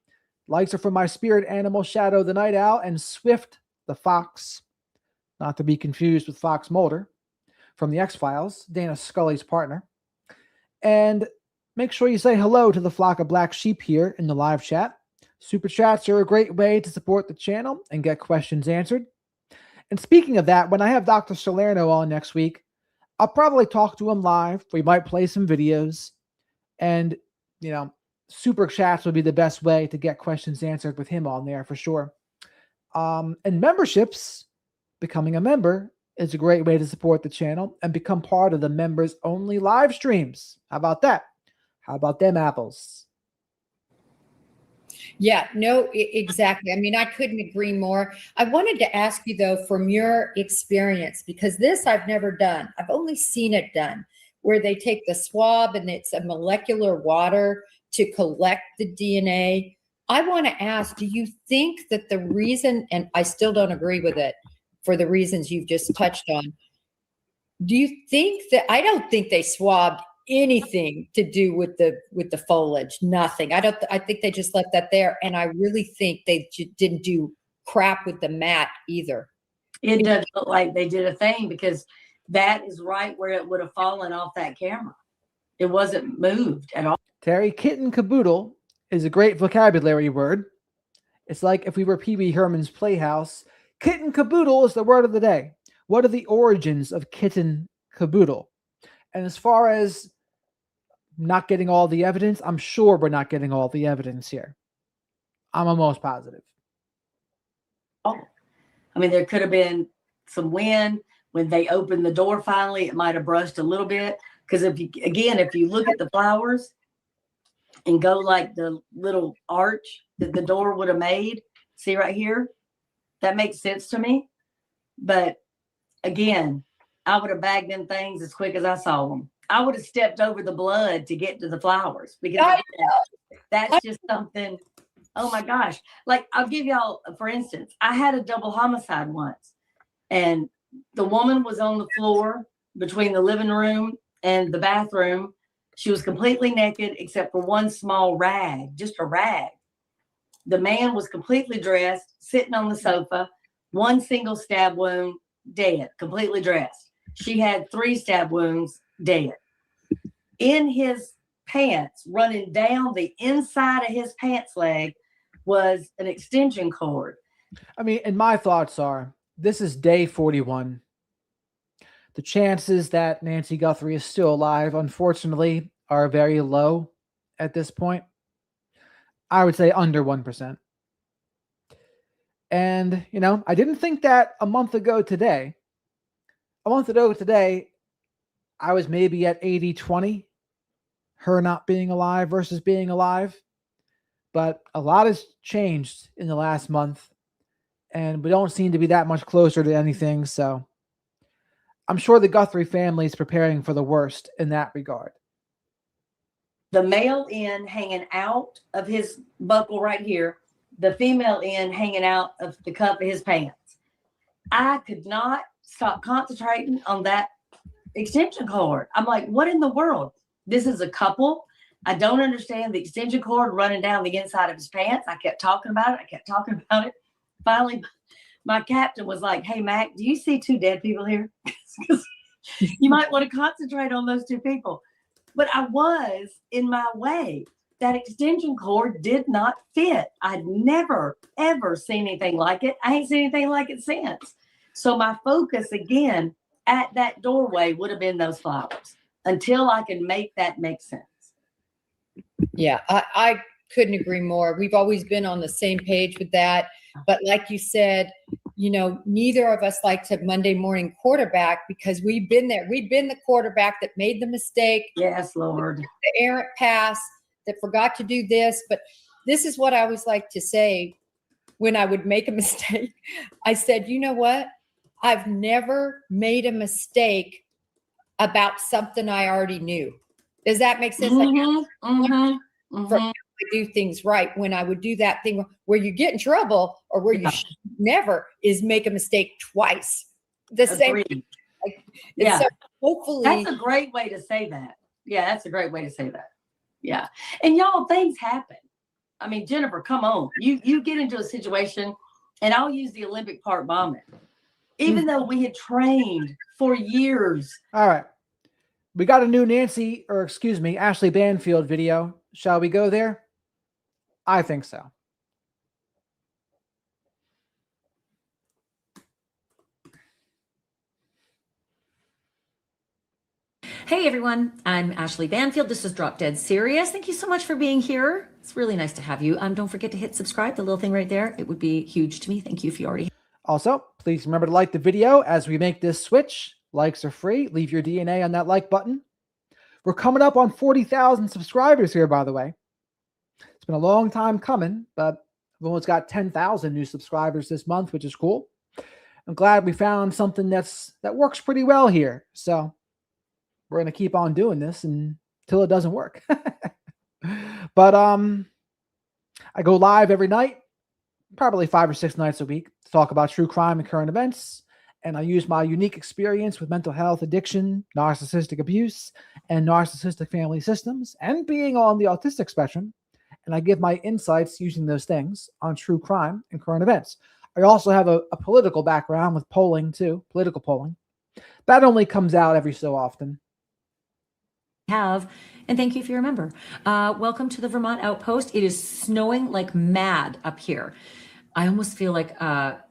Likes are for my spirit animal, Shadow the Night Owl, and Swift the Fox. Not to be confused with Fox Mulder from the X-Files, Dana Scully's partner. And make sure you say hello to the flock of black sheep here in the live chat. Super chats are a great way to support the channel and get questions answered. And speaking of that, when I have Dr. Salerno on next week, I'll probably talk to him live. We might play some videos. And, super chats would be the best way to get questions answered with him on there for sure. And memberships, becoming a member is a great way to support the channel and become part of the members only live streams. How about that? How about them apples? Yeah, no, exactly. I mean, I couldn't agree more. I wanted to ask you, though, from your experience, because this I've never done. I've only seen it done, where they take the swab and it's a molecular water to collect the DNA. I want to ask, do you think that the reason, and I still don't agree with it for the reasons you've just touched on, do you think that, I don't think they swabbed anything to do with the foliage, nothing. I think they just left that there. And I really think they didn't do crap with the mat either. It doesn't look like they did a thing, because that is right where it would have fallen off that camera. It wasn't moved at all. Terry, kitten caboodle is a great vocabulary word. It's like if we were Pee Wee Herman's Playhouse. Kitten caboodle is the word of the day. What are the origins of kitten caboodle? And as far as not getting all the evidence, I'm sure we're not getting all the evidence here. I'm almost positive. I mean, there could have been some wind. When they opened the door finally, it might have brushed a little bit. Because if you look at the flowers and go like the little arch that the door would have made, see right here, that makes sense to me. But again, I would have bagged them things as quick as I saw them. I would have stepped over the blood to get to the flowers because that's just something. Oh my gosh. Like, I'll give y'all, for instance, I had a double homicide once, and the woman was on the floor between the living room and the bathroom. She was completely naked except for one small rag, just a rag. The man was completely dressed, sitting on the sofa, one single stab wound, dead, completely dressed. She had 3 stab wounds, dead. In his pants, running down the inside of his pants leg, was an extension cord. I mean, and my thoughts are, this is day 41. The chances that Nancy Guthrie is still alive, unfortunately, are very low at this point. I would say under 1%. And, I didn't think that a month ago today. A month ago today, I was maybe at 80-20, her not being alive versus being alive. But a lot has changed in the last month, and we don't seem to be that much closer to anything. So I'm sure the Guthrie family is preparing for the worst in that regard. The male end hanging out of his buckle right here, the female end hanging out of the cuff of his pants. I could not stop concentrating on that extension cord. I'm like, what in the world? This is a couple. I don't understand the extension cord running down the inside of his pants. I kept talking about it. Finally, my captain was like, hey, Mac, do you see 2 dead people here? You might want to concentrate on those 2 people. But I was in my way. That extension cord did not fit. I'd never, ever seen anything like it. I ain't seen anything like it since. So my focus again at that doorway would have been those flowers until I could make that make sense. Yeah, I couldn't agree more. We've always been on the same page with that. But like you said, neither of us like to Monday morning quarterback because we've been there. We've been the quarterback that made the mistake. Yes, Lord. The errant pass, that forgot to do this. But this is what I always like to say when I would make a mistake. I said, you know what? I've never made a mistake about something I already knew. Does that make sense? I do things right. When I would do that thing where you get in trouble or where you should never is make a mistake twice. The same. Yeah. So hopefully that's a great way to say that. Yeah, that's a great way to say that. Yeah. And y'all, things happen. I mean, Jennifer, come on. You get into a situation, and I'll use the Olympic Park bombing. Even though we had trained for years. All right. We got a new Ashley Banfield video. Shall we go there? I think so. Hey everyone, I'm Ashley Banfield. This is Drop Dead Serious. Thank you so much for being here. It's really nice to have you. Don't forget to hit subscribe, the little thing right there. It would be huge to me. Thank you if you already. Also, please remember to like the video as we make this switch. Likes are free. Leave your DNA on that like button. We're coming up on 40,000 subscribers here, by the way. It's been a long time coming, but we've almost got 10,000 new subscribers this month, which is cool. I'm glad we found something that works pretty well here. So we're going to keep on doing this until it doesn't work. But I go live every night, probably 5 or 6 nights a week, to talk about true crime and current events. And I use my unique experience with mental health, addiction, narcissistic abuse, and narcissistic family systems, and being on the autistic spectrum. And I give my insights using those things on true crime and current events. I also have a political background with polling too, political polling. That only comes out every so often. And thank you if you remember. Welcome to the Vermont Outpost. It is snowing like mad up here. I almost feel like a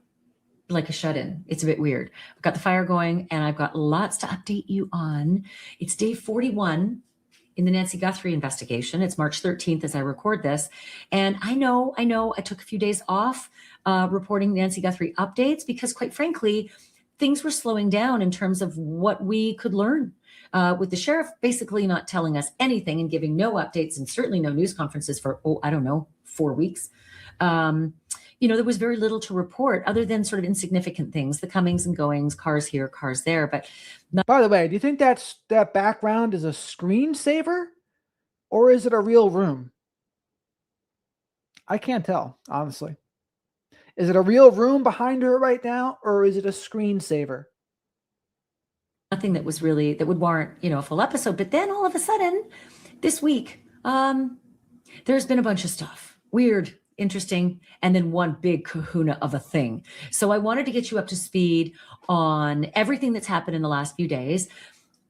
shut-in. It's a bit weird. I've got the fire going and I've got lots to update you on. It's day 41 in the Nancy Guthrie investigation. It's March 13th as I record this. And I know I took a few days off reporting Nancy Guthrie updates because, quite frankly, things were slowing down in terms of what we could learn. With the sheriff basically not telling us anything and giving no updates and certainly no news conferences for, 4 weeks. There was very little to report other than sort of insignificant things, the comings and goings, cars here, cars there. But By the way, do you think that background is a screensaver or is it a real room? I can't tell, honestly. Is it a real room behind her right now or is it a screensaver? nothing that would warrant, a full episode. But then all of a sudden this week, there's been a bunch of stuff, weird, interesting, and then one big kahuna of a thing. So I wanted to get you up to speed on everything that's happened in the last few days.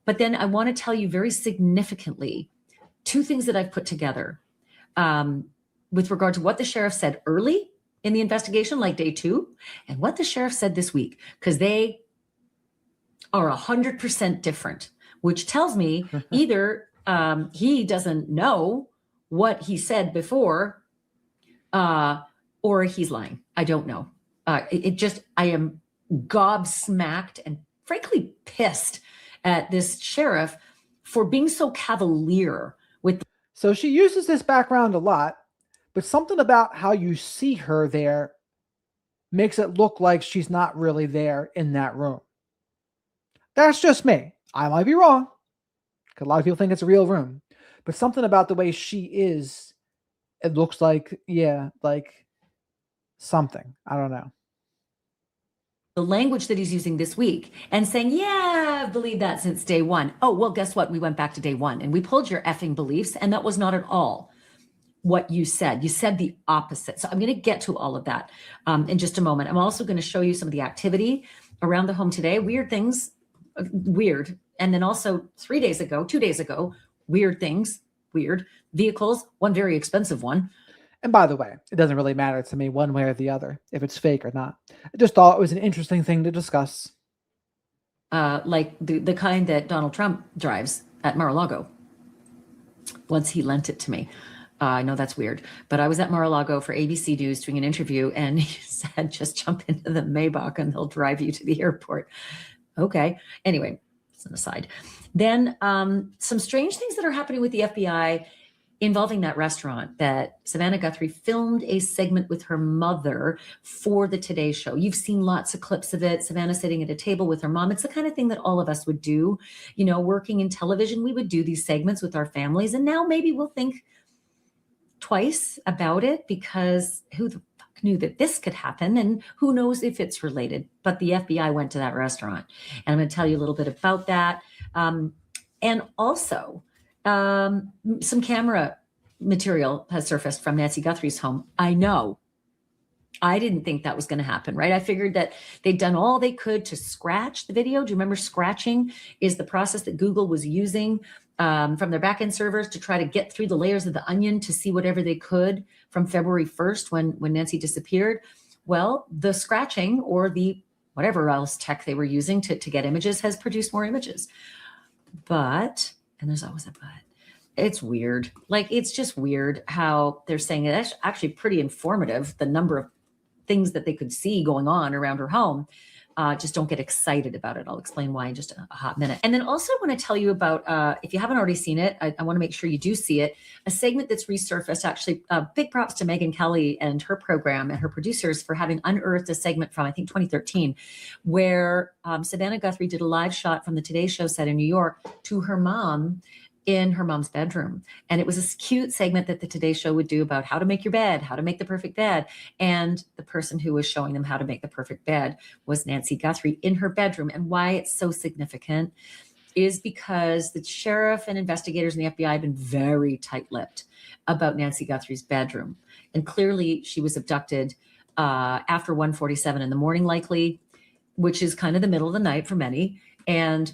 But then I want to tell you very significantly 2 things that I've put together with regard to what the sheriff said early in the investigation, like day 2, and what the sheriff said this week, because they are 100% different, which tells me either he doesn't know what he said before, or he's lying. I don't know. I am gobsmacked and frankly pissed at this sheriff for being so cavalier with. So she uses this background a lot, but something about how you see her there makes it look like she's not really there in that room. That's just me. I might be wrong, because a lot of people think it's a real room, but something about the way she is, it looks like, like something. I don't know. The language that he's using this week and saying, yeah, I've believed that since day 1. Oh, well, guess what? We went back to day 1 and we pulled your effing beliefs. And that was not at all what you said. You said the opposite. So I'm going to get to all of that in just a moment. I'm also going to show you some of the activity around the home today. Weird things, weird. And then also 2 days ago, weird things, weird vehicles, one very expensive one. And by the way, it doesn't really matter to me one way or the other if it's fake or not. I just thought it was an interesting thing to discuss. Like the kind that Donald Trump drives at Mar-a-Lago. Once he lent it to me. I know that's weird, but I was at Mar-a-Lago for ABC News doing an interview and he said, just jump into the Maybach and they'll drive you to the airport. Okay. Anyway, it's an aside. Then some strange things that are happening with the FBI involving that restaurant that Savannah Guthrie filmed a segment with her mother for the Today Show. You've seen lots of clips of it. Savannah sitting at a table with her mom. It's the kind of thing that all of us would do, working in television. We would do these segments with our families. And now maybe we'll think twice about it because who the fuck knew that this could happen? And who knows if it's related, but the FBI went to that restaurant and I'm going to tell you a little bit about that. And also, some camera material has surfaced from Nancy Guthrie's home. I know. I didn't think that was going to happen, right? I figured that they'd done all they could to scratch the video. Do you remember scratching is the process that Google was using from their backend servers to try to get through the layers of the onion to see whatever they could from February 1st when Nancy disappeared? Well, the scratching or the whatever else tech they were using to get images has produced more images. But and there's always a but. It's weird. Like, it's just weird how they're saying it. It's actually pretty informative, the number of things that they could see going on around her home. Just don't get excited about it. I'll explain why in just a hot minute. And then also I want to tell you about, if you haven't already seen it, I want to make sure you do see it, a segment that's resurfaced. Actually, big props to Megan Kelly and her program and her producers for having unearthed a segment from, I think, 2013, where Savannah Guthrie did a live shot from the Today Show set in New York to her mom in her mom's bedroom. And it was a cute segment that the Today Show would do about how to make your bed, how to make the perfect bed. And the person who was showing them how to make the perfect bed was Nancy Guthrie in her bedroom. And why it's so significant is because the sheriff and investigators in the FBI have been very tight-lipped about Nancy Guthrie's bedroom. And clearly she was abducted after 1:47 in the morning, likely, which is kind of the middle of the night for many. And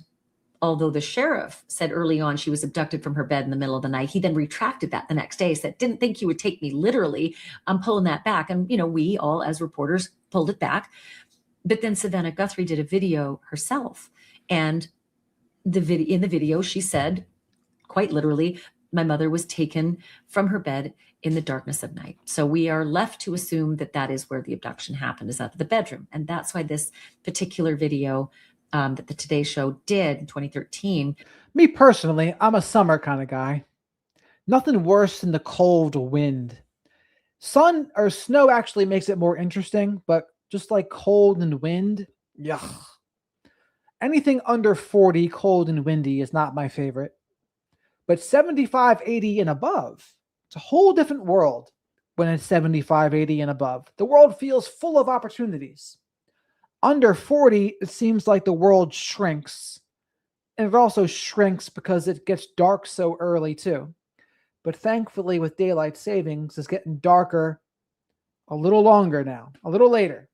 although the sheriff said early on she was abducted from her bed in the middle of the night, he then retracted that the next day, said, didn't think you would take me literally. I'm pulling that back. And, we all as reporters pulled it back. But then Savannah Guthrie did a video herself. And in the video, she said, quite literally, my mother was taken from her bed in the darkness of night. So we are left to assume that that is where the abduction happened, is out of the bedroom. And that's why this particular video that the Today Show did in 2013. Me personally, I'm a summer kind of guy. Nothing worse than the cold wind. Sun or snow actually makes it more interesting, but just like cold and wind, yuck. Anything under 40 cold and windy is not my favorite. But 75, 80 and above, it's a whole different world when it's 75, 80 and above. The world feels full of opportunities. Under 40, it seems like the world shrinks. And it also shrinks because it gets dark so early too. But thankfully, with daylight savings, it's getting darker a little longer now, a little later.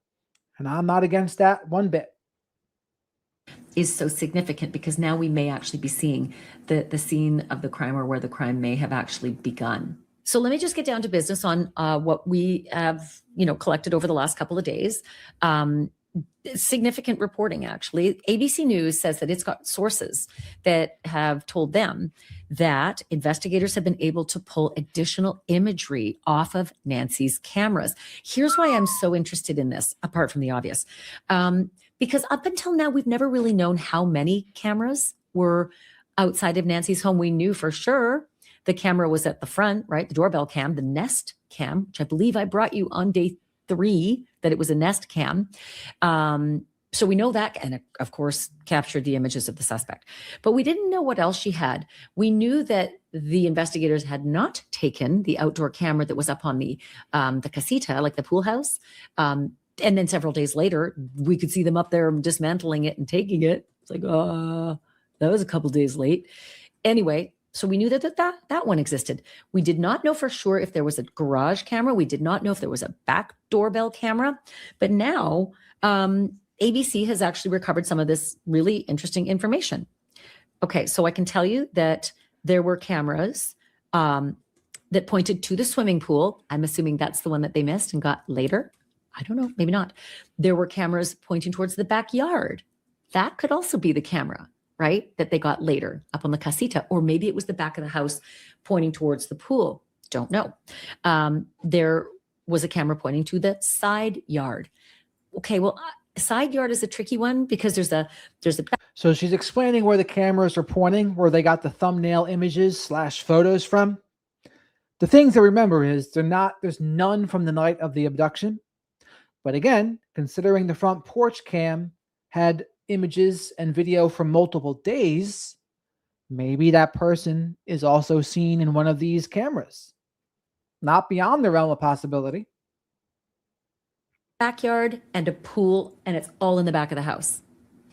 And I'm not against that one bit. Is so significant because now we may actually be seeing the scene of the crime, or where the crime may have actually begun. So let me just get down to business on what we have, collected over the last couple of days. Significant reporting, actually. ABC News says that it's got sources that have told them that investigators have been able to pull additional imagery off of Nancy's cameras. Here's why I'm so interested in this, apart from the obvious. Because up until now, we've never really known how many cameras were outside of Nancy's home. We knew for sure the camera was at the front, right? The doorbell cam, the Nest cam, which I believe I brought you on day 3, that it was a Nest cam. So we know that, and of course, captured the images of the suspect. But we didn't know what else she had. We knew that the investigators had not taken the outdoor camera that was up on the casita, like the pool house. And then several days later, we could see them up there dismantling it and taking it. It's like, that was a couple days late. Anyway, so we knew that one existed. We did not know for sure if there was a garage camera. We did not know if there was a back doorbell camera. But now ABC has actually recovered some of this really interesting information. Okay, so I can tell you that there were cameras that pointed to the swimming pool. I'm assuming that's the one that they missed and got later. I don't know, maybe not. There were cameras pointing towards the backyard. That could also be the camera, right? That they got later up on the casita, or maybe it was the back of the house pointing towards the pool. Don't know. There was a camera pointing to the side yard. Okay, well, side yard is a tricky one because there's a. So she's explaining where the cameras are pointing, where they got the thumbnail images / photos from. The things to remember is there's none from the night of the abduction. But again, considering the front porch cam had images and video from multiple days, maybe that person is also seen in one of these cameras. Not beyond the realm of possibility. Backyard and a pool, and it's all in the back of the house.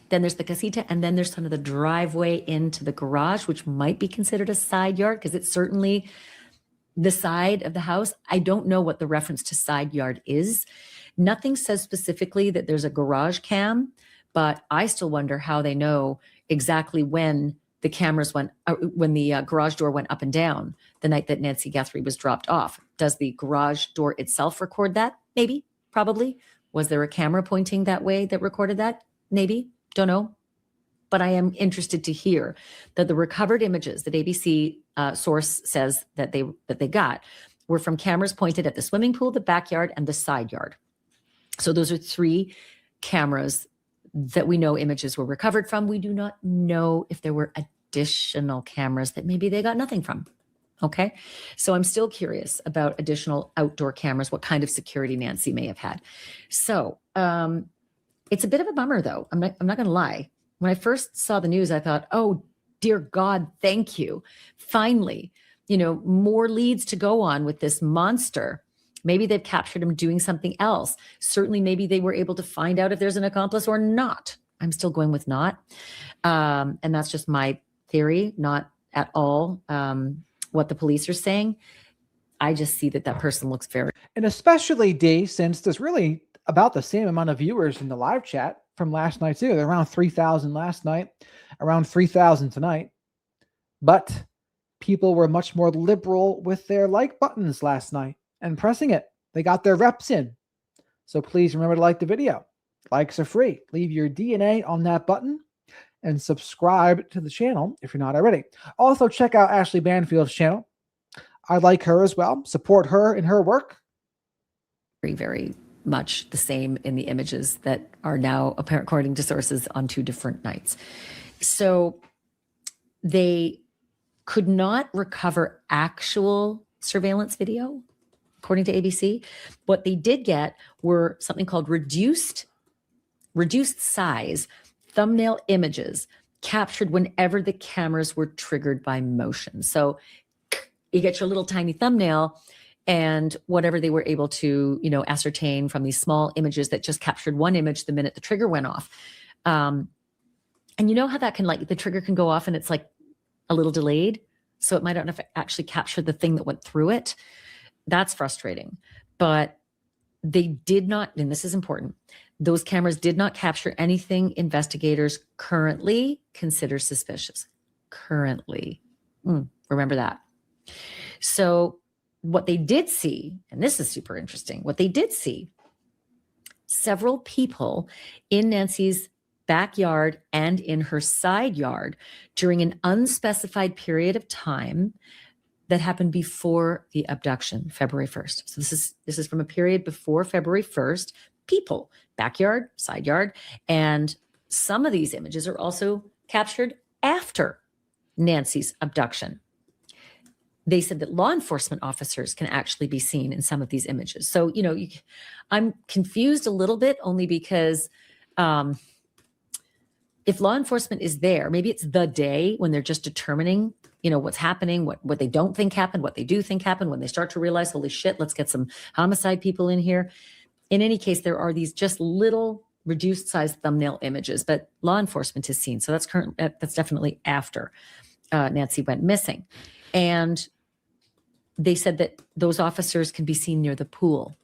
Then there's the casita, and then there's kind of the driveway into the garage, which might be considered a side yard because it's certainly the side of the house. I don't know what the reference to side yard is. Nothing says specifically that there's a garage cam, but I still wonder how they know exactly when the cameras went, when the garage door went up and down the night that Nancy Guthrie was dropped off. Does the garage door itself record that? Maybe, probably. Was there a camera pointing that way that recorded that? Maybe, don't know. But I am interested to hear that the recovered images that ABC source says that they got were from cameras pointed at the swimming pool, the backyard, and the side yard. So those are 3 cameras that we know images were recovered from. We do not know if there were additional cameras that maybe they got nothing from. Okay. So I'm still curious about additional outdoor cameras, what kind of security Nancy may have had. So it's a bit of a bummer though. I'm not going to lie. When I first saw the news, I thought, oh, dear God, thank you. Finally, more leads to go on with this monster. Maybe they've captured him doing something else. Certainly, maybe they were able to find out if there's an accomplice or not. I'm still going with not. And that's just my theory, not at all what the police are saying. I just see that person looks very. And especially, Dee, since there's really about the same amount of viewers in the live chat from last night too. They're around 3,000 last night, around 3,000 tonight. But people were much more liberal with their like buttons last night and pressing it. They got their reps in. So please remember to like the video. Likes are free. Leave your DNA on that button. and subscribe to the channel if you're not already. Also, check out Ashley Banfield's channel. I like her as well. Support her in her work. Very, very much the same in the images that are now apparent, according to sources, on 2 different nights. So they could not recover actual surveillance video, according to ABC. What they did get were something called reduced size thumbnail images captured whenever the cameras were triggered by motion. So you get your little tiny thumbnail and whatever they were able to, ascertain from these small images that just captured one image the minute the trigger went off. And you know how that can, the trigger can go off and it's like a little delayed. So it might not have actually captured the thing that went through it. That's frustrating. But they did not, and this is important, those cameras did not capture anything investigators currently consider suspicious. Currently. Remember that. So what they did see, and this is super interesting, what they did see, several people in Nancy's backyard and in her side yard during an unspecified period of time that happened before the abduction, February 1st. So this is from a period before February 1st. People, backyard, side yard, and some of these images are also captured after Nancy's abduction. They said that law enforcement officers can actually be seen in some of these images. So, I'm confused a little bit only because if law enforcement is there, maybe it's the day when they're just determining, what's happening, what they don't think happened, what they do think happened, when they start to realize, holy shit, let's get some homicide people in here. In any case, there are these just little reduced size thumbnail images, but law enforcement is seen. So that's definitely after Nancy went missing. And they said that those officers can be seen near the pool.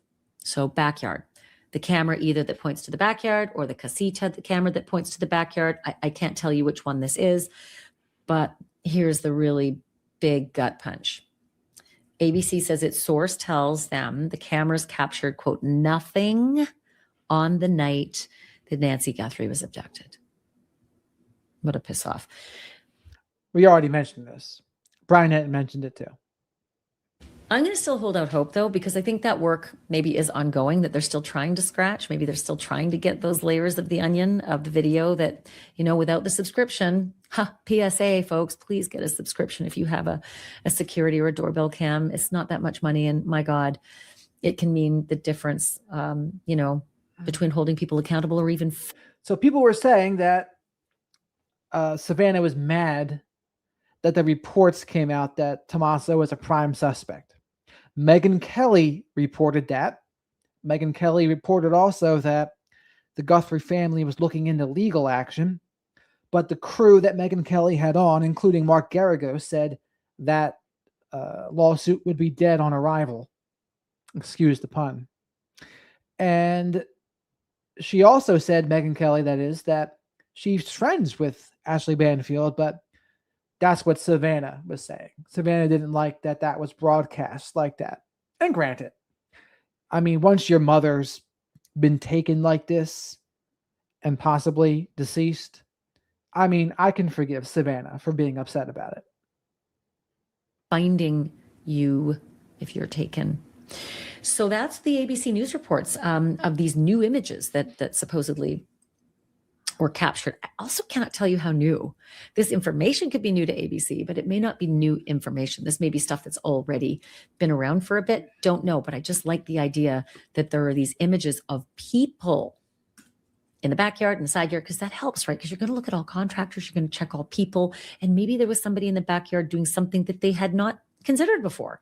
So backyard, the camera either that points to the backyard or the casita, the camera that points to the backyard. I can't tell you which one this is, but here's the really big gut punch. ABC says its source tells them the cameras captured, quote, nothing on the night that Nancy Guthrie was abducted. What a piss off. We already mentioned this. Brian had mentioned it too. I'm going to still hold out hope, though, because I think that work maybe is ongoing, that they're still trying to scratch. Maybe they're still trying to get those layers of the onion of the video that, without the subscription, PSA, folks, please get a subscription if you have a security or a doorbell cam. It's not that much money. And my God, it can mean the difference, between holding people accountable or even. So people were saying that Savannah was mad that the reports came out that Tommaso was a prime suspect. Megyn Kelly reported that. Megyn Kelly reported also that the Guthrie family was looking into legal action, but the crew that Megyn Kelly had on, including Mark Garrigo, said that lawsuit would be dead on arrival. Excuse the pun. And she also said, Megyn Kelly, that is, that she's friends with Ashley Banfield, but that's what Savannah was saying. Savannah didn't like that was broadcast like that. And granted, I mean, once your mother's been taken like this and possibly deceased, I mean, I can forgive Savannah for being upset about it. Finding you if you're taken. So that's the ABC News reports of these new images that supposedly were captured. I also cannot tell you how new. This information could be new to ABC, but it may not be new information. This may be stuff that's already been around for a bit. Don't know, but I just like the idea that there are these images of people in the backyard and the side yard, because that helps, right? Because you're going to look at all contractors, you're going to check all people, and maybe there was somebody in the backyard doing something that they had not considered before.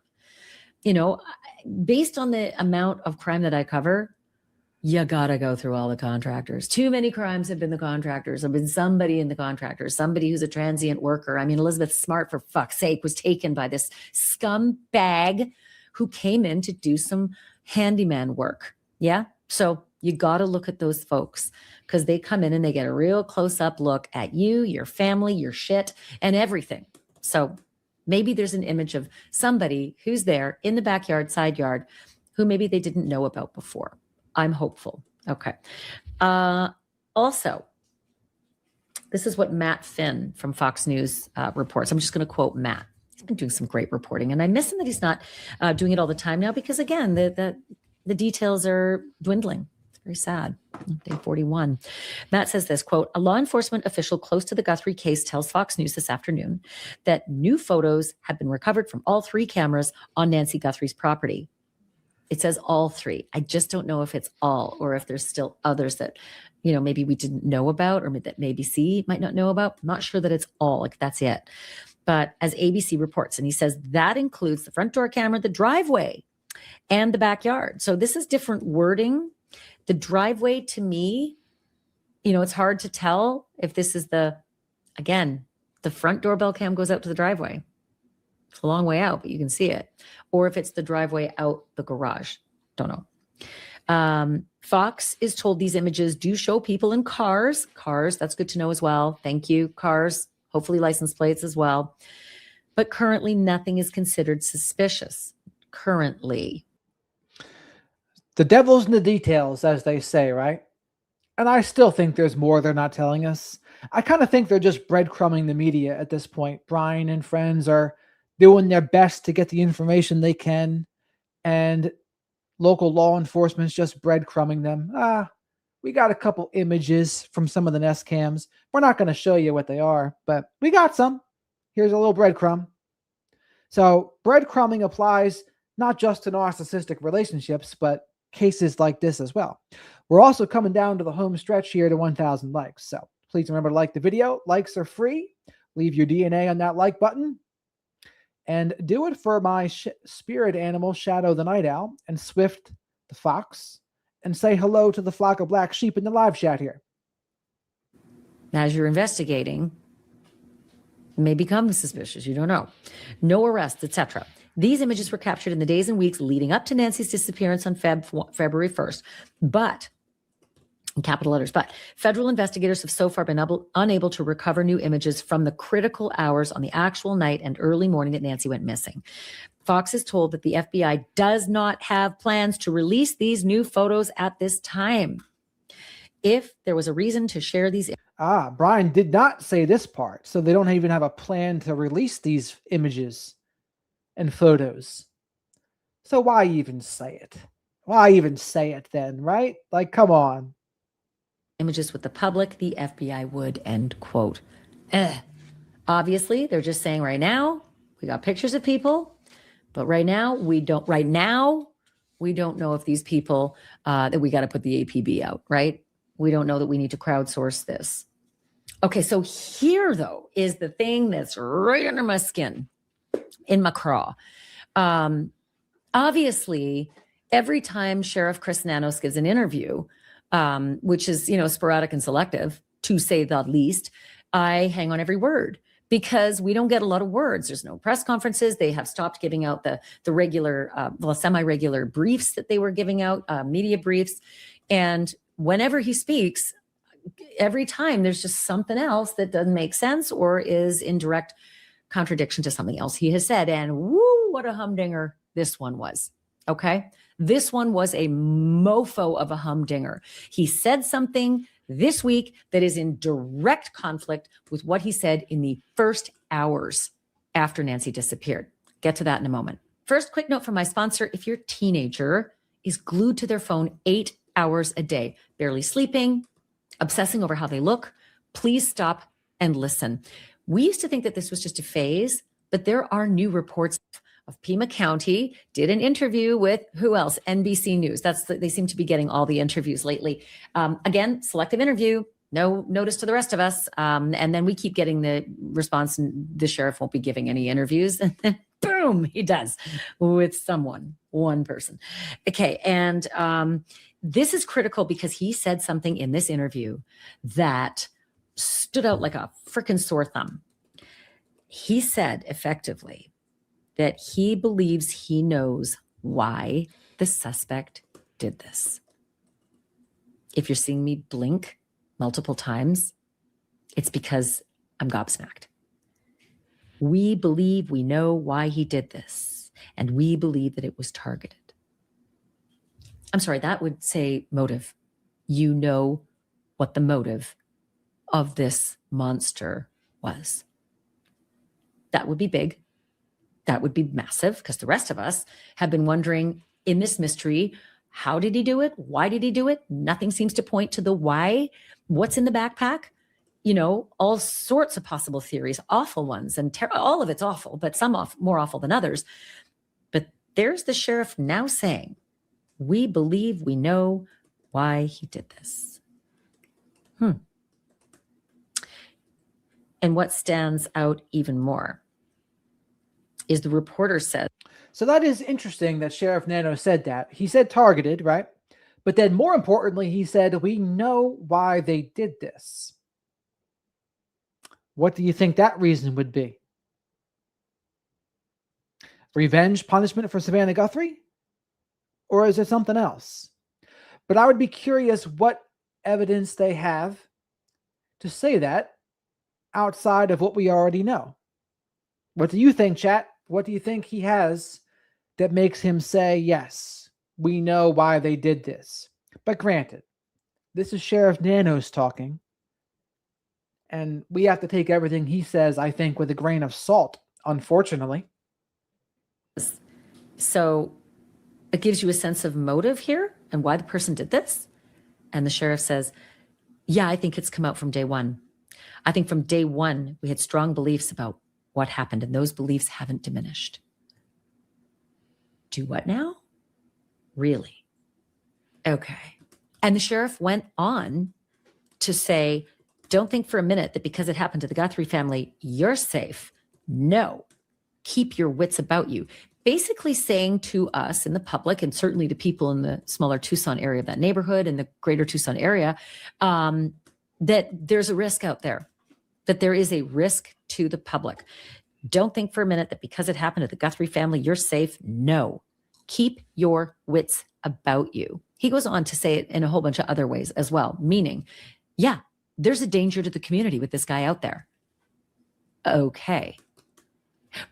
Based on the amount of crime that I cover, you gotta go through all the contractors. Too many crimes have been the contractors. Have been somebody in the contractors, somebody who's a transient worker. I mean, Elizabeth Smart, for fuck's sake, was taken by this scumbag who came in to do some handyman work. Yeah. So you got to look at those folks, because they come in and they get a real close-up look at you, your family, your shit, and everything. So maybe there's an image of somebody who's there in the backyard, side yard, who maybe they didn't know about before. I'm hopeful. Okay. Also, This is what Matt Finn from Fox News reports. I'm just going to quote Matt. He's been doing some great reporting, and I miss him that he's not doing it all the time now because, again, the details are dwindling. It's very sad. Day 41. Matt says this, quote, a law enforcement official close to the Guthrie case tells Fox News this afternoon that new photos have been recovered from all 3 cameras on Nancy Guthrie's property. It says all 3. I just don't know if it's all or if there's still others that, maybe we didn't know about or that maybe C might not know about. I'm not sure that it's all, like that's it. But as ABC reports, and he says that includes the front door camera, the driveway, and the backyard. So this is different wording. The driveway, to me, it's hard to tell if this is the front doorbell cam goes out to the driveway. It's a long way out, but you can see it. Or if it's the driveway out the garage. Don't know. Fox is told these images do show people in cars. Cars, that's good to know as well. Thank you. Cars, hopefully license plates as well. But currently, nothing is considered suspicious. Currently. The devil's in the details, as they say, right? And I still think there's more they're not telling us. I kind of think they're just breadcrumbing the media at this point. Brian and friends are doing their best to get the information they can, and local law enforcement's just breadcrumbing them. We got a couple images from some of the Nest cams. We're not going to show you what they are, but we got some. Here's a little breadcrumb. So breadcrumbing applies not just to narcissistic relationships, but cases like this as well. We're also coming down to the home stretch here to 1,000 likes. So please remember to like the video. Likes are free. Leave your DNA on that like button. And do it for my spirit animal, Shadow the Night Owl, and Swift the Fox. And say hello to the flock of black sheep in the live chat here. As you're investigating, it may become suspicious. You don't know. No arrests, etc. These images were captured in the days and weeks leading up to Nancy's disappearance on February 1st. But, in capital letters, but federal investigators have so far been unable to recover new images from the critical hours on the actual night and early morning that Nancy went missing. Fox is told that the FBI does not have plans to release these new photos at this time. If there was a reason to share these. Brian did not say this part, so they don't even have a plan to release these images and photos. So why even say it? Why even say it then, right? Like, come on. Images with the public, the FBI would, end quote. Obviously, they're just saying right now, we got pictures of people, but right now, we don't know if these people, that we got to put the APB out, right? We don't know that we need to crowdsource this. Okay, so here, though, is the thing that's right under my skin, in my craw. Obviously, every time Sheriff Chris Nanos gives an interview, which is, sporadic and selective, to say the least, I hang on every word because we don't get a lot of words. There's no press conferences. They have stopped giving out the regular, semi-regular briefs that they were giving out, media briefs. And whenever he speaks, every time there's just something else that doesn't make sense or is in direct contradiction to something else he has said. And woo, what a humdinger this one was. Okay. This one was a mofo of a humdinger. He said something this week that is in direct conflict with what he said in the first hours after Nancy disappeared. Get to that in a moment. First, quick note from my sponsor. If your teenager is glued to their phone 8 hours a day, barely sleeping, obsessing over how they look, please stop and listen. We used to think that this was just a phase, but there are new reports of Pima County did an interview with who else? NBC News. They seem to be getting all the interviews lately. Again, selective interview, no notice to the rest of us. And then we keep getting the response and the sheriff won't be giving any interviews. And then boom, he does with one person. Okay. And this is critical because he said something in this interview that stood out like a freaking sore thumb. He said effectively that he believes he knows why the suspect did this. If you're seeing me blink multiple times, it's because I'm gobsmacked. We believe we know why he did this, and we believe that it was targeted. I'm sorry, that would say motive. You know what the motive of this monster was. That would be big. That would be massive, because the rest of us have been wondering in this mystery, how did he do it? Why did he do it? Nothing seems to point to the why. What's in the backpack? You know, all sorts of possible theories, awful ones, and all of it's awful, but some more awful than others. But there's the sheriff now saying, we believe we know why he did this. And what stands out even more is the reporter said. So that is interesting that Sheriff Nano said that. He said targeted, right? But then more importantly, he said, we know why they did this. What do you think that reason would be? Revenge punishment for Savannah Guthrie? Or is it something else? But I would be curious what evidence they have to say that outside of what we already know. What do you think, chat? What do you think he has that makes him say, yes, we know why they did this? But granted, this is Sheriff Nanos talking, and we have to take everything he says, I think, with a grain of salt, unfortunately. So it gives you a sense of motive here and why the person did this. And the sheriff says, yeah, I think it's come out from day one. I think from day one, we had strong beliefs about what happened, and those beliefs haven't diminished. Do what now? Really? Okay. And the sheriff went on to say, don't think for a minute that because it happened to the Guthrie family, you're safe. No, keep your wits about you. Basically saying to us in the public, and certainly to people in the smaller Tucson area of that neighborhood and the greater Tucson area, that there's a risk out there, that there is a risk to the public. Don't think for a minute that because it happened to the Guthrie family, you're safe. No, keep your wits about you. He goes on to say it in a whole bunch of other ways as well, meaning, yeah, there's a danger to the community with this guy out there. Okay.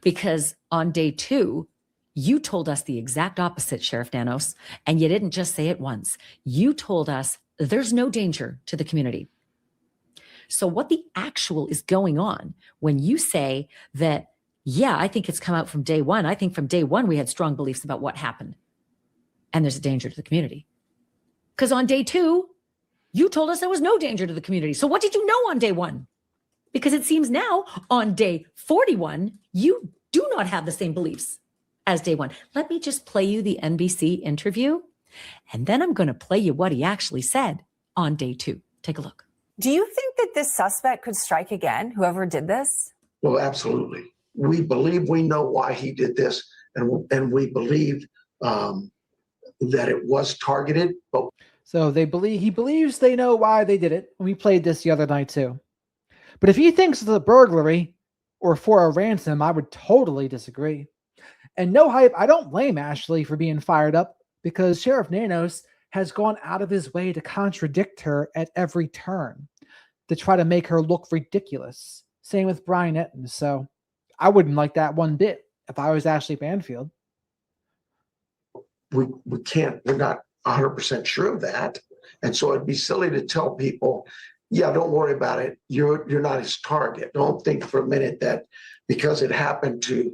Because on day 2, you told us the exact opposite, Sheriff Nanos, and you didn't just say it once. You told us there's no danger to the community. So what the actual is going on when you say that, yeah, I think it's come out from day 1. I think from day 1, we had strong beliefs about what happened, and there's a danger to the community. Because on day 2, you told us there was no danger to the community. So what did you know on day 1? Because it seems now on day 41, you do not have the same beliefs as day 1. Let me just play you the NBC interview, and then I'm going to play you what he actually said on day 2. Take a look. Do you think that this suspect could strike again, whoever did this? Well, absolutely. We believe we know why he did this, and we believe that it was targeted. But so he believes they know why they did it. We played this the other night too. But if he thinks it's a burglary or for a ransom, I would totally disagree. And no hype, I don't blame Ashley for being fired up, because Sheriff Nanos has gone out of his way to contradict her at every turn, to try to make her look ridiculous. Same with Brian Etten. So I wouldn't like that one bit if I was Ashley Banfield. we're not 100% sure of that. And so it'd be silly to tell people, yeah, don't worry about it. You're not his target. Don't think for a minute that because it happened to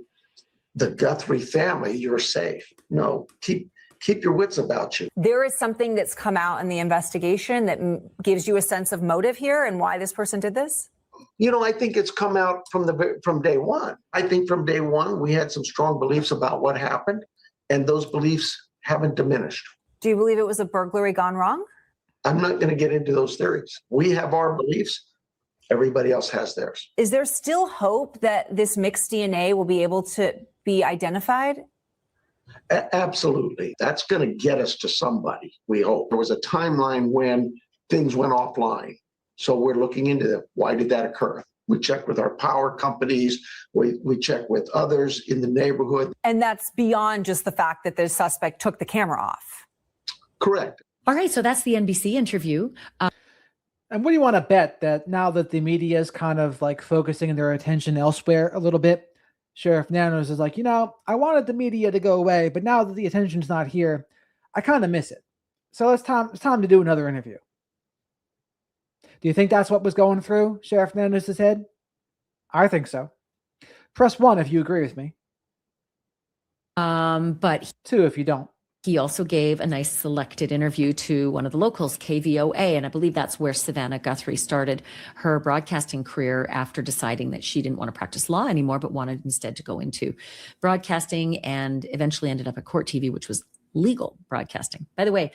the Guthrie family, you're safe. No, keep your wits about you. There is something that's come out in the investigation that gives you a sense of motive here and why this person did this? I think it's come out from day one. I think from day one, we had some strong beliefs about what happened, and those beliefs haven't diminished. Do you believe it was a burglary gone wrong? I'm not going to get into those theories. We have our beliefs. Everybody else has theirs. Is there still hope that this mixed DNA will be able to be identified? Absolutely. That's going to get us to somebody, we hope. There was a timeline when things went offline. So we're looking into that. Why did that occur? We check with our power companies. We check with others in the neighborhood. And that's beyond just the fact that the suspect took the camera off. Correct. All right, so that's the NBC interview. And what do you want to bet that now that the media is kind of like focusing their attention elsewhere a little bit, Sheriff Nanos is like, I wanted the media to go away, but now that the attention's not here, I kind of miss it. So it's time to do another interview. Do you think that's what was going through Sheriff Nanos' head? I think so. Press 1 if you agree with me. But 2 if you don't. he also gave a nice selected interview to one of the locals, KVOA, and I believe that's where Savannah Guthrie started her broadcasting career after deciding that she didn't want to practice law anymore, but wanted instead to go into broadcasting, and eventually ended up at Court TV, which was legal broadcasting. By the way,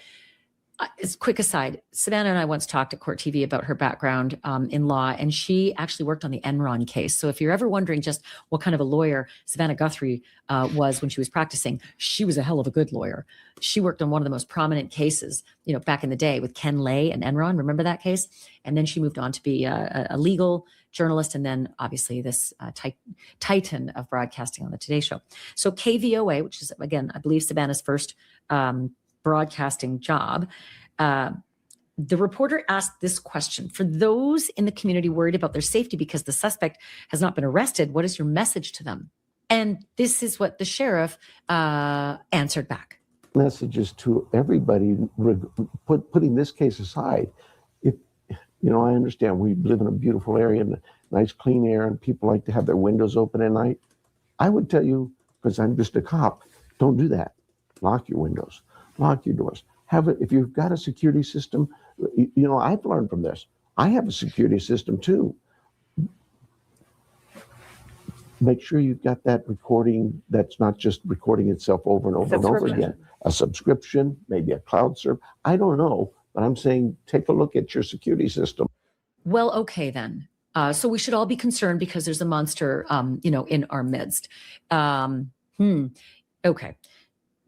as a quick aside, Savannah and I once talked at Court TV about her background in law, and she actually worked on the Enron case. So if you're ever wondering just what kind of a lawyer Savannah Guthrie was when she was practicing, she was a hell of a good lawyer. She worked on one of the most prominent cases, back in the day with Ken Lay and Enron. Remember that case? And then she moved on to be a legal journalist, and then obviously this titan of broadcasting on the Today Show. So KVOA, which is, again, I believe Savannah's first broadcasting job, the reporter asked this question: for those in the community worried about their safety because the suspect has not been arrested, what is your message to them? And this is what the sheriff answered back. Messages to everybody, putting this case aside. If I understand we live in a beautiful area and nice clean air, and people like to have their windows open at night. I would tell you, because I'm just a cop, don't do that. Lock your windows, lock your doors. If you've got a security system, I've learned from this. I have a security system too. Make sure you've got that recording that's not just recording itself over and over and over again. A subscription, maybe a cloud server. I don't know, but I'm saying take a look at your security system. Well, okay then. So we should all be concerned because there's a monster, in our midst. Okay.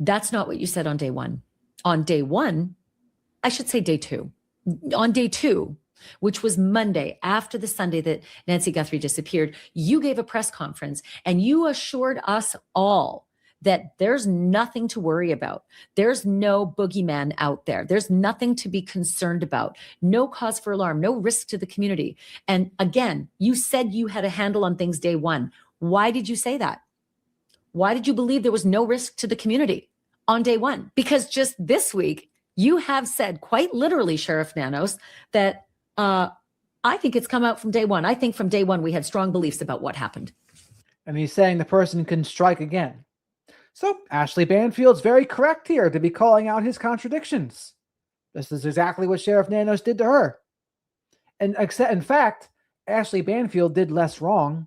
That's not what you said on day one. On day one, I should say day two. On day two, which was Monday after the Sunday that Nancy Guthrie disappeared, you gave a press conference and you assured us all that there's nothing to worry about. There's no boogeyman out there. There's nothing to be concerned about. No cause for alarm, no risk to the community. And again, you said you had a handle on things day one. Why did you say that? Why did you believe there was no risk to the community on day one? Because just this week, you have said quite literally, Sheriff Nanos, that I think it's come out from day one. I think from day one, we had strong beliefs about what happened. And he's saying the person can strike again. So Ashley Banfield's very correct here to be calling out his contradictions. This is exactly what Sheriff Nanos did to her. And in fact, Ashley Banfield did less wrong,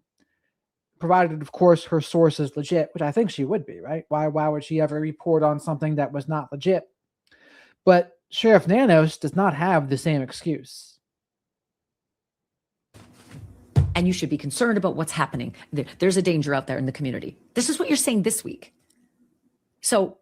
provided, of course, her source is legit, which I think she would be, right? Why would she ever report on something that was not legit? But Sheriff Nanos does not have the same excuse. And you should be concerned about what's happening. There's a danger out there in the community. This is what you're saying this week. So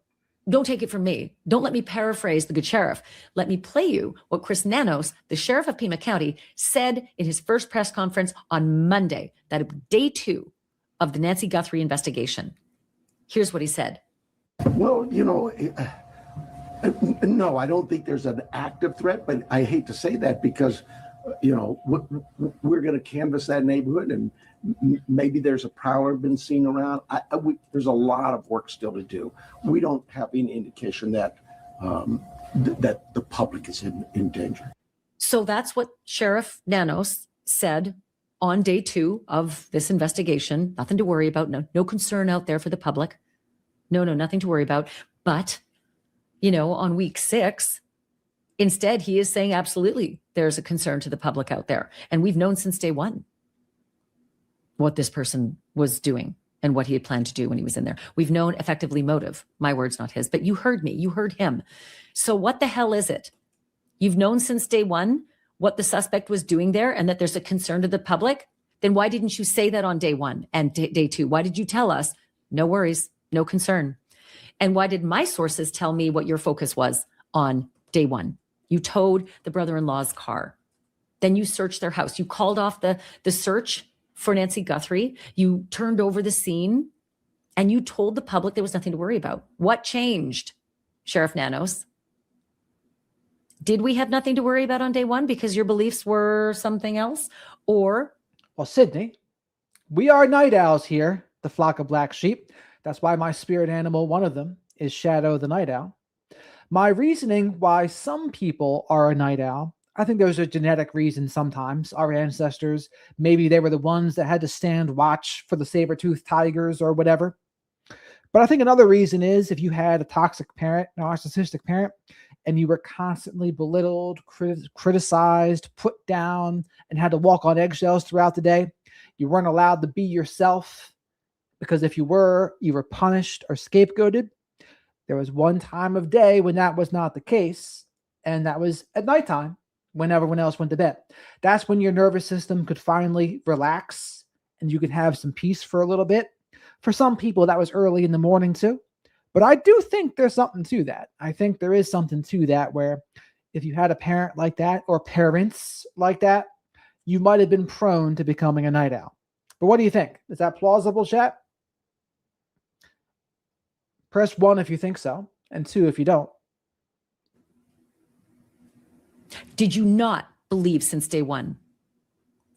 don't take it from me. Don't let me paraphrase the good sheriff. Let me play you what Chris Nanos, the sheriff of Pima County, said in his first press conference on Monday, that day two of the Nancy Guthrie investigation. Here's what he said. Well, no, I don't think there's an active threat, but I hate to say that because, we're going to canvass that neighborhood and maybe there's a prowler been seen around. There's a lot of work still to do. We don't have any indication that that the public is in danger. So that's what Sheriff Nanos said on day two of this investigation. Nothing to worry about. No concern out there for the public. No, nothing to worry about. But, on week 6, instead, he is saying absolutely there's a concern to the public out there. And we've known since day one what this person was doing and what he had planned to do when he was in there. We've known effectively motive. My words, not his. But you heard me. You heard him. So what the hell is it? You've known since day one what the suspect was doing there and that there's a concern to the public? Then why didn't you say that on day one and day two? Why did you tell us, no worries, no concern? And why did my sources tell me what your focus was on day one? You towed the brother-in-law's car. Then you searched their house. You called off the search for Nancy Guthrie. You turned over the scene and you told the public there was nothing to worry about. What changed, Sheriff Nanos? Did we have nothing to worry about on day one because your beliefs were something else? Or? Well, Sydney, we are night owls here, the flock of black sheep. That's why my spirit animal, one of them, is Shadow the Night Owl. My reasoning why some people are a night owl, I think there's a genetic reason sometimes. Our ancestors, maybe they were the ones that had to stand watch for the saber-toothed tigers or whatever. But I think another reason is if you had a toxic parent, narcissistic parent, and you were constantly belittled, criticized, put down, and had to walk on eggshells throughout the day, you weren't allowed to be yourself because if you were punished or scapegoated. There was one time of day when that was not the case, and that was at nighttime when everyone else went to bed. That's when your nervous system could finally relax and you could have some peace for a little bit. For some people, that was early in the morning too. But I do think there's something to that. I think there is something to that where if you had a parent like that or parents like that, you might have been prone to becoming a night owl. But what do you think? Is that plausible, chat? Press 1 if you think so, and 2 if you don't. Did you not believe since day one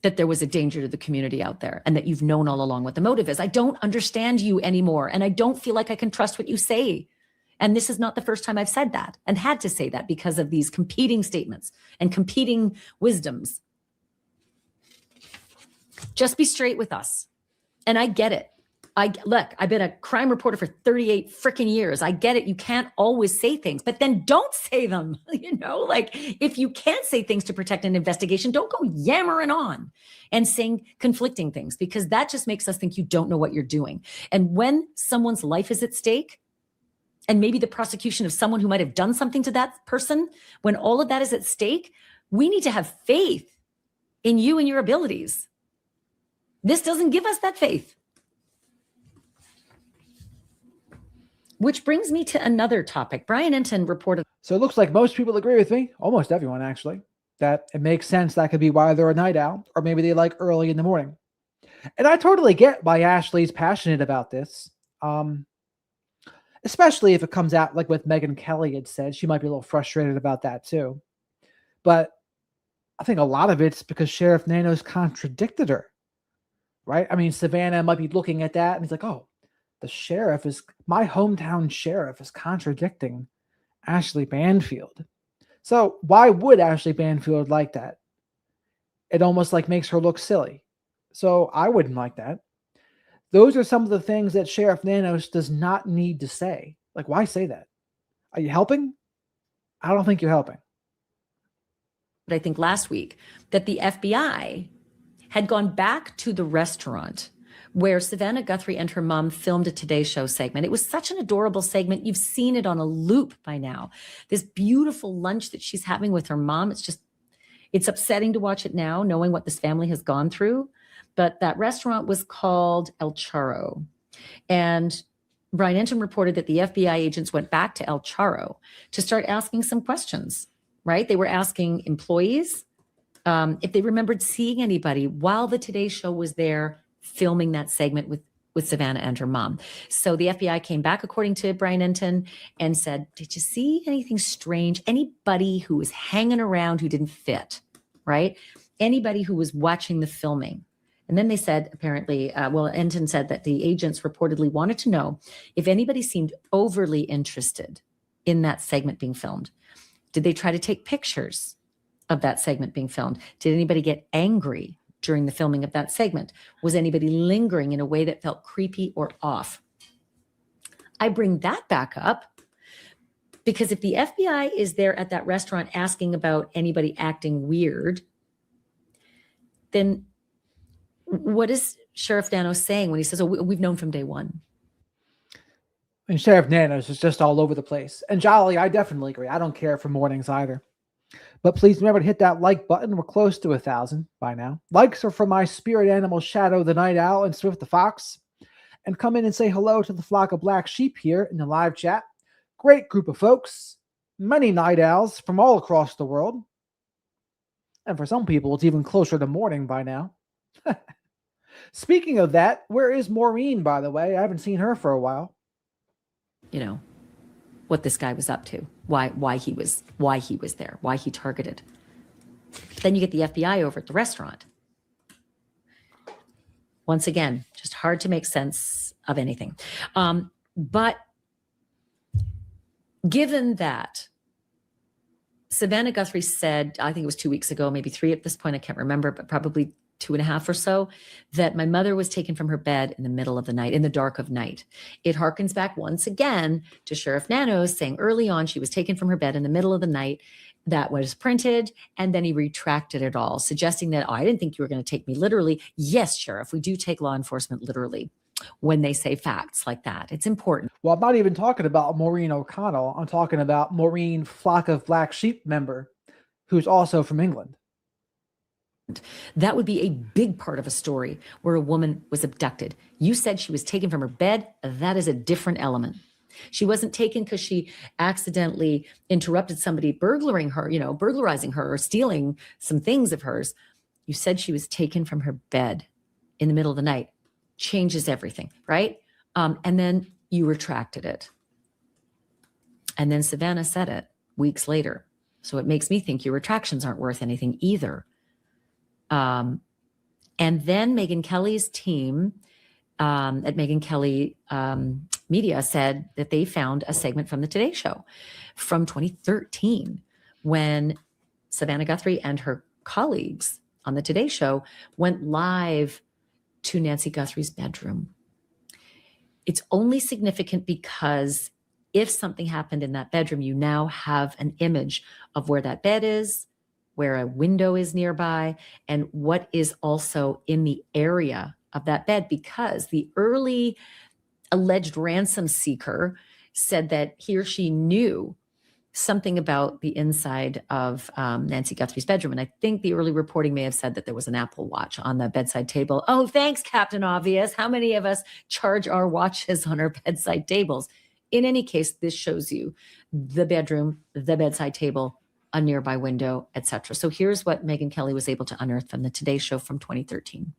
that there was a danger to the community out there and that you've known all along what the motive is? I don't understand you anymore, and I don't feel like I can trust what you say. And this is not the first time I've said that and had to say that because of these competing statements and competing wisdoms. Just be straight with us. And I get it. Look, I've been a crime reporter for 38 freaking years. I get it. You can't always say things, but then don't say them. Like if you can't say things to protect an investigation, don't go yammering on and saying conflicting things, because that just makes us think you don't know what you're doing. And when someone's life is at stake, and maybe the prosecution of someone who might have done something to that person, when all of that is at stake, we need to have faith in you and your abilities. This doesn't give us that faith. Which brings me to another topic. Brian Enton reported. So it looks like most people agree with me, almost everyone actually, that it makes sense that could be why they're a night owl, or maybe they like early in the morning. And I totally get why Ashley's passionate about this, especially if it comes out like what Megyn Kelly had said. She might be a little frustrated about that too. But I think a lot of it's because Sheriff Nanos contradicted her, right? I mean, Savannah might be looking at that and he's like, oh, my hometown sheriff is contradicting Ashley Banfield. So why would Ashley Banfield like that? It almost like makes her look silly. So I wouldn't like that. Those are some of the things that Sheriff Nanos does not need to say. Like, why say that? Are you helping? I don't think you're helping. But I think last week that the FBI had gone back to the restaurant where Savannah Guthrie and her mom filmed a Today Show segment. It was such an adorable segment. You've seen it on a loop by now. This beautiful lunch that she's having with her mom. It's upsetting to watch it now, knowing what this family has gone through. But that restaurant was called El Charro. And Brian Enton reported that the FBI agents went back to El Charro to start asking some questions, right? They were asking employees if they remembered seeing anybody while the Today Show was there filming that segment with Savannah and her mom. So the FBI came back, according to Brian Enton, and said, did you see anything strange? Anybody who was hanging around who didn't fit, right? Anybody who was watching the filming. And then they said, apparently, Enton said that the agents reportedly wanted to know if anybody seemed overly interested in that segment being filmed. Did they try to take pictures of that segment being filmed? Did anybody get angry during the filming of that segment? Was anybody lingering in a way that felt creepy or off? I bring that back up because if the FBI is there at that restaurant asking about anybody acting weird, then what is Sheriff Nanos saying when he says, oh, we've known from day one? And Sheriff Nanos is just all over the place. And Jolly, I definitely agree. I don't care for mornings either. But please remember to hit that like button. We're close to 1,000 by now. Likes are for my spirit animal Shadow the Night Owl and Swift the Fox. And come in and say hello to the flock of black sheep here in the live chat. Great group of folks. Many night owls from all across the world. And for some people, it's even closer to morning by now. Speaking of that, where is Maureen, by the way? I haven't seen her for a while. You know, what this guy was up to, why he was there, why he targeted. Then you get the FBI over at the restaurant. Once again, just hard to make sense of anything. But given that Savannah Guthrie said, I think it was 2 weeks ago, maybe 3 at this point, I can't remember, but probably 2.5 or so, that my mother was taken from her bed in the middle of the night, in the dark of night. It harkens back once again to Sheriff Nanos saying early on she was taken from her bed in the middle of the night. That was printed, and then he retracted it all, suggesting that, I didn't think you were going to take me literally. Yes, Sheriff, we do take law enforcement literally when they say facts like that. It's important. Well, I'm not even talking about Maureen O'Connell. I'm talking about Maureen Flock of Black Sheep member, who's also from England. That would be a big part of a story where a woman was abducted. You said she was taken from her bed. That is a different element. She wasn't taken because she accidentally interrupted somebody burglarizing her or stealing some things of hers. You said she was taken from her bed in the middle of the night. Changes everything, right? And then you retracted it. And then Savannah said it weeks later. So it makes me think your retractions aren't worth anything either. And then Megyn Kelly's team at Megyn Kelly Media said that they found a segment from the Today Show from 2013 when Savannah Guthrie and her colleagues on the Today Show went live to Nancy Guthrie's bedroom. It's only significant because if something happened in that bedroom, you now have an image of where that bed is, where a window is nearby, and what is also in the area of that bed, because the early alleged ransom seeker said that he or she knew something about the inside of Nancy Guthrie's bedroom. And I think the early reporting may have said that there was an Apple Watch on the bedside table. Oh, thanks, Captain Obvious. How many of us charge our watches on our bedside tables? In any case, this shows you the bedroom, the bedside table, a nearby window, etc. So here's what Megyn Kelly was able to unearth from the Today Show from 2013.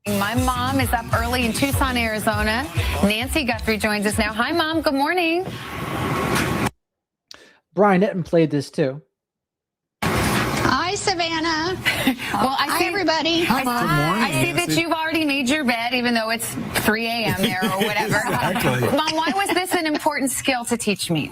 My mom is up early in Tucson, Arizona. Nancy Guthrie joins us now. Hi, Mom. Good morning. Brian Etten played this too. Hi, Savannah. Well, Hi, everybody. Hi, Mom. I see that you've already made your bed, even though it's 3 a.m. there or whatever. Exactly. Mom, why was this an important skill to teach me?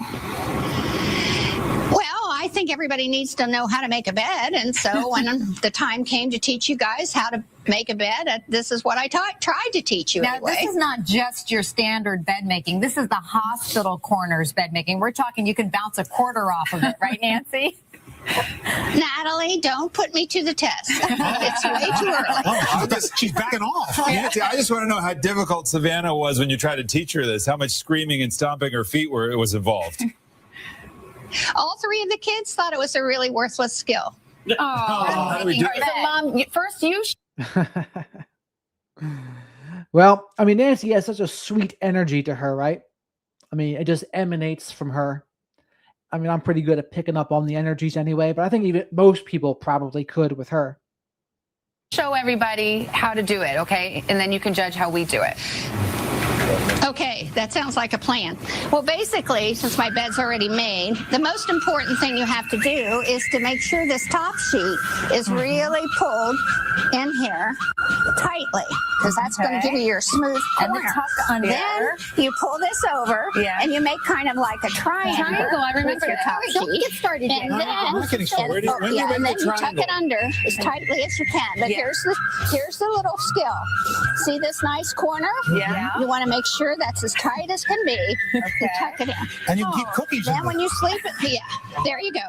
Well, I think everybody needs to know how to make a bed. And so when the time came to teach you guys how to make a bed, this is what I tried to teach you. Now, anyway. this is not just your standard bed making. This is the hospital corners bed making. We're talking you can bounce a quarter off of it, right, Nancy? Natalie, don't put me to the test. It's way too early. She's backing off. Nancy, I just want to know how difficult Savannah was when you tried to teach her this, how much screaming and stomping her feet was involved. All 3 of the kids thought it was a really worthless skill. Oh, so Mom, first you. Well, I mean, Nancy has such a sweet energy to her, right? I mean, it just emanates from her. I mean, I'm pretty good at picking up on the energies anyway, but I think even most people probably could with her. Show everybody how to do it, okay? And then you can judge how we do it. Okay, that sounds like a plan. Well, basically, since my bed's already made, the most important thing you have to do is to make sure this top sheet is really pulled in here tightly, because that's going to give you your smooth corner. And then you pull this over, and you make kind of like a triangle. I remember with your that. top Don't sheet. get started yet. And then, I'm not getting started. When you and make then the you tuck triangle. it under as tightly as you can. But here's the little skill. See this nice corner? Yeah. You want to make sure that's as tight as can be. You tuck it in. And you keep cookies in Then when there. you sleep, there you go.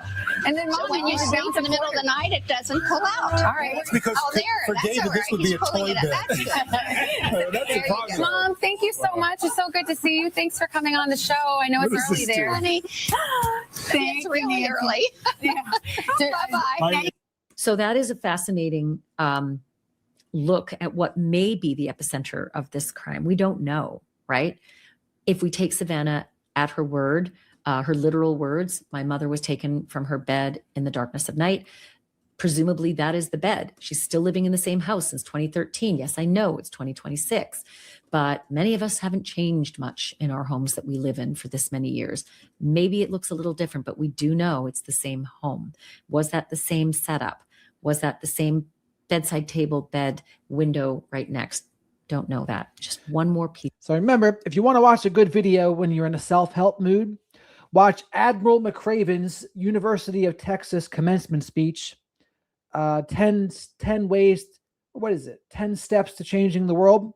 And then, Mom, So when you sleep in the middle of the night, it doesn't pull out. All right. Because Oh, there. for That's David, all this right. would be He's a pulling toy it bed. up. That's good. That's There a you progress. go. Mom, thank you so much. It's so good to see you. Thanks for coming on the show. I know What it's is early this there. to? Honey, Thank it's you, really Nancy. early. Yeah. Bye-bye. So that is a fascinating look at what may be the epicenter of this crime. We don't know, right? If we take Savannah at her word, her literal words, my mother was taken from her bed in the darkness of night. Presumably that is the bed. She's still living in the same house since 2013. Yes, I know it's 2026, but many of us haven't changed much in our homes that we live in for this many years. Maybe it looks a little different, but we do know it's the same home. Was that the same setup? Was that the same bedside table, bed, window right next? Don't know that. Just one more piece. So remember, if you want to watch a good video when you're in a self-help mood, Watch Admiral McRaven's University of Texas commencement speech. 10 ways, what is it? 10 steps to changing the world.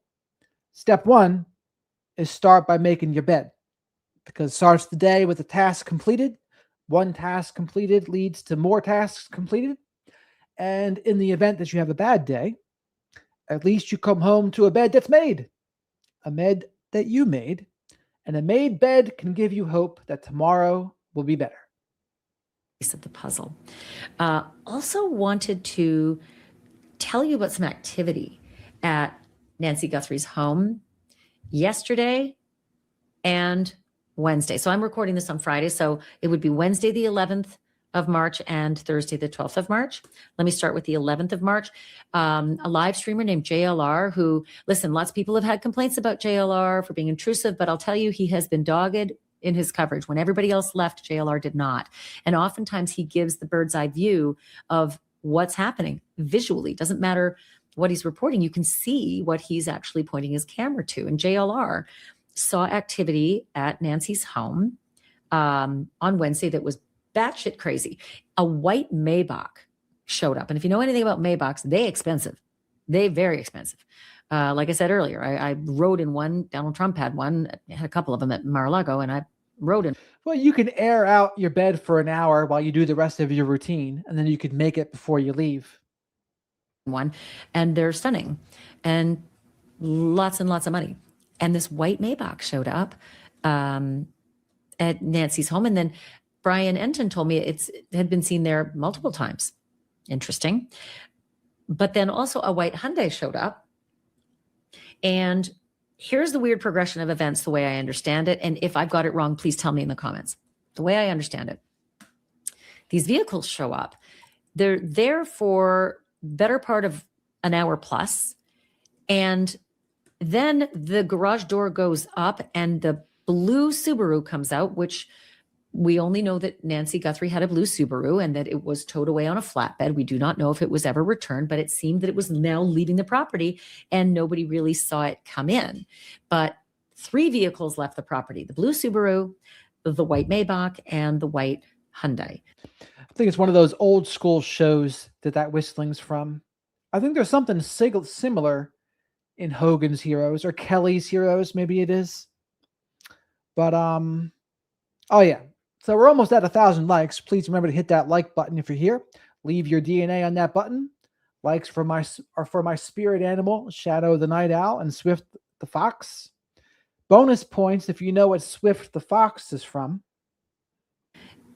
Step 1 is start by making your bed, because it starts the day with a task completed. One task completed leads to more tasks completed. And in the event that you have a bad day, at least you come home to a bed that's made, a bed that you made. And a made bed can give you hope that tomorrow will be better. Piece of the puzzle. Also wanted to tell you about some activity at Nancy Guthrie's home yesterday and Wednesday. So I'm recording this on Friday, so it would be Wednesday the 11th of March and Thursday the 12th of March. Let me start with the 11th of March. A live streamer named JLR, who, listen, lots of people have had complaints about JLR for being intrusive, but I'll tell you, he has been dogged in his coverage. When everybody else left, JLR did not. And oftentimes he gives the bird's eye view of what's happening visually. Doesn't matter what he's reporting. You can see what he's actually pointing his camera to. And JLR saw activity at Nancy's home on Wednesday that was batshit crazy. A white Maybach showed up. And if you know anything about Maybachs, they expensive. They very expensive. Like I said earlier, I rode in one. Donald Trump had one. Had a couple of them at Mar-a-Lago, and I rode in. Well, you can air out your bed for an hour while you do the rest of your routine, and then you could make it before you leave. One, and they're stunning, and lots of money. And this white Maybach showed up at Nancy's home, and then Brian Enton told me it had been seen there multiple times. Interesting. But then also a white Hyundai showed up. And here's the weird progression of events, the way I understand it. And if I've got it wrong, please tell me in the comments. The way I understand it, these vehicles show up. They're there for better part of an hour plus. And then the garage door goes up and the blue Subaru comes out, which we only know that Nancy Guthrie had a blue Subaru and that it was towed away on a flatbed. We do not know if it was ever returned, but it seemed that it was now leaving the property and nobody really saw it come in. But 3 vehicles left the property: the blue Subaru, the white Maybach, and the white Hyundai. I think it's one of those old school shows that whistling's from. I think there's something similar in Hogan's Heroes or Kelly's Heroes. Maybe it is. But, oh yeah. So we're almost at 1,000 likes. Please remember to hit that like button if you're here. Leave your DNA on that button. Likes for my spirit animal, Shadow the Night Owl, and Swift the Fox. Bonus points if you know what Swift the Fox is from.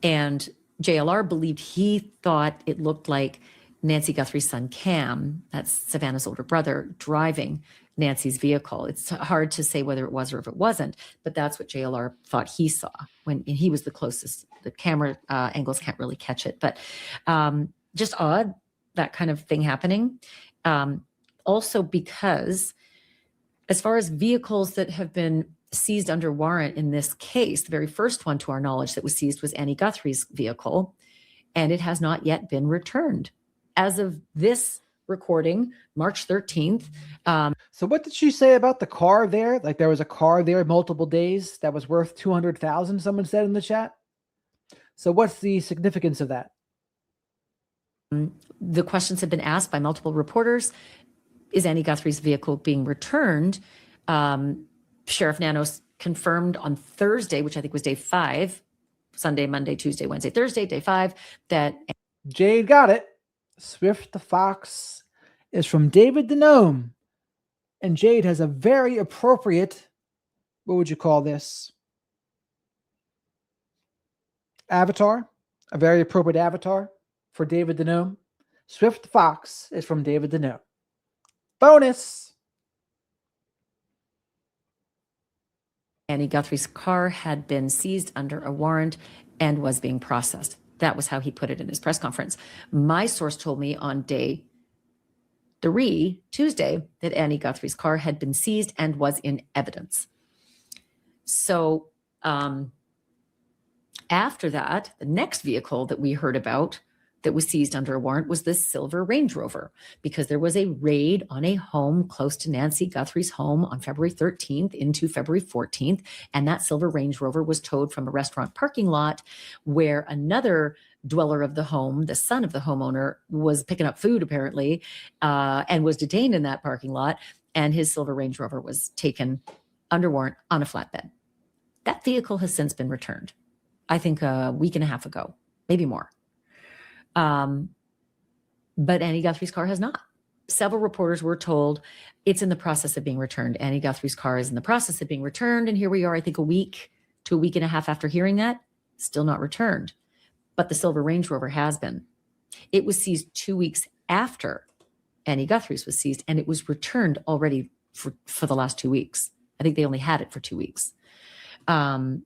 And JLR believed he thought it looked like Nancy Guthrie's son Cam, that's Savannah's older brother, driving Nancy's vehicle. It's hard to say whether it was or if it wasn't, but that's what JLR thought he saw when he was the closest. The camera angles can't really catch it, but just odd, that kind of thing happening. Also because as far as vehicles that have been seized under warrant in this case, the very first one to our knowledge that was seized was Annie Guthrie's vehicle, and it has not yet been returned. As of this recording, March 13th. So what did she say about the car there? Like there was a car there multiple days that was worth 200,000, someone said in the chat. So what's the significance of that? The questions have been asked by multiple reporters. Is Annie Guthrie's vehicle being returned? Sheriff Nanos confirmed on Thursday, which I think was day 5, Sunday, Monday, Tuesday, Wednesday, Thursday, day 5, that Jade got it. Swift the Fox is from David the Gnome. And Jade has a very appropriate, what would you call this? Avatar. A very appropriate avatar for David the Gnome. Swift the Fox is from David the Gnome. Bonus. Annie Guthrie's car had been seized under a warrant and was being processed. That was how he put it in his press conference. My source told me on day 3, Tuesday, that Annie Guthrie's car had been seized and was in evidence. So after that, the next vehicle that we heard about that was seized under a warrant was this silver Range Rover, because there was a raid on a home close to Nancy Guthrie's home on February 13th into February 14th. And that silver Range Rover was towed from a restaurant parking lot where another dweller of the home, the son of the homeowner, was picking up food apparently, and was detained in that parking lot. And his silver Range Rover was taken under warrant on a flatbed. That vehicle has since been returned, I think a week and a half ago, maybe more. But Annie Guthrie's car has not. Several reporters were told it's in the process of being returned. Annie Guthrie's car is in the process of being returned. And here we are, I think a week to a week and a half after hearing that, still not returned. But the silver Range Rover has been. It was seized 2 weeks after Annie Guthrie's was seized, and it was returned already for the last 2 weeks. I think they only had it for 2 weeks. And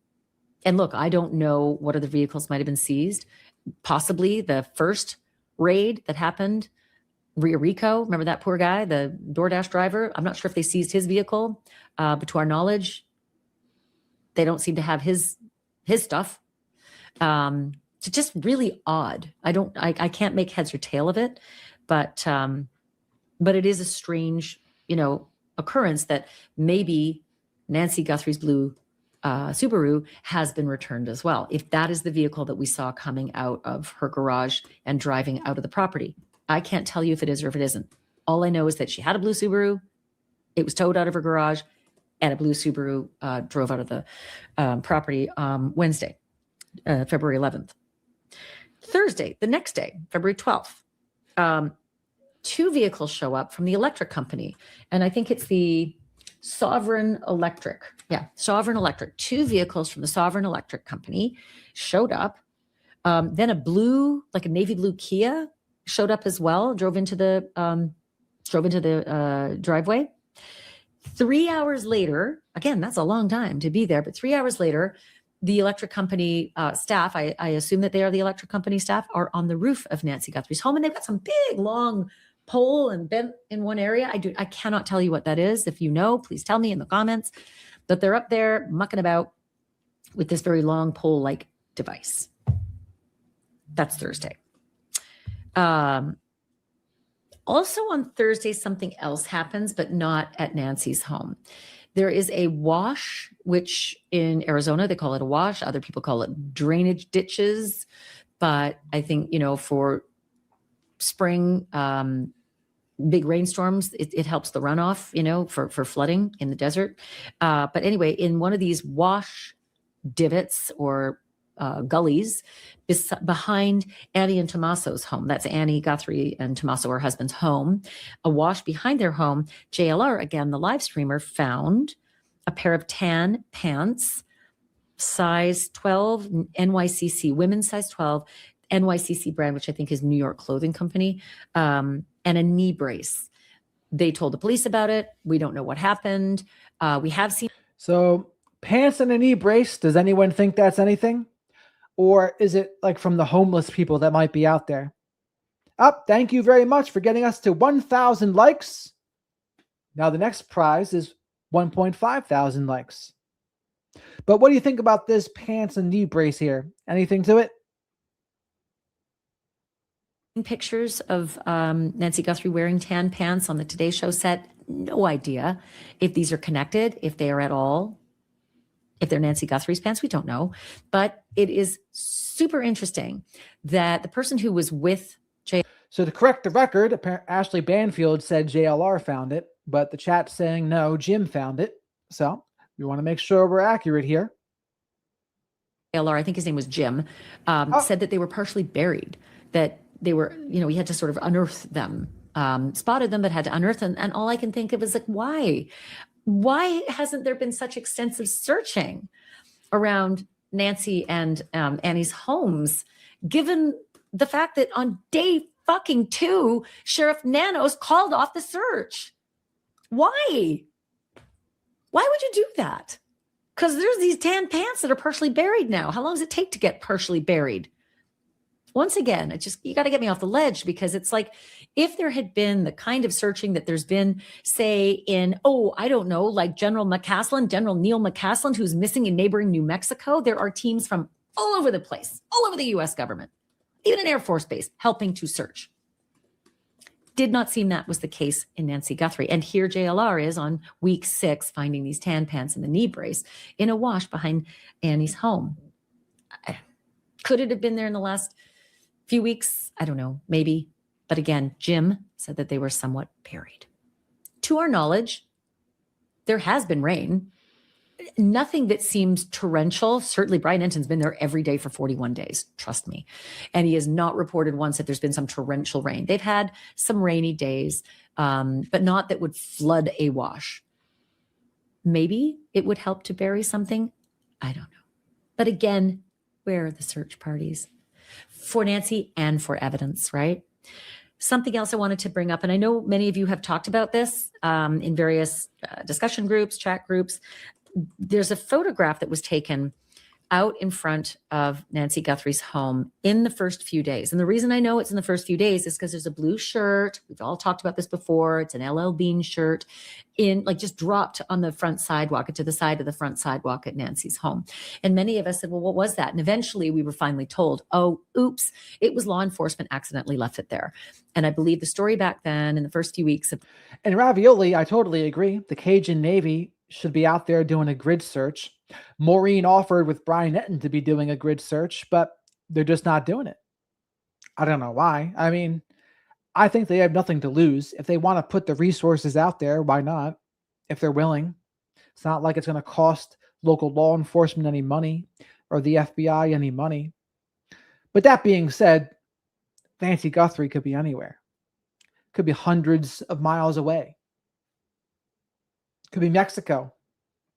look, I don't know what other vehicles might have been seized. Possibly the first raid that happened, Rico, remember that poor guy, the DoorDash driver? I'm not sure if they seized his vehicle, but to our knowledge, they don't seem to have his stuff. It's just really odd. I can't make heads or tail of it, but it is a strange, occurrence that maybe Nancy Guthrie's blue Subaru has been returned as well, if that is the vehicle that we saw coming out of her garage and driving out of the property. I can't tell you if it is or if it isn't. All I know is that she had a blue Subaru, it was towed out of her garage, and a blue Subaru drove out of the property Wednesday, February 11th. Thursday, the next day, February 12th, 2 vehicles show up from the electric company, and I think it's the Sovereign Electric. Yeah, Sovereign Electric. 2 vehicles from the Sovereign Electric company showed up. Then a blue, like a navy blue Kia, showed up as well. Drove into the driveway. 3 hours later, again, that's a long time to be there, but 3 hours later, the electric company staff, I assume that they are the electric company staff, are on the roof of Nancy Guthrie's home, and they've got some big, long pole and bent in one area. I cannot tell you what that is. If you know, please tell me in the comments. But they're up there mucking about with this very long pole-like device. That's Thursday. Also on Thursday, something else happens, but not at Nancy's home. There is a wash, which in Arizona, they call it a wash. Other people call it drainage ditches. But I think, for spring, big rainstorms, it helps the runoff, for flooding in the desert. But anyway, in one of these wash divots or gullies behind Annie and Tommaso's home, that's Annie Guthrie and Tommaso, her husband's home, a wash behind their home, JLR, again, the live streamer, found a pair of tan pants, size 12, NYCC, women's size 12, NYCC brand, which I think is New York Clothing Company, and a knee brace. They told the police about it. We don't know what happened. We have seen. So pants and a knee brace, does anyone think that's anything? Or is it like from the homeless people that might be out there? Thank you very much for getting us to 1,000 likes. Now the next prize is 1.5 thousand likes. But what do you think about this pants and knee brace here? Anything to it? Pictures of Nancy Guthrie wearing tan pants on the Today Show set. No idea if these are connected, if they are at all, if they're Nancy Guthrie's pants, we don't know. But it is super interesting that the person who was with So to correct the record, Ashley Banfield said JLR found it, but the chat's saying no, Jim found it. So we want to make sure we're accurate here. JLR, I think his name was Jim, said that they were partially buried, that they were, he had to sort of unearth them, spotted them, but had to unearth them. And all I can think of is like, why? Why hasn't there been such extensive searching around Nancy and Annie's homes, given the fact that on day fucking 2, Sheriff Nanos called off the search? Why? Why would you do that? Because there's these tan pants that are partially buried now. How long does it take to get partially buried? Once again, you got to get me off the ledge, because it's like if there had been the kind of searching that there's been, say, in, I don't know, like General Neil McCaslin, who's missing in neighboring New Mexico. There are teams from all over the place, all over the U.S. government, even an Air Force base, helping to search. Did not seem that was the case in Nancy Guthrie. And here JLR is on week 6, finding these tan pants and the knee brace in a wash behind Annie's home. Could it have been there in the last few weeks? I don't know, maybe. But again, Jim said that they were somewhat buried. To our knowledge, there has been rain. Nothing that seems torrential. Certainly, Brian Enton's been there every day for 41 days. Trust me. And he has not reported once that there's been some torrential rain. They've had some rainy days, but not that would flood a wash. Maybe it would help to bury something. I don't know. But again, where are the search parties? For Nancy and for evidence, right? Something else I wanted to bring up, and I know many of you have talked about this in various discussion groups, chat groups. There's a photograph that was taken out in front of Nancy Guthrie's home in the first few days. And the reason I know it's in the first few days is because there's a blue shirt. We've all talked about this before. It's an LL Bean shirt just dropped on the front sidewalk, to the side of the front sidewalk at Nancy's home. And many of us said, well, what was that? And eventually we were finally told, oh, oops, it was law enforcement accidentally left it there. And I believe the story back then in the first few weeks. And Ravioli, I totally agree. The Cajun Navy should be out there doing a grid search. Maureen offered with Brian Etten to be doing a grid search, but they're just not doing it. I don't know why. I mean, I think they have nothing to lose. If they want to put the resources out there, why not? If they're willing. It's not like it's going to cost local law enforcement any money or the FBI any money. But that being said, Nancy Guthrie could be anywhere. Could be hundreds of miles away. Could be Mexico.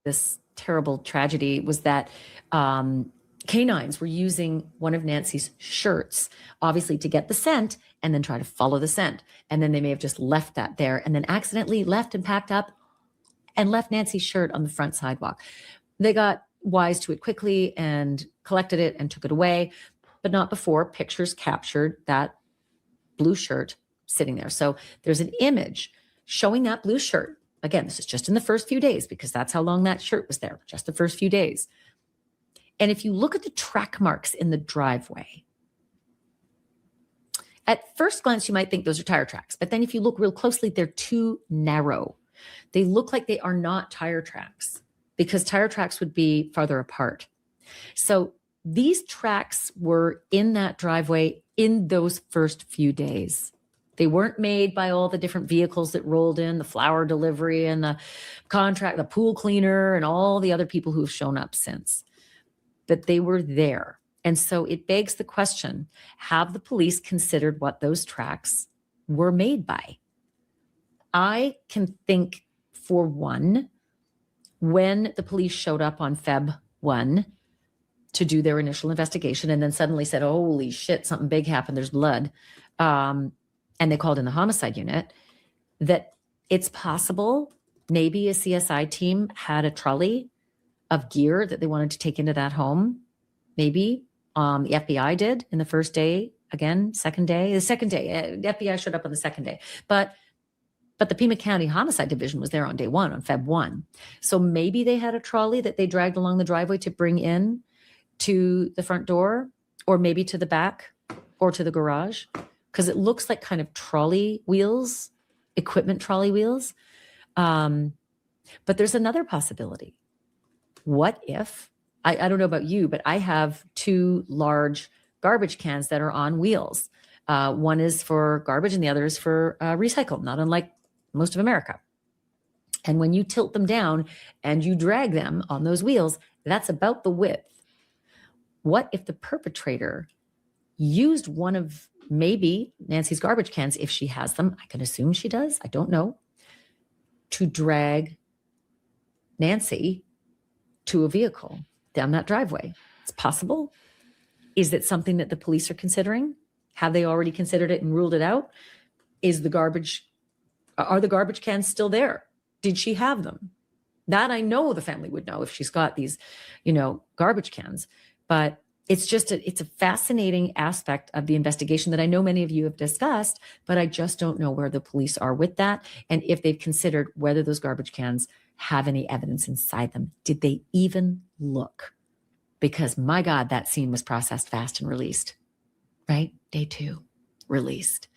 This terrible tragedy was that canines were using one of Nancy's shirts, obviously to get the scent and then try to follow the scent. And then they may have just left that there and then accidentally left and packed up and left Nancy's shirt on the front sidewalk. They got wise to it quickly and collected it and took it away, but not before pictures captured that blue shirt sitting there. So there's an image showing that blue shirt. Again, this is just in the first few days because that's how long that shirt was there, just the first few days. And if you look at the track marks in the driveway, at first glance, you might think those are tire tracks. But then if you look real closely, they're too narrow. They look like they are not tire tracks because tire tracks would be farther apart. So these tracks were in that driveway in those first few days. They weren't made by all the different vehicles that rolled in, the flower delivery and the contract, the pool cleaner and all the other people who have shown up since. But they were there. And so it begs the question, have the police considered what those tracks were made by? I can think, for one, when the police showed up on Feb 1 to do their initial investigation and then suddenly said, holy shit, something big happened, there's blood. And they called in the homicide unit, that it's possible maybe a CSI team had a trolley of gear that they wanted to take into that home. Maybe the FBI did in the first day, again, the second day, the FBI showed up on the second day. But the Pima County Homicide Division was there on day 1, on Feb 1. So maybe they had a trolley that they dragged along the driveway to bring in to the front door, or maybe to the back or to the garage. Because it looks like kind of trolley wheels, equipment trolley wheels. But there's another possibility. What if, I don't know about you, but I have 2 large garbage cans that are on wheels. One is for garbage and the other is for recycle, not unlike most of America. And when you tilt them down and you drag them on those wheels, that's about the width. What if the perpetrator used one of maybe Nancy's garbage cans, if she has them, I can assume she does, I don't know, to drag Nancy to a vehicle down that driveway? It's possible. Is it something that the police are considering? Have they already considered it and ruled it out? Are the garbage cans still there? Did she have them? That I know the family would know if she's got these, garbage cans. But it's a fascinating aspect of the investigation that I know many of you have discussed, but I just don't know where the police are with that. And if they've considered whether those garbage cans have any evidence inside them. Did they even look? Because my God, that scene was processed fast and released. right? Day 2, released.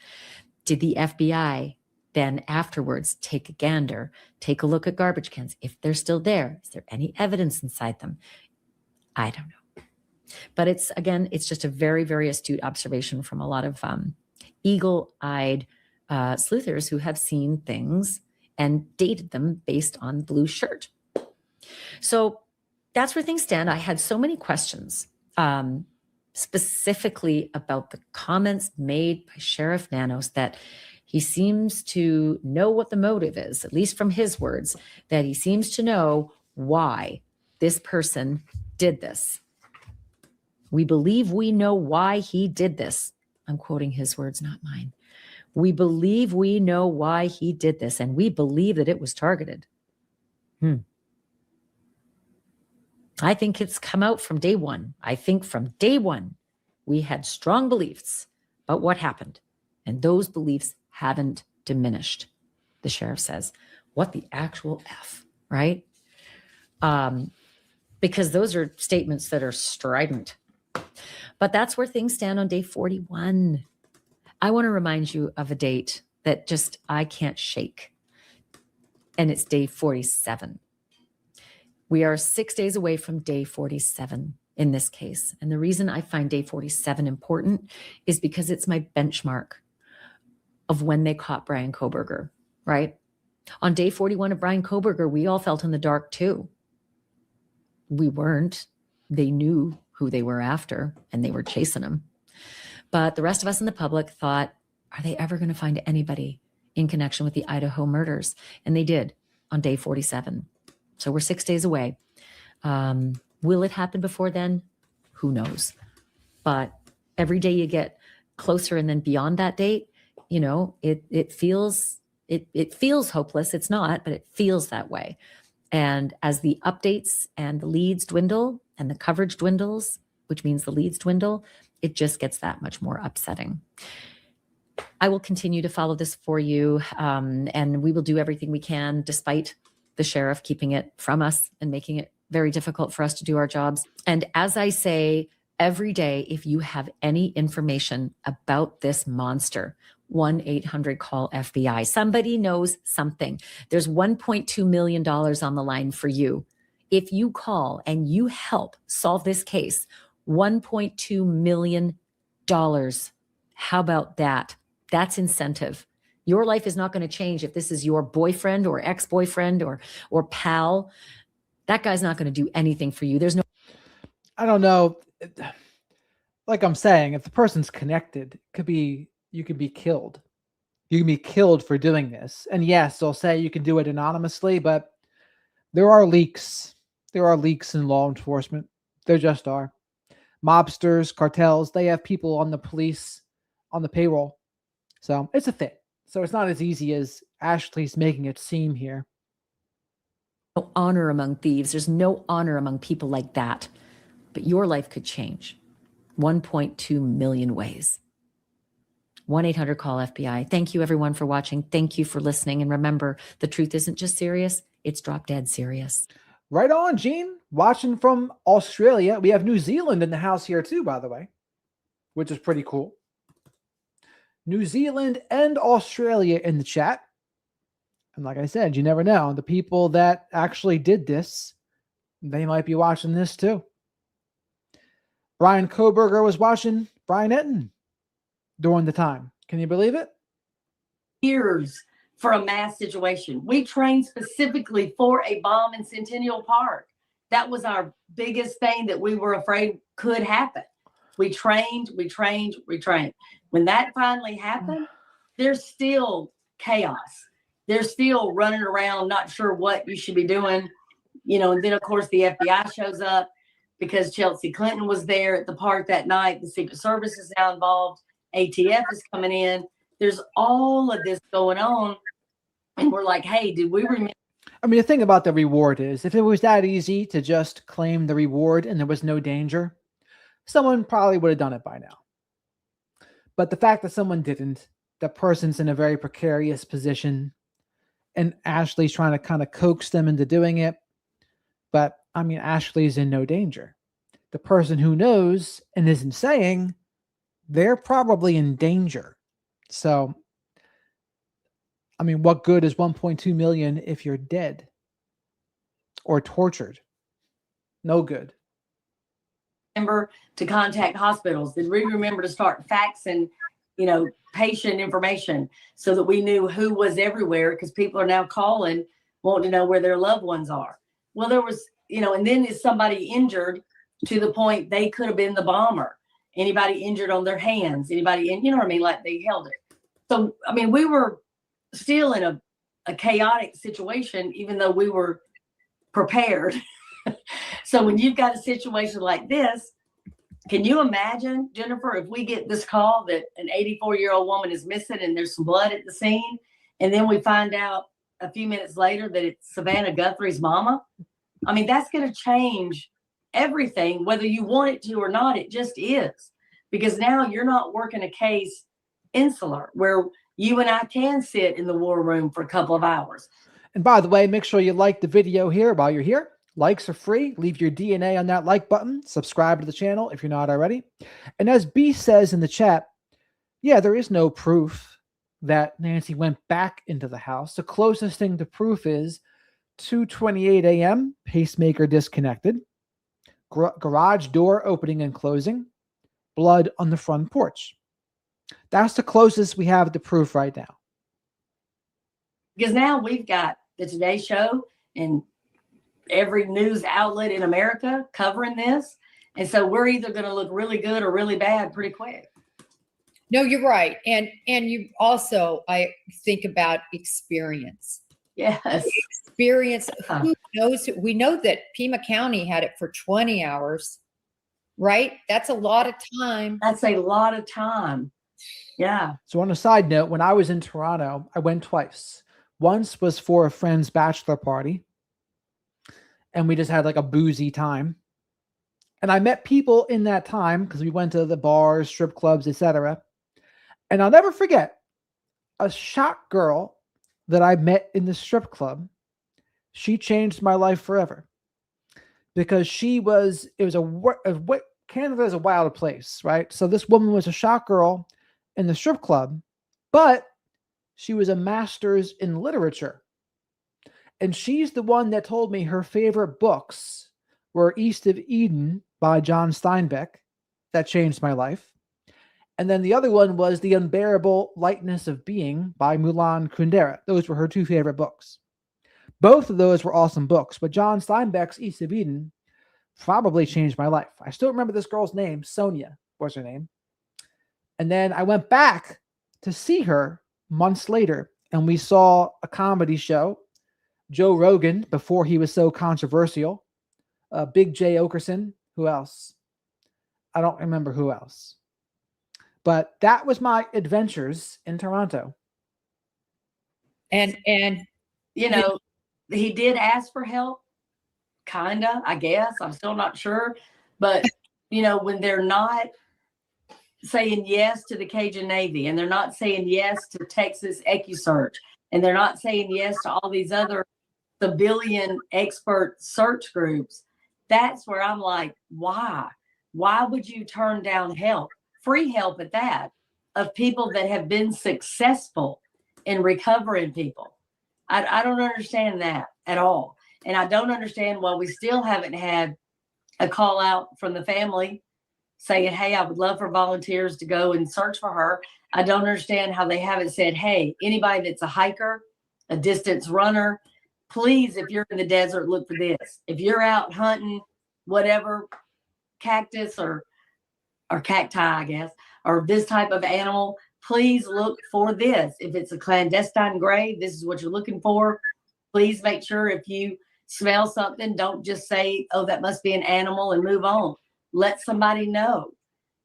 Did the FBI then afterwards take a gander, take a look at garbage cans? If they're still there, is there any evidence inside them? I don't know. But it's just a very, very astute observation from a lot of eagle-eyed sleuthers who have seen things and dated them based on blue shirt. So that's where things stand. I had so many questions, specifically about the comments made by Sheriff Nanos, that he seems to know what the motive is, at least from his words, that he seems to know why this person did this. We believe we know why he did this. I'm quoting his words, not mine. We believe we know why he did this, and we believe that it was targeted. I think it's come out from day one. I think from day one, we had strong beliefs about what happened, and those beliefs haven't diminished, the sheriff says. What the actual F, right? Because those are statements that are strident. But that's where things stand on day 41. I want to remind you of a date that just I can't shake, and it's day 47. We are 6 days away from day 47 in this case. And the reason I find day 47 important is because it's my benchmark of when they caught Brian Kohberger, right? On day 41 of Brian Kohberger, we all felt in the dark too. We weren't. They knew who they were after, and they were chasing him. But the rest of us in the public thought, are they ever going to find anybody in connection with the Idaho murders? And they did on day 47. So we're 6 days away. Will it happen before then? Who knows? But every day you get closer, and then beyond that date, you know, it feels hopeless. It's not, but it feels that way. And as the updates and the leads dwindle and the coverage dwindles, which means the leads dwindle, it just gets that much more upsetting. I will continue to follow this for you, and we will do everything we can, despite the sheriff keeping it from us and making it very difficult for us to do our jobs. And as I say every day, if you have any information about this monster, 1-800-CALL-FBI. Somebody knows something. There's $1.2 million on the line for you. If you call and you help solve this case, $1.2 million. How about that? That's incentive. Your life is not going to change if this is your boyfriend or ex-boyfriend or pal. That guy's not going to do anything for you. There's no... I don't know. Like I'm saying, if the person's connected, you could be killed. You can be killed for doing this. And yes, they'll say you can do it anonymously, but there are leaks. There are leaks in law enforcement. There just are. Mobsters, cartels, they have people on the police, on the payroll. So it's a thing. So it's not as easy as Ashley's making it seem here. No honor among thieves. There's no honor among people like that. But your life could change. 1.2 million ways. 1-800-CALL-FBI. Thank you, everyone, for watching. Thank you for listening. And remember, the truth isn't just serious. It's drop dead serious. Right on, Gene. Watching from Australia. We have New Zealand in the house here too, by the way, which is pretty cool. New Zealand and Australia in the chat. And like I said, you never know. The people that actually did this, they might be watching this too. Brian Kohberger was watching Brian Etten during the time. Can you believe it? Years for a mass situation. We trained specifically for a bomb in Centennial Park. That was our biggest thing that we were afraid could happen. We trained. When that finally happened, there's still chaos. They're still running around, not sure what you should be doing. You know, and then of course the FBI shows up because Chelsea Clinton was there at the park that night. The Secret Service is now involved. ATF is coming in. There's all of this going on. And we're like, hey, did we remember? I mean, the thing about the reward is, if it was that easy to just claim the reward and there was no danger, someone probably would have done it by now. But the fact that someone didn't, the person's in a very precarious position, and Ashley's trying to kind of coax them into doing it. But, I mean, Ashley's in no danger. The person who knows and isn't saying, they're probably in danger. So, I mean, what good is 1.2 million if you're dead or tortured? No good. Remember to contact hospitals? Did we remember to start faxing, patient information so that we knew who was everywhere? Because people are now calling, wanting to know where their loved ones are. Well, there was, and then is somebody injured to the point they could have been the bomber? Anybody injured on their hands? Anybody, you know what I mean? Like they held it. So, I mean, we were still in a chaotic situation, even though we were prepared. So when you've got a situation like this, can you imagine, Jennifer, if we get this call that an 84-year-old woman is missing and there's some blood at the scene, and then we find out a few minutes later that it's Savannah Guthrie's mama? I mean, that's going to change everything, whether you want it to or not. It just is, because now you're not working a case insular where you and I can sit in the war room for a couple of hours. And by the way, make sure you like the video here while you're here. Likes are free. Leave your DNA on that like button. Subscribe to the channel if you're not already. And as B says in the chat, yeah, there is no proof that Nancy went back into the house. The closest thing to proof is 2:28 a.m., pacemaker disconnected, garage door opening and closing, blood on the front porch. That's the closest we have to proof right now. Because now we've got the Today Show and every news outlet in America covering this. And so we're either going to look really good or really bad pretty quick. No, you're right. And you also, I think about experience. Yes. Experience. Who knows? We know that Pima County had it for 20 hours, right? That's a lot of time. That's a lot of time. Yeah. So on a side note, when I was in Toronto, I went twice. Once was for a friend's bachelor party, and we just had like a boozy time. And I met people in that time because we went to the bars, strip clubs, etc. And I'll never forget a shot girl that I met in the strip club. She changed my life forever because Canada is a wild place, right? So this woman was a shot girl in the strip club, but she was a master's in literature. And she's the one that told me her favorite books were East of Eden by John Steinbeck. That changed my life. And then the other one was The Unbearable Lightness of Being by Milan Kundera. Those were her two favorite books. Both of those were awesome books, but John Steinbeck's East of Eden probably changed my life. I still remember this girl's name. Sonia was her name. And then I went back to see her months later, and we saw a comedy show. Joe Rogan, before he was so controversial. Big Jay Okerson. Who else? I don't remember who else. But that was my adventures in Toronto. And he did ask for help. Kinda, I guess. I'm still not sure. But, when they're not saying yes to the Cajun Navy, and they're not saying yes to Texas EcuSearch, and they're not saying yes to all these other civilian expert search groups, that's where I'm like, why? Why would you turn down help, free help at that, of people that have been successful in recovering people? I don't understand that at all. And I don't understand why we still haven't had a call out from the family saying, hey, I would love for volunteers to go and search for her. I don't understand how they haven't said, hey, anybody that's a hiker, a distance runner, please, if you're in the desert, look for this. If you're out hunting, whatever, cactus or cacti, I guess, or this type of animal, please look for this. If it's a clandestine grave, this is what you're looking for. Please make sure if you smell something, don't just say, oh, that must be an animal and move on. Let somebody know.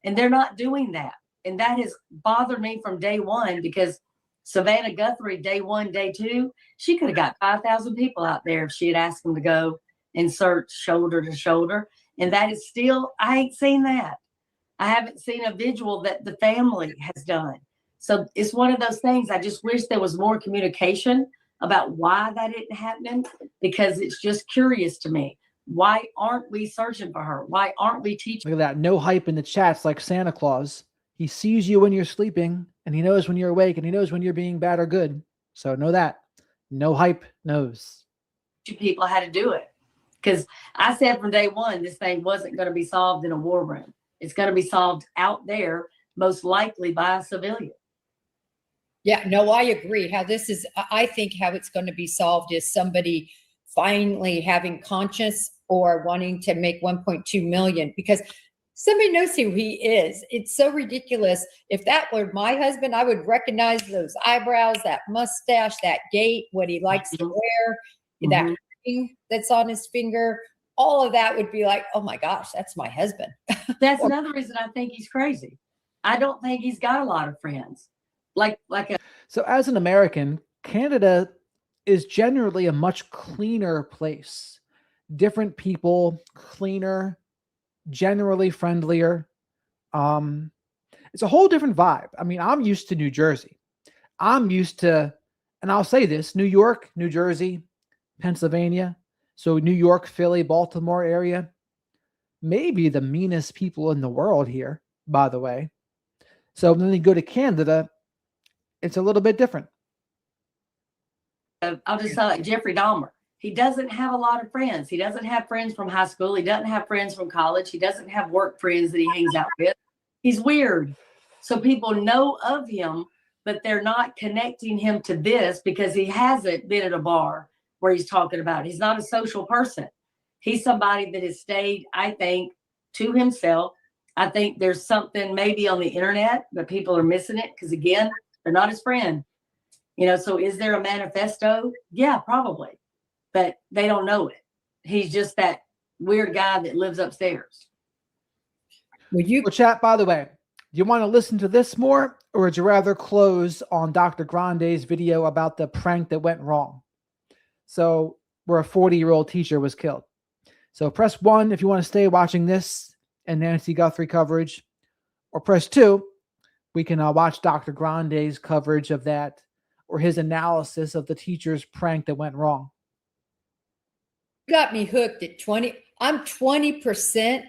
And they're not doing that. And that has bothered me from day one, because Savannah Guthrie, day one, day two, she could have got 5,000 people out there if she had asked them to go and search shoulder to shoulder. And that is still, I ain't seen that. I haven't seen a visual that the family has done. So it's one of those things. I just wish there was more communication about why that didn't happen, because it's just curious to me. Why aren't we searching for her? Why aren't we teaching? Look at that. No hype in the chats like Santa Claus. He sees you when you're sleeping, and he knows when you're awake, and he knows when you're being bad or good. So know that. No hype knows. People how to do it. Because I said from day one, this thing wasn't going to be solved in a war room. It's going to be solved out there, most likely by a civilian. Yeah, no, I agree. I think how it's going to be solved is somebody finally having conscience or wanting to make 1.2 million, because somebody knows who he is. It's so ridiculous. If that were my husband, I would recognize those eyebrows, that mustache, that gait, what he likes to wear, that ring that's on his finger. All of that would be like, oh my gosh, that's my husband. That's another reason I think he's crazy. I don't think he's got a lot of friends. So as an American, Canada is generally a much cleaner place. Different people, cleaner, generally friendlier. It's a whole different vibe. I mean, I'm used to New Jersey. I'm used to, and I'll say this, New York, New Jersey, Pennsylvania. So New York, Philly, Baltimore area, maybe the meanest people in the world here, by the way. So when you go to Canada, it's a little bit different. I'll just say like Jeffrey Dahmer. He doesn't have a lot of friends. He doesn't have friends from high school. He doesn't have friends from college. He doesn't have work friends that he hangs out with. He's weird. So people know of him, but they're not connecting him to this because he hasn't been at a bar where he's talking about it. He's not a social person. He's somebody that has stayed, I think, to himself. I think there's something maybe on the internet, but people are missing it because, again, they're not his friend. So is there a manifesto? Yeah, probably. But they don't know it. He's just that weird guy that lives upstairs. Well, chat, by the way, do you want to listen to this more, or would you rather close on Dr. Grande's video about the prank that went wrong? So where a 40-year-old teacher was killed. So press 1 if you want to stay watching this and Nancy Guthrie coverage, or press 2. We can watch Dr. Grande's coverage of that, or his analysis of the teacher's prank that went wrong. Got me hooked at 20. I'm 20%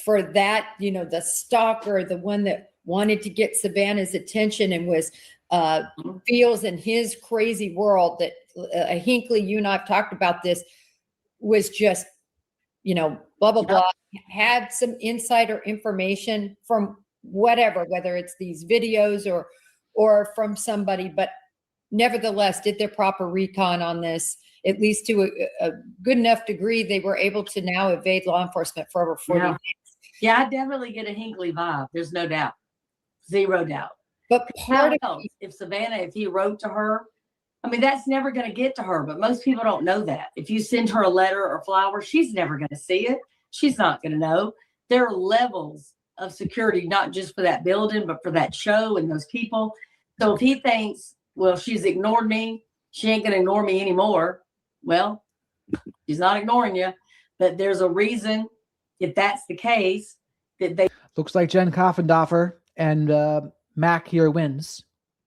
for that, the stalker, the one that wanted to get Savannah's attention and was feels in his crazy world that Hinckley, you and I've talked about this, was just, blah, blah, blah, had some insider information from whatever, whether it's these videos or from somebody, but nevertheless did their proper recon on this, at least to a good enough degree. They were able to now evade law enforcement for over 40 days. Yeah, I definitely get a Hinckley vibe. There's no doubt. Zero doubt. But part of if Savannah, if he wrote to her, I mean, that's never going to get to her, but most people don't know that. If you send her a letter or flowers, she's never going to see it. She's not going to know. There are levels of security, not just for that building, but for that show and those people. So if he thinks, well, she's ignored me, she ain't going to ignore me anymore. Well, she's not ignoring you, but there's a reason, if that's the case, that they looks like Jen Koffendorfer and Mac here wins.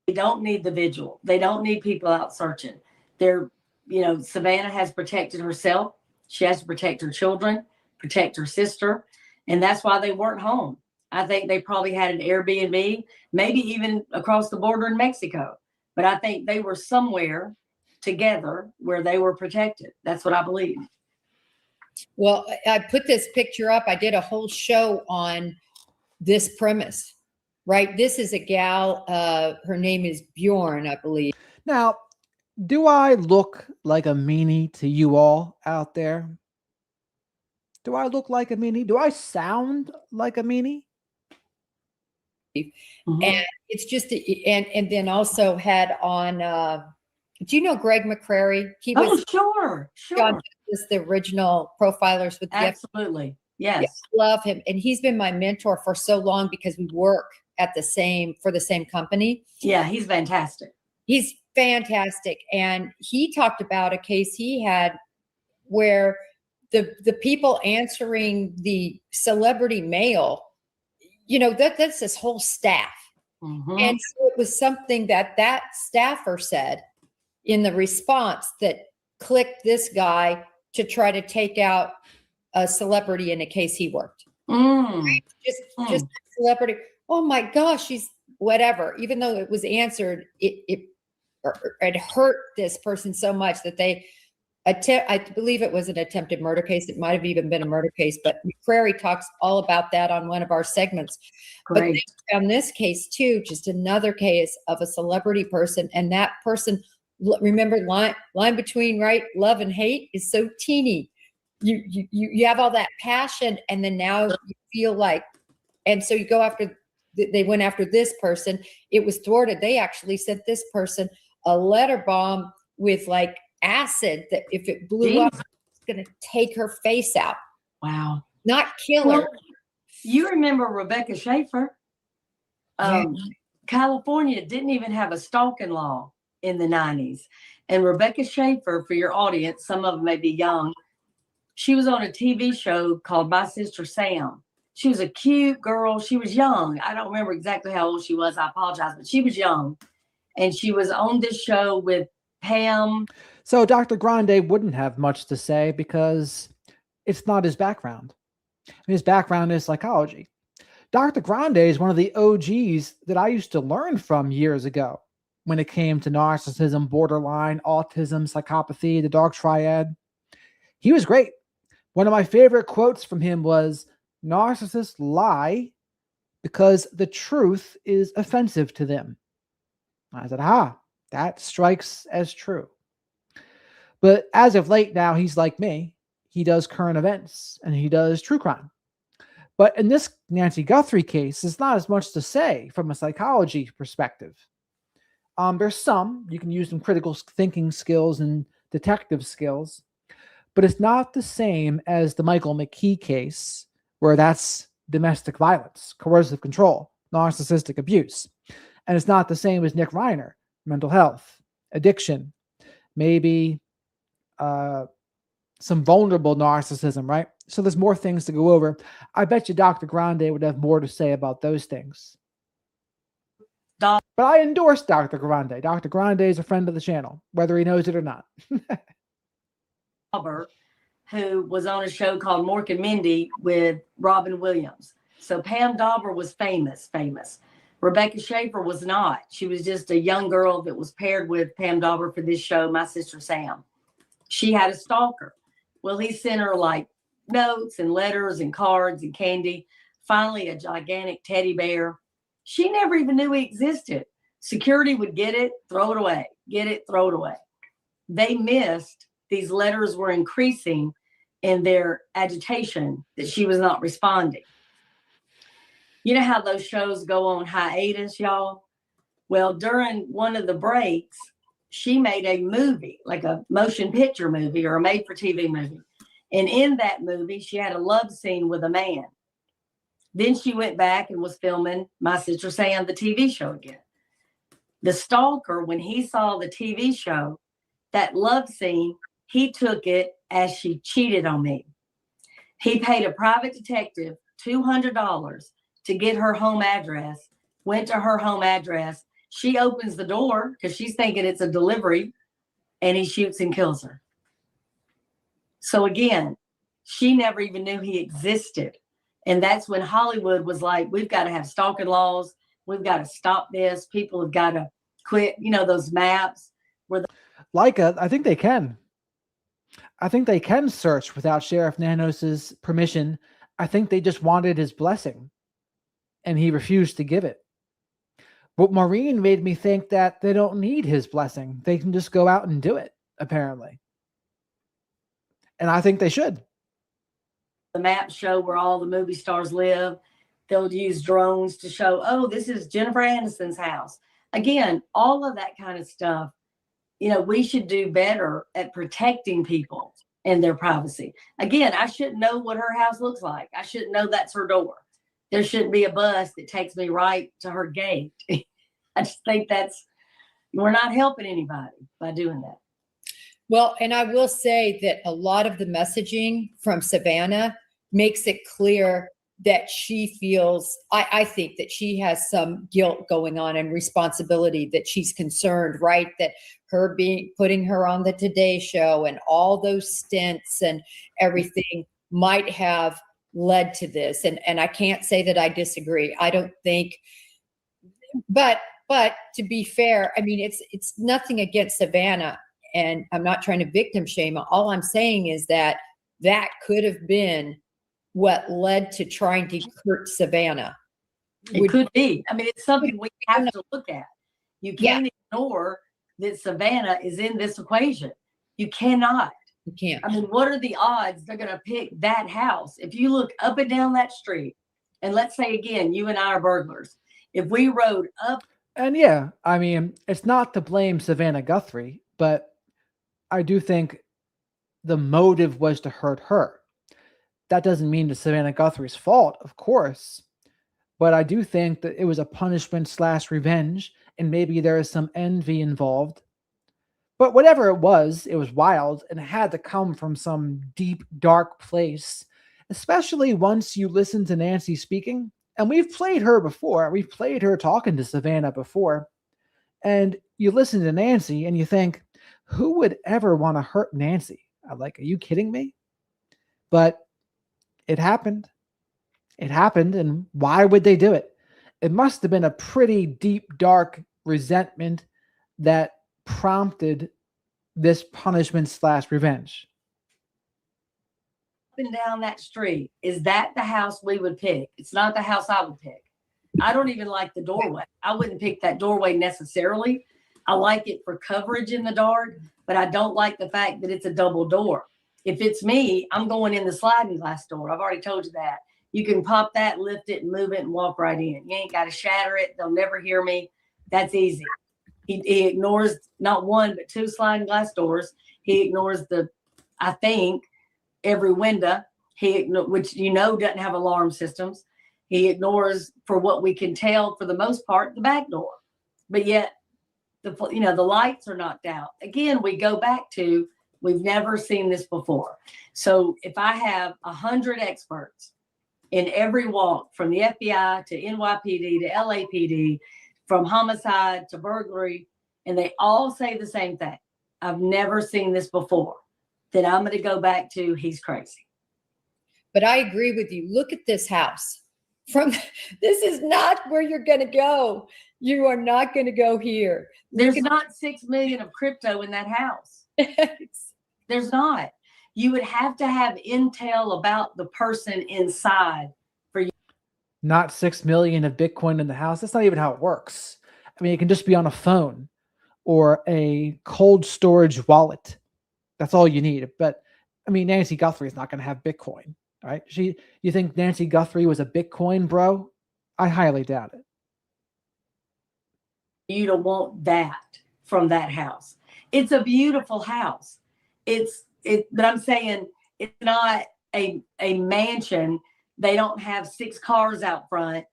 They don't need the vigil. They don't need people out searching. Savannah has protected herself. She has to protect her children, protect her sister. And that's why they weren't home. I think they probably had an Airbnb, maybe even across the border in Mexico. But I think they were somewhere together where they were protected. That's what I believe. Well, I put this picture up. I did a whole show on this premise. Right. This is a gal. Her name is Bjorn, I believe. Now, do I look like a meanie to you all out there? Do I look like a meanie? Do I sound like a meanie? Mm-hmm. And it's just, and then also had on, do you know Greg McCrary? He was sure. Was the original Profilers with the absolutely. Yes. Yeah, love him. And he's been my mentor for so long because we work for the same company. Yeah, he's fantastic. He's fantastic. And he talked about a case he had where the people answering the celebrity mail, that's this whole staff. Mm-hmm. And so it was something that staffer said in the response that clicked this guy to try to take out a celebrity in a case he worked. Just celebrity. oh my gosh, she's whatever. Even though it was answered, it hurt this person so much that I believe it was an attempted murder case. It might have even been a murder case, but McCrary talks all about that on one of our segments. Great. But on this case too, just another case of a celebrity person, and that person, remember, line between right love and hate is so teeny. You have all that passion, and then now you feel like, and so you go after. They went after this person. It was thwarted. They actually sent this person a letter bomb with like acid that if it blew up, it's going to take her face out. Wow. Not kill her. You remember Rebecca Schaefer? California didn't even have a stalking law in the 90s. And Rebecca Schaefer, for your audience, some of them may be young, she was on a TV show called My Sister Sam. She was a cute girl. She was young. I don't remember exactly how old she was. I apologize, but she was young. And she was on this show with Pam. So Dr. Grande wouldn't have much to say because it's not his background. His background is psychology. Dr. Grande is one of the OGs that I used to learn from years ago when it came to narcissism, borderline, autism, psychopathy, the dog triad. He was great. One of my favorite quotes from him was, "Narcissists lie because the truth is offensive to them." I said, that strikes as true. But as of late now, he's like me. He does current events and he does true crime. But in this Nancy Guthrie case, there's not as much to say from a psychology perspective. There's some, you can use some critical thinking skills and detective skills, but it's not the same as the Michael McKee case, where that's domestic violence, coercive control, narcissistic abuse. And it's not the same as Nick Reiner, mental health, addiction, maybe some vulnerable narcissism, right? So there's more things to go over. I bet you Dr. Grande would have more to say about those things. But I endorse Dr. Grande. Dr. Grande is a friend of the channel, whether he knows it or not. Who was on a show called Mork and Mindy with Robin Williams. So Pam Dauber was famous. Rebecca Schaefer was not. She was just a young girl that was paired with Pam Dauber for this show, My Sister Sam. She had a stalker. Well, he sent her like notes and letters and cards and candy. Finally, a gigantic teddy bear. She never even knew he existed. Security would get it, throw it away, get it, throw it away. They missed these letters were increasing in their agitation that she was not responding. You know how those shows go on hiatus, y'all? Well, during one of the breaks, she made a movie, like a motion picture movie or a made-for-TV movie. And in that movie, she had a love scene with a man. Then she went back and was filming My Sister Sam, the TV show again. The stalker, when he saw the TV show, that love scene, he took it as she cheated on me. He paid a private detective $200 to get her home address, went to her home address. She opens the door because she's thinking it's a delivery, and he shoots and kills her. So again, she never even knew he existed. And that's when Hollywood was like, we've got to have stalking laws. We've got to stop this. People have got to quit, those maps. I think they can. I think they can search without Sheriff Nanos's permission. I think they just wanted his blessing, and he refused to give it. But Maureen made me think that they don't need his blessing. They can just go out and do it, apparently. And I think they should. The maps show where all the movie stars live. They'll use drones to show, oh, this is Jennifer Aniston's house. Again, all of that kind of stuff. We should do better at protecting people and their privacy. Again, I shouldn't know what her house looks like. I shouldn't know that's her door. There shouldn't be a bus that takes me right to her gate. I just think we're not helping anybody by doing that. Well, and I will say that a lot of the messaging from Savannah makes it clear that she feels, I think that she has some guilt going on and responsibility, that she's concerned, right? That her putting her on the Today Show and all those stints and everything might have led to this. And I can't say that I disagree. I don't think, but to be fair, I mean, it's nothing against Savannah, and I'm not trying to victim shame. All I'm saying is that could have been what led to trying to hurt Savannah. It could be. I mean, it's something we have to look at. You can't ignore that Savannah is in this equation. You cannot. You can't. I mean, what are the odds they're going to pick that house? If you look up and down that street, and let's say again, you and I are burglars. If we rode up. And yeah, I mean, it's not to blame Savannah Guthrie, but I do think the motive was to hurt her. That doesn't mean it's Savannah Guthrie's fault, of course, but I do think that it was a punishment / revenge, and maybe there is some envy involved. But whatever it was wild, and it had to come from some deep, dark place, especially once you listen to Nancy speaking. And we've played her before. We've played her talking to Savannah before. And you listen to Nancy and you think, who would ever want to hurt Nancy? I'm like, are you kidding me? But it happened. It happened. And why would they do it? It must have been a pretty deep, dark resentment that prompted this punishment / revenge. Up and down that street, is that the house we would pick? It's not the house I would pick. I don't even like the doorway. I wouldn't pick that doorway necessarily. I like it for coverage in the dark, but I don't like the fact that it's a double door. If it's me, I'm going in the sliding glass door. I've already told you that. You can pop that, lift it, and move it, and walk right in. You ain't got to shatter it. They'll never hear me. That's easy. He ignores not one, but 2 sliding glass doors. He ignores I think, every window. Which doesn't have alarm systems. He ignores, for what we can tell, for the most part, the back door. But yet, the lights are knocked out. Again, we go back to, we've never seen this before. So if I have 100 experts in every walk, from the FBI to NYPD to LAPD, from homicide to burglary, and they all say the same thing, I've never seen this before, then I'm going to go back to, he's crazy. But I agree with you. Look at this house. This is not where you're going to go. You are not going to go here. There's not 6 million of crypto in that house. There's not. You would have to have intel about the person inside for you. Not 6 million of Bitcoin in the house. That's not even how it works. I mean, it can just be on a phone or a cold storage wallet. That's all you need. But I mean, Nancy Guthrie is not going to have Bitcoin, right? You think Nancy Guthrie was a Bitcoin bro? I highly doubt it. You don't want that from that house. It's a beautiful house. But I'm saying it's not a mansion. They don't have 6 cars out front.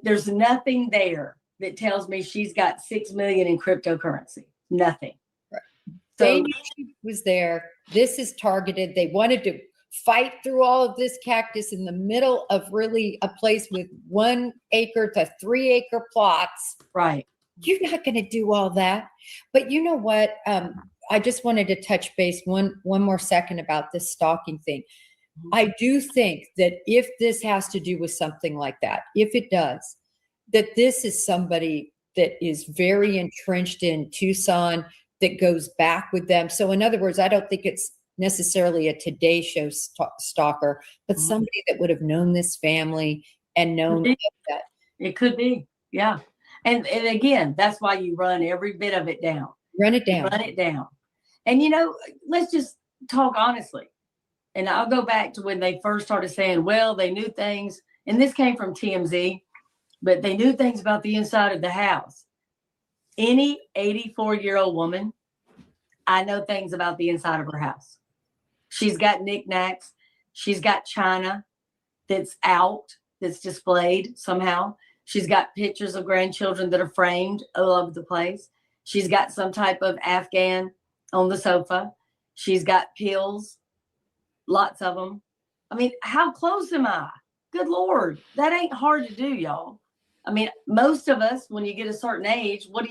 There's nothing there that tells me she's got 6 million in cryptocurrency. Nothing. Right. So they knew she was there. This is targeted. They wanted to fight through all of this cactus in the middle of really a place with 1 acre to 3 acre plots. Right. You're not going to do all that. But you know what? I just wanted to touch base one more second about this stalking thing. I do think that if this has to do with something like that, if it does, that this is somebody that is very entrenched in Tucson, that goes back with them. So in other words, I don't think it's necessarily a Today Show stalker, but somebody that would have known this family and known that. It could be. Yeah. And again, that's why you run every bit of it down. Run it down. Run it down. And, let's just talk honestly. And I'll go back to when they first started saying, well, they knew things. And this came from TMZ, but they knew things about the inside of the house. Any 84-year-old woman, I know things about the inside of her house. She's got knickknacks. She's got china that's out, that's displayed somehow. She's got pictures of grandchildren that are framed all over the place. She's got some type of Afghan on the sofa. She's got pills, lots of them. I mean, how close am I? Good Lord, that ain't hard to do, y'all. I mean, most of us, when you get a certain age, what do?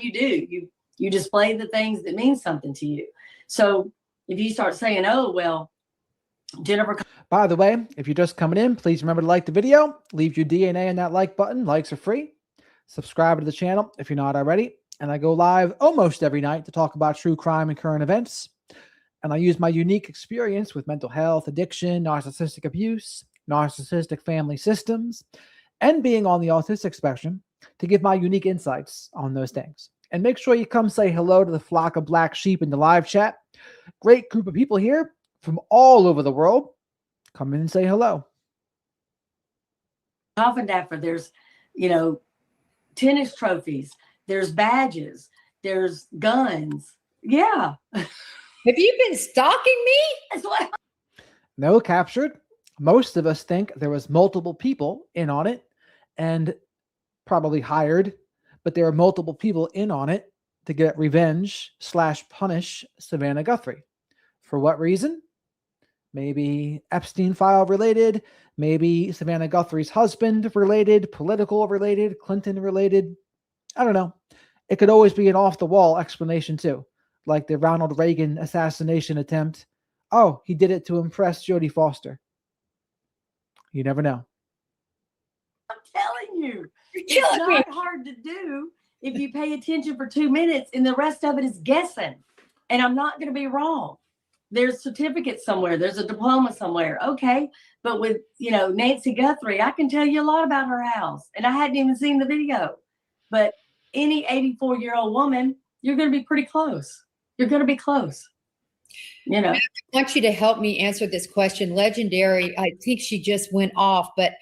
You display the things that mean something to you. So if you start saying, oh, well, Jennifer. By the way, if you're just coming in, please remember to like the video, leave your DNA in that like button. Likes are free. Subscribe to the channel if you're not already. And I go live almost every night to talk about true crime and current events. And I use my unique experience with mental health, addiction, narcissistic abuse, narcissistic family systems, and being on the autistic spectrum to give my unique insights on those things. And make sure you come say hello to the flock of black sheep in the live chat. Great group of people here from all over the world. Come in and say hello. Coffindaffer, there's, tennis trophies, there's badges, there's guns. Yeah. Have you been stalking me? That's what. No, captured. Most of us think there was multiple people in on it and probably hired, but there are multiple people in on it to get revenge / punish Savannah Guthrie. For what reason? Maybe Epstein file related, maybe Savannah Guthrie's husband related, political related, Clinton related. I don't know. It could always be an off the wall explanation too, like the Ronald Reagan assassination attempt. Oh, he did it to impress Jodie Foster. You never know. I'm telling you, it's not hard to do if you pay attention for 2 minutes, and the rest of it is guessing. And I'm not going to be wrong. There's certificates somewhere. There's a diploma somewhere. Okay. But with, Nancy Guthrie, I can tell you a lot about her house. And I hadn't even seen the video. But any 84-year-old woman, you're going to be pretty close. You're going to be close. I want you to help me answer this question. Legendary, I think she just went off, but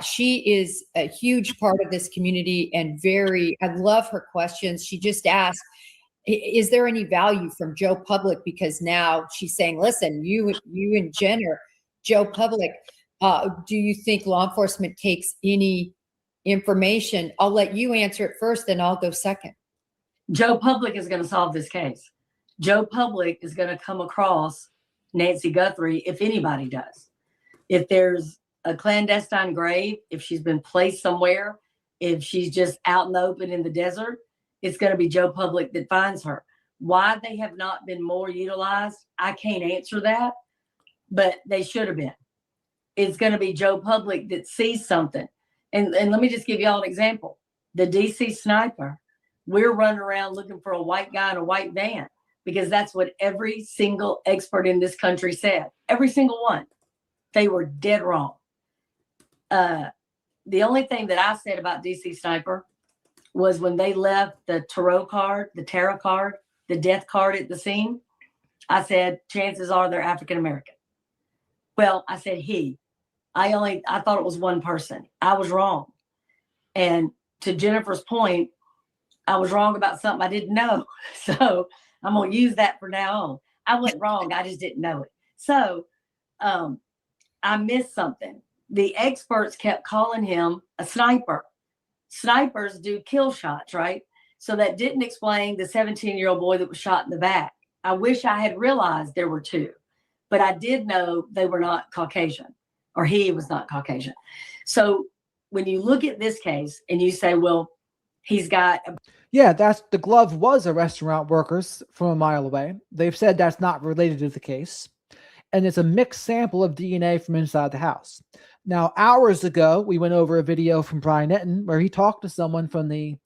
she is a huge part of this community and I love her questions. She just asked, is there any value from Joe Public? Because now she's saying, listen, you and Jen are Joe Public. Do you think law enforcement takes any information? I'll let you answer it first, then I'll go second. Joe Public is going to solve this case. Joe Public is going to come across Nancy Guthrie if anybody does. If there's a clandestine grave, if she's been placed somewhere, if she's just out in the open in the desert, it's going to be Joe Public that finds her. Why they have not been more utilized, I can't answer that, but they should have been. It's going to be Joe Public that sees something. And let me just give you all an example. The DC sniper, we're running around looking for a white guy in a white van because that's what every single expert in this country said. Every single one. They were dead wrong. The only thing that I said about DC sniper was when they left the tarot card, the death card at the scene, I said, chances are they're African-American. Well, I said I thought it was one person. I was wrong. And to Jennifer's point, I was wrong about something I didn't know. So I'm going to use that from now on. I went wrong. I just didn't know it. So I missed something. The experts kept calling him a sniper. Snipers do kill shots, right? So that didn't explain the 17-year-old boy that was shot in the back. I wish I had realized there were two, but I did know they were not Caucasian, or he was not Caucasian. So when you look at this case and you say, well, he's got... Yeah, the glove was a restaurant worker's from a mile away. They've said that's not related to the case. And it's a mixed sample of DNA from inside the house. Now, hours ago, we went over a video from Brian Etten where he talked to someone from the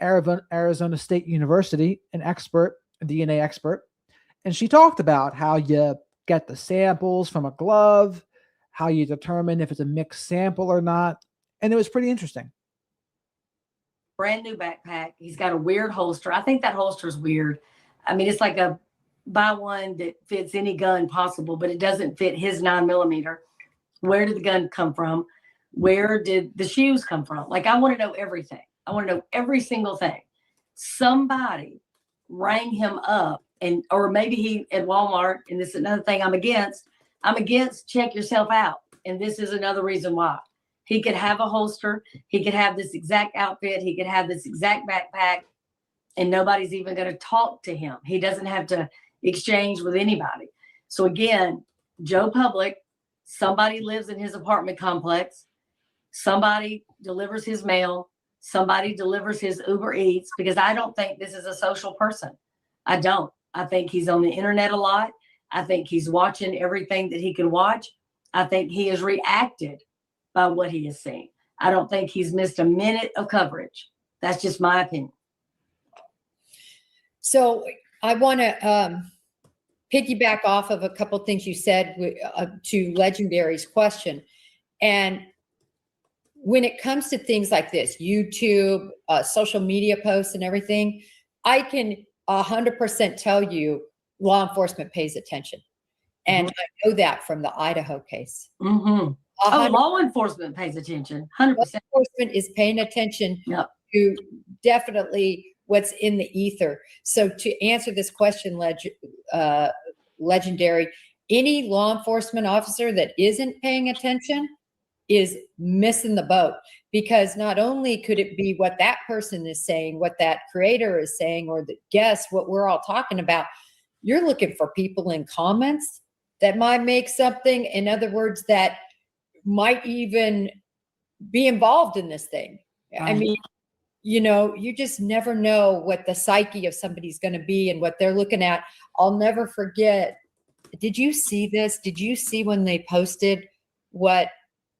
Arizona State University, a DNA expert, and she talked about how you get the samples from a glove, how you determine if it's a mixed sample or not, and it was pretty interesting. Brand new backpack. He's got a weird holster. I think that holster is weird. I mean, it's like a buy one that fits any gun possible, but it doesn't fit his 9mm. Where did the gun come from? Where did the shoes come from? Like, I want to know everything. I want to know every single thing. Somebody rang him up, or maybe he at Walmart, and this is another thing I'm against check yourself out. And this is another reason why. He could have a holster. He could have this exact outfit. He could have this exact backpack, and nobody's even going to talk to him. He doesn't have to exchange with anybody. So again, Joe Public, somebody lives in his apartment complex. Somebody delivers his mail. Somebody delivers his Uber Eats, because I don't think this is a social person. I don't. I think he's on the internet a lot. I think he's watching everything that he can watch. I think he has reacted by what he has seen. I don't think he's missed a minute of coverage. That's just my opinion. So I want to piggyback off of a couple things you said to Legendary's question. And when it comes to things like this, YouTube, social media posts and everything, I can 100% tell you law enforcement pays attention. And I know that from the Idaho case. Oh, law enforcement pays attention, 100%. Law enforcement is paying attention to definitely what's in the ether. So to answer this question, Legendary, any law enforcement officer that isn't paying attention is missing the boat, because not only could it be what that person is saying, what that creator is saying, or the guest, what we're all talking about, you're looking for people in comments that might make something, in other words, that might even be involved in this thing. I mean, you know, you just never know what the psyche of somebody's going to be and what they're looking at. I'll never forget. Did you see this? Did you see when they posted what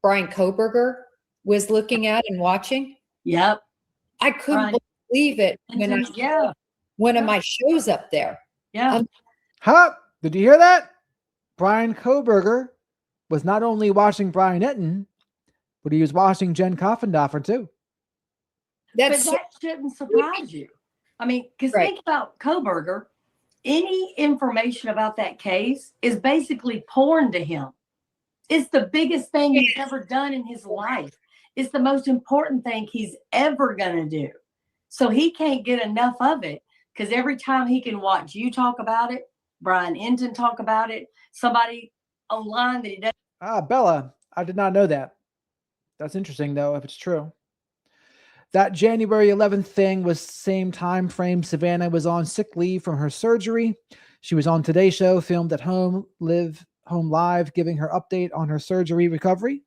Brian Koberger was looking at and watching? Yep. I couldn't believe it when I saw one of my shows up there. Yeah. Did you hear that? Brian Koberger was not only watching Brian Etten, but he was watching Jen Koffendorfer too. But that shouldn't surprise you. I mean, because think about Koberger. Any information about that case is basically porn to him. It's the biggest thing he's ever done in his life. It's the most important thing he's ever going to do. So he can't get enough of it, because every time he can watch you talk about it, Brian Enton talk about it, somebody online that he doesn't. Bella, I did not know that. That's interesting, though, if it's true. That January 11th thing was same time frame Savannah was on sick leave from her surgery. She was on Today Show, filmed at home live, giving her update on her surgery recovery.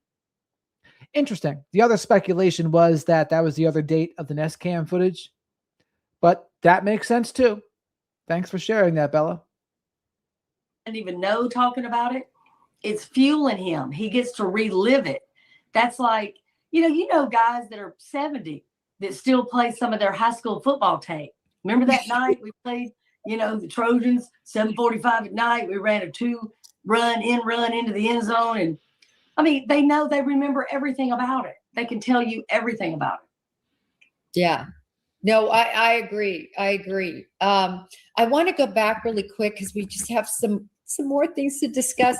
Interesting. The other speculation was that was the other date of the Nest Cam footage, but that makes sense too. Thanks for sharing that, Bella. I didn't even know talking about it. It's fueling him. He gets to relive it. That's like, you know, guys that are 70 that still play some of their high school football tape. Remember that night we played, the Trojans, 7:45 at night. We ran a 2-run into the end zone. And I mean, they remember everything about it. They can tell you everything about it. Yeah. No, I agree. I want to go back really quick because we just have some more things to discuss.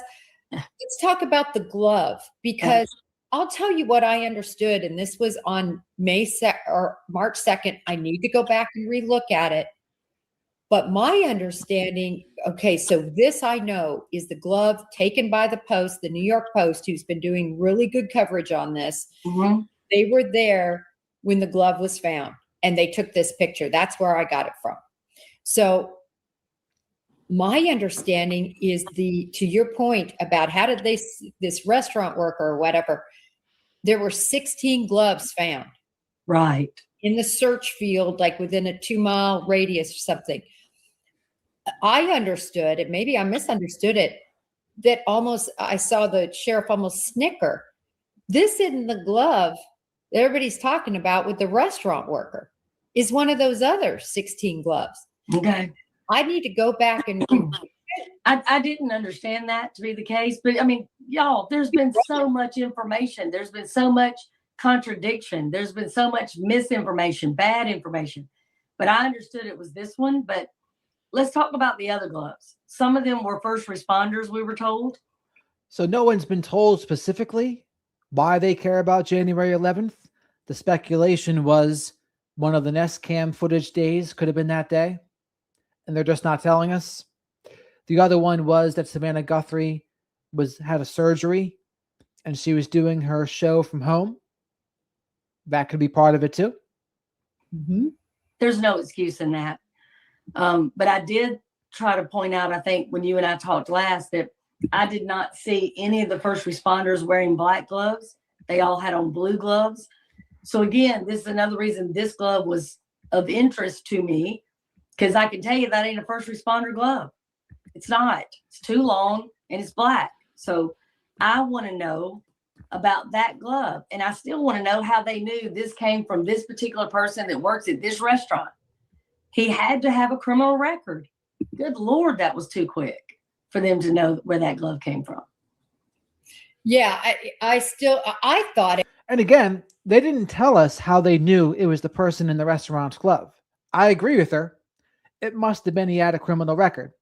Let's talk about the glove, because I'll tell you what I understood, and this was on March 2nd. I need to go back and relook at it. But my understanding, okay, so this I know is the glove taken by the Post, the New York Post, who's been doing really good coverage on this. Mm-hmm. They were there when the glove was found, and they took this picture. That's where I got it from. So my understanding is to your point about how did this restaurant worker or whatever, there were 16 gloves found. Right. In the search field, like within a 2-mile radius or something. I understood it, maybe I misunderstood it, that I saw the sheriff almost snicker. This isn't the glove that everybody's talking about with the restaurant worker. Is one of those other 16 gloves. Okay. I need to go back and I didn't understand that to be the case, but I mean, y'all, there's been so much information. There's been so much contradiction. There's been so much misinformation, bad information, but I understood it was this one. But let's talk about the other gloves. Some of them were first responders, we were told. So no one's been told specifically why they care about January 11th. The speculation was one of the Nest Cam footage days could have been that day, and they're just not telling us. The other one was that Savannah Guthrie had a surgery and she was doing her show from home. That could be part of it too. Mm-hmm. There's no excuse in that. But I did try to point out, I think when you and I talked last, that I did not see any of the first responders wearing black gloves. They all had on blue gloves. So again, this is another reason this glove was of interest to me, because I can tell you that ain't a first responder glove. It's not. It's too long and it's black. So I want to know about that glove. And I still want to know how they knew this came from this particular person that works at this restaurant. He had to have a criminal record. Good Lord, that was too quick for them to know where that glove came from. Yeah, I thought it. And again, they didn't tell us how they knew it was the person in the restaurant's glove. I agree with her. It must have been he had a criminal record,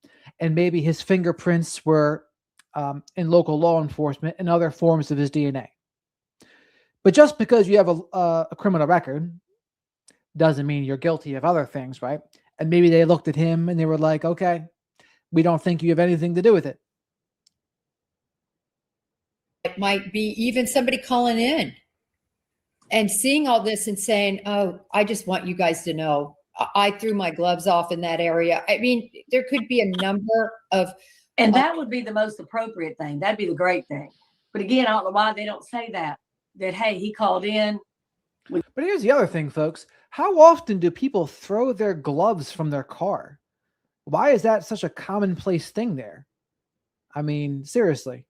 and maybe his fingerprints were in local law enforcement and other forms of his DNA. But just because you have a criminal record doesn't mean you're guilty of other things, right? And maybe they looked at him and they were like, okay, we don't think you have anything to do with it. It might be even somebody calling in and seeing all this and saying, oh, I just want you guys to know I threw my gloves off in that area. I mean, there could be a number of. And that would be the most appropriate thing. That'd be the great thing. But again, I don't know why they don't say that, hey, he called in. But here's the other thing, folks. How often do people throw their gloves from their car? Why is that such a commonplace thing there? I mean, seriously,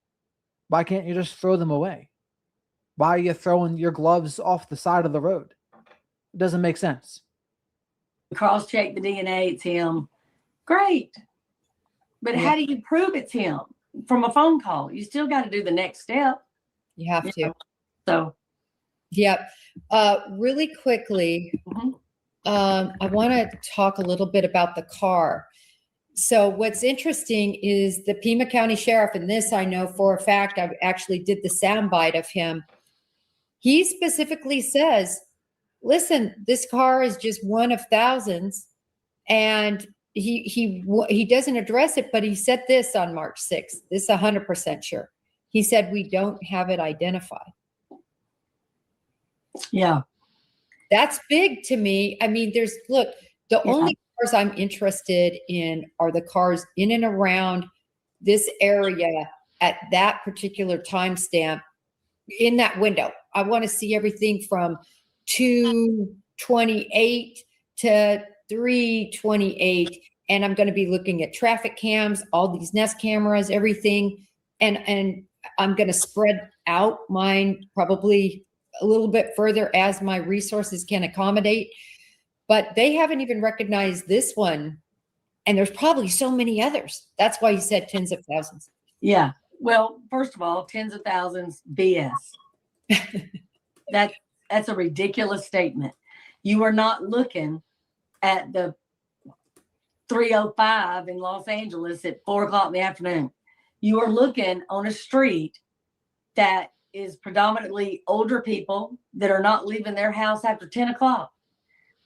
why can't you just throw them away? Why are you throwing your gloves off the side of the road? It doesn't make sense. Cross-check the DNA, it's him. Great. But how do you prove it's him? From a phone call. You still got to do the next step. You have to. So. Yep. Really quickly, I want to talk a little bit about the car. So what's interesting is the Pima County Sheriff, and this I know for a fact, I actually did the soundbite of him. He specifically says, listen, this car is just one of thousands. And he doesn't address it, but he said this on March 6th. This is 100% sure. He said, we don't have it identified. Yeah. That's big to me. I mean, the only cars I'm interested in are the cars in and around this area at that particular timestamp in that window. I want to see everything from 2:28 to 3:28. And I'm going to be looking at traffic cams, all these Nest cameras, everything. And I'm going to spread out mine probably a little bit further as my resources can accommodate. But they haven't even recognized this one. And there's probably so many others. That's why you said tens of thousands. Yeah. Well, first of all, tens of thousands, BS. That's a ridiculous statement. You are not looking at the 305 in Los Angeles at 4:00 in the afternoon. You are looking on a street that is predominantly older people that are not leaving their house after 10 o'clock.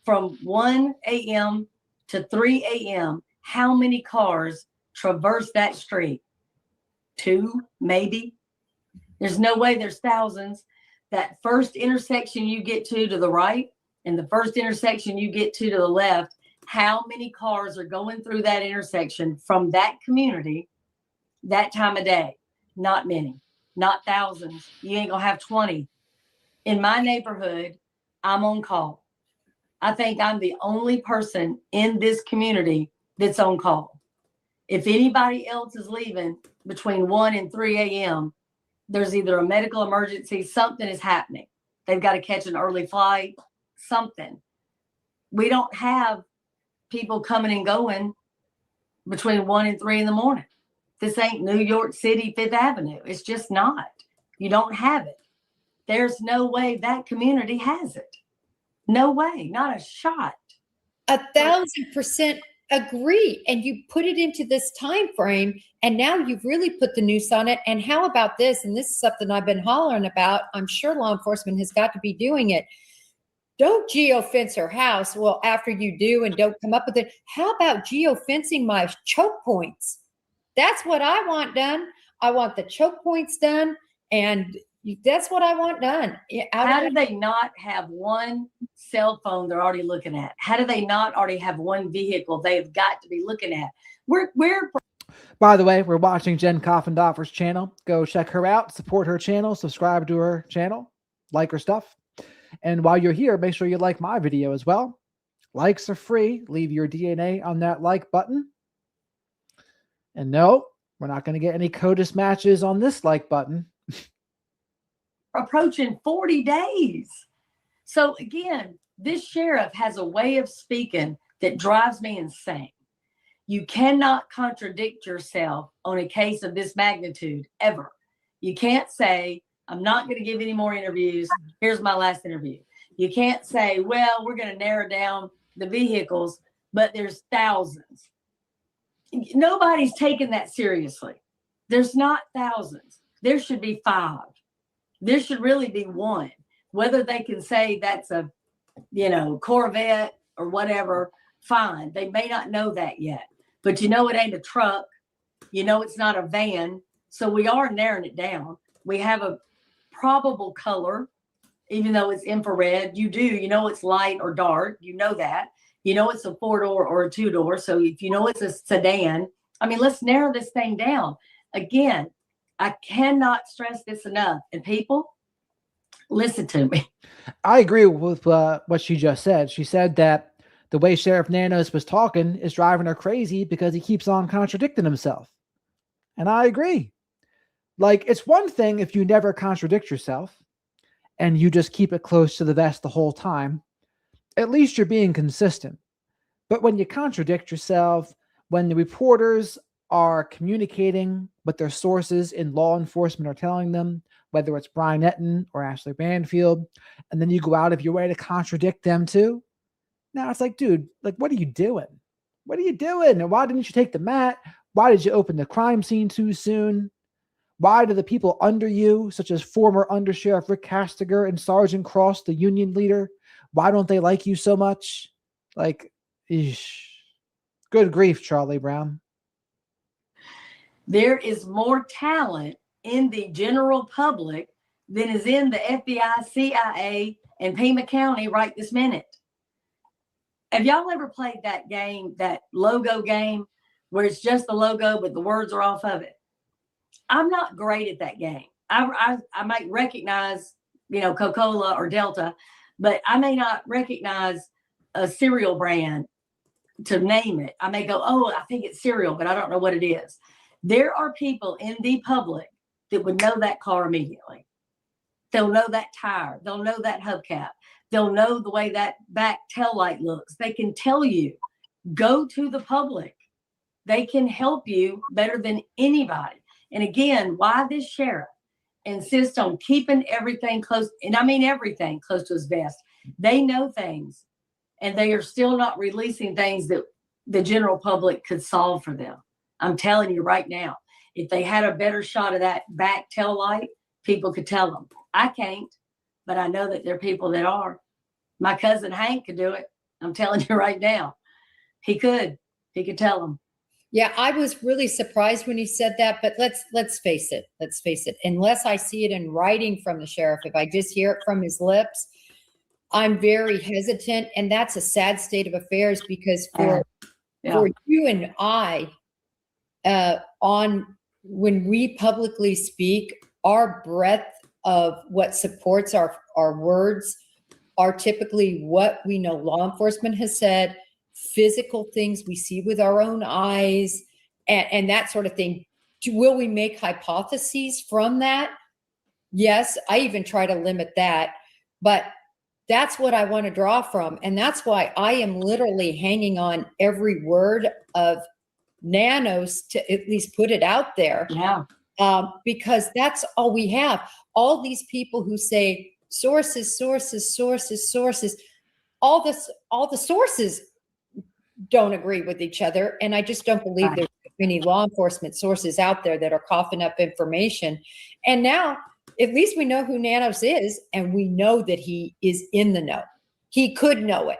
From 1 a.m. to 3 a.m., how many cars traverse that street? 2, maybe. There's no way there's thousands. That first intersection you get to the right and the first intersection you get to the left, how many cars are going through that intersection from that community that time of day? Not many, not thousands. You ain't gonna have 20. In my neighborhood, I'm on call. I think I'm the only person in this community that's on call. If anybody else is leaving between 1 and 3 a.m., there's either a medical emergency, something is happening. They've got to catch an early flight, something. We don't have people coming and going between 1 and 3 in the morning. This ain't New York City, Fifth Avenue. It's just not. You don't have it. There's no way that community has it. No way, not a shot. 1,000% agree. And you put it into this time frame, and now you've really put the noose on it. And how about this? And this is something I've been hollering about. I'm sure law enforcement has got to be doing it. Don't geofence her house. Well, after you do and don't come up with it, how about geofencing my choke points? That's what I want done. I want the choke points done, and that's what I want done. How do they not have one cell phone they're already looking at? How do they not already have one vehicle they've got to be looking at? By the way, we're watching Jen Coffindoffer's channel. Go check her out, support her channel, subscribe to her channel, like her stuff. And while you're here, make sure you like my video as well. Likes are free. Leave your DNA on that like button. And no, we're not going to get any CODIS matches on this like button. Approaching 40 days. So again, this sheriff has a way of speaking that drives me insane. You cannot contradict yourself on a case of this magnitude ever. You can't say, I'm not going to give any more interviews. Here's my last interview. You can't say, well, we're going to narrow down the vehicles, but there's thousands. Nobody's taking that seriously. There's not thousands. There should be 5. There should really be 1. Whether they can say that's a, Corvette or whatever, fine. They may not know that yet. But it ain't a truck. It's not a van. So we are narrowing it down. We have a probable color, even though it's infrared. It's light or dark. That. It's a 4-door or a 2-door. So if it's a sedan, let's narrow this thing down. Again, I cannot stress this enough. And people, listen to me. I agree with what she just said. She said that the way Sheriff Nanos was talking is driving her crazy because he keeps on contradicting himself. And I agree. Like, it's one thing if you never contradict yourself and you just keep it close to the vest the whole time. At least you're being consistent. But when you contradict yourself, when the reporters are communicating what their sources in law enforcement are telling them, whether it's Brian Etten or Ashley Banfield, and then you go out of your way to contradict them too. Now it's like, dude, like, what are you doing? What are you doing? And why didn't you take the mat? Why did you open the crime scene too soon? Why do the people under you, such as former Undersheriff Rick Castiger and Sergeant Cross, the union leader, why don't they like you so much? Like, eesh. Good grief, Charlie Brown. There is more talent in the general public than is in the FBI, CIA, and Pima County right this minute. Have y'all ever played that game, that logo game, where it's just the logo, but the words are off of it? I'm not great at that game. I might recognize, Coca-Cola or Delta, but I may not recognize a cereal brand to name it. I may go, oh, I think it's cereal, but I don't know what it is. There are people in the public that would know that car immediately. They'll know that tire. They'll know that hubcap. They'll know the way that back tail light looks. They can tell you. Go to the public. They can help you better than anybody. And again, why this sheriff insists on keeping everything close, and I mean everything close to his vest. They know things, and they are still not releasing things that the general public could solve for them. I'm telling you right now, if they had a better shot of that back tail light, people could tell them. I can't, but I know that there are people that are. My cousin Hank could do it. I'm telling you right now. He could tell them. Yeah, I was really surprised when he said that, but let's face it. Unless I see it in writing from the sheriff, if I just hear it from his lips, I'm very hesitant, and that's a sad state of affairs because for you and I, when we publicly speak, our breadth of what supports our words are typically what we know law enforcement has said, physical things we see with our own eyes, and that sort of thing. Will we make hypotheses from that? Yes, I even try to limit that, but that's what I want to draw from. And that's why I am literally hanging on every word of Nanos to at least put it out there. Yeah. Because that's all we have. All these people who say sources, all the sources don't agree with each other. And I just don't believe there's many law enforcement sources out there that are coughing up information. And now at least we know who Nanos is, and we know that he is in the know. He could know it.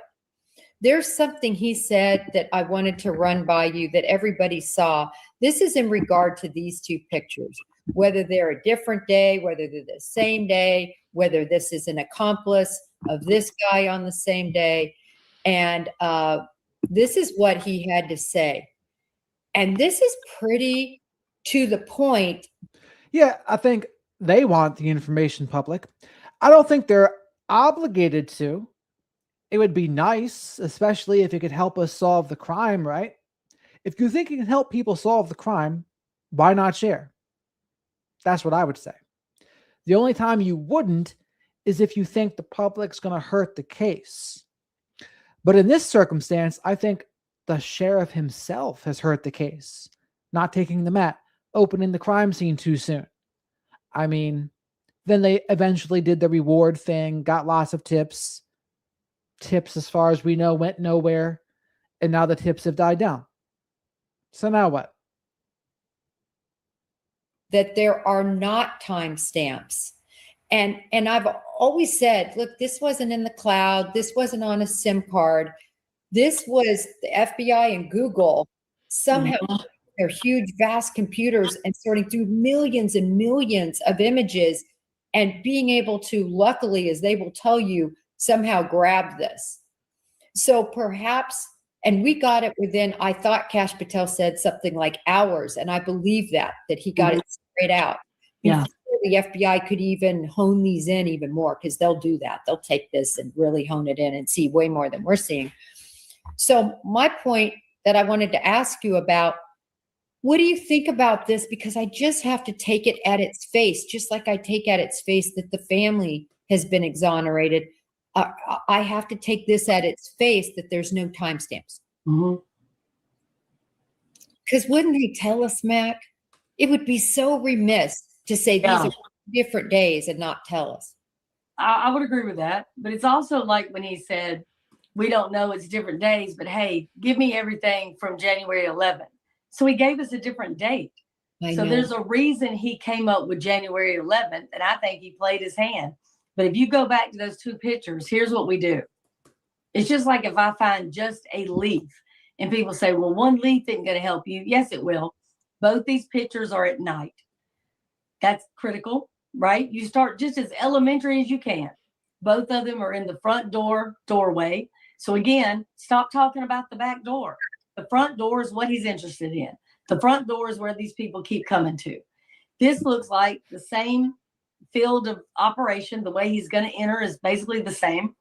There's something he said that I wanted to run by you that everybody saw. This is in regard to these two pictures, whether they're a different day, whether they're the same day, whether this is an accomplice of this guy on the same day. And this is what he had to say. And this is pretty to the point. Yeah, I think they want the information public. I don't think they're obligated to. It would be nice, especially if it could help us solve the crime, right? If you think it can help people solve the crime, why not share? That's what I would say. The only time you wouldn't is if you think the public's going to hurt the case. But in this circumstance, I think the sheriff himself has hurt the case, not taking the mat, opening the crime scene too soon. I mean, then they eventually did the reward thing, got lots of tips. Tips, as far as we know, went nowhere. And now the tips have died down. So now what? That there are not timestamps. And I've always said, look, this wasn't in the cloud. This wasn't on a SIM card. This was the FBI and Google somehow their huge, vast computers and sorting through millions and millions of images and being able to, luckily, as they will tell you, somehow grab this. So perhaps, and we got it within, I thought Kash Patel said something like hours, and I believe that he got it straight out. Yeah. The FBI could even hone these in even more, because they'll do that. They'll take this and really hone it in and see way more than we're seeing. So my point that I wanted to ask you about, what do you think about this? Because I just have to take it at its face, just like I take at its face that the family has been exonerated. I have to take this at its face that there's no timestamps. Because wouldn't they tell us, Mac? It would be so remiss to say these are different days and not tell us. I would agree with that. But it's also like when he said, we don't know, it's different days, but hey, give me everything from January 11th. So he gave us a different date. So there's a reason he came up with January 11th, and I think he played his hand. But if you go back to those two pictures, here's what we do. It's just like if I find just a leaf and people say, well, one leaf isn't going to help you. Yes, it will. Both these pictures are at night. That's critical, right? You start just as elementary as you can. Both of them are in the front doorway. So again, stop talking about the back door. The front door is what he's interested in. The front door is where these people keep coming to. This looks like the same field of operation. The way he's going to enter is basically the same.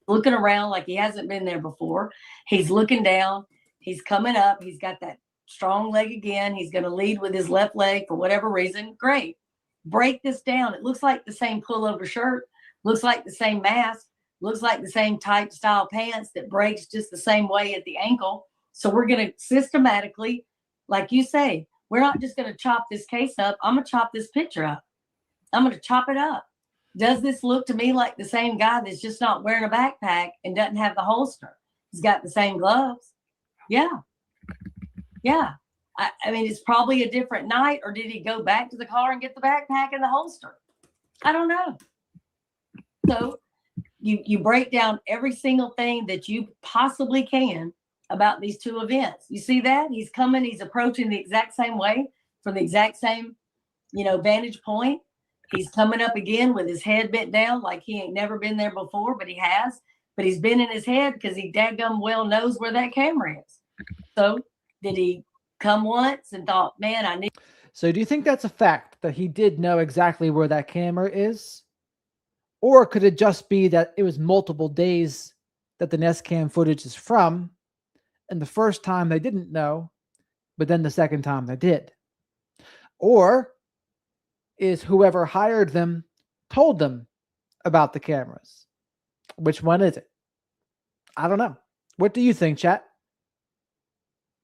Looking around like he hasn't been there before. He's looking down. He's coming up. He's got that strong leg again. He's going to lead with his left leg for whatever reason. Great. Break this down. It looks like the same pullover shirt. Looks like the same mask. Looks like the same type style pants that breaks just the same way at the ankle. So we're going to systematically, like you say, we're not just going to chop this case up. I'm going to chop this picture up. I'm going to chop it up. Does this look to me like the same guy that's just not wearing a backpack and doesn't have the holster? He's got the same gloves. Yeah. Yeah. I mean, it's probably a different night, or did he go back to the car and get the backpack and the holster? I don't know. So you break down every single thing that you possibly can about these two events. You see that? He's coming, he's approaching the exact same way from the exact same, vantage point. He's coming up again with his head bent down like he ain't never been there before, but he has. But he's been in his head because he dadgum well knows where that camera is. So did he come once and thought, man, I need. So do you think that's a fact, that he did know exactly where that camera is? Or could it just be that it was multiple days that the Nest Cam footage is from, and the first time they didn't know, but then the second time they did? Or is whoever hired them told them about the cameras? Which one is it? I don't know. What do you think, chat?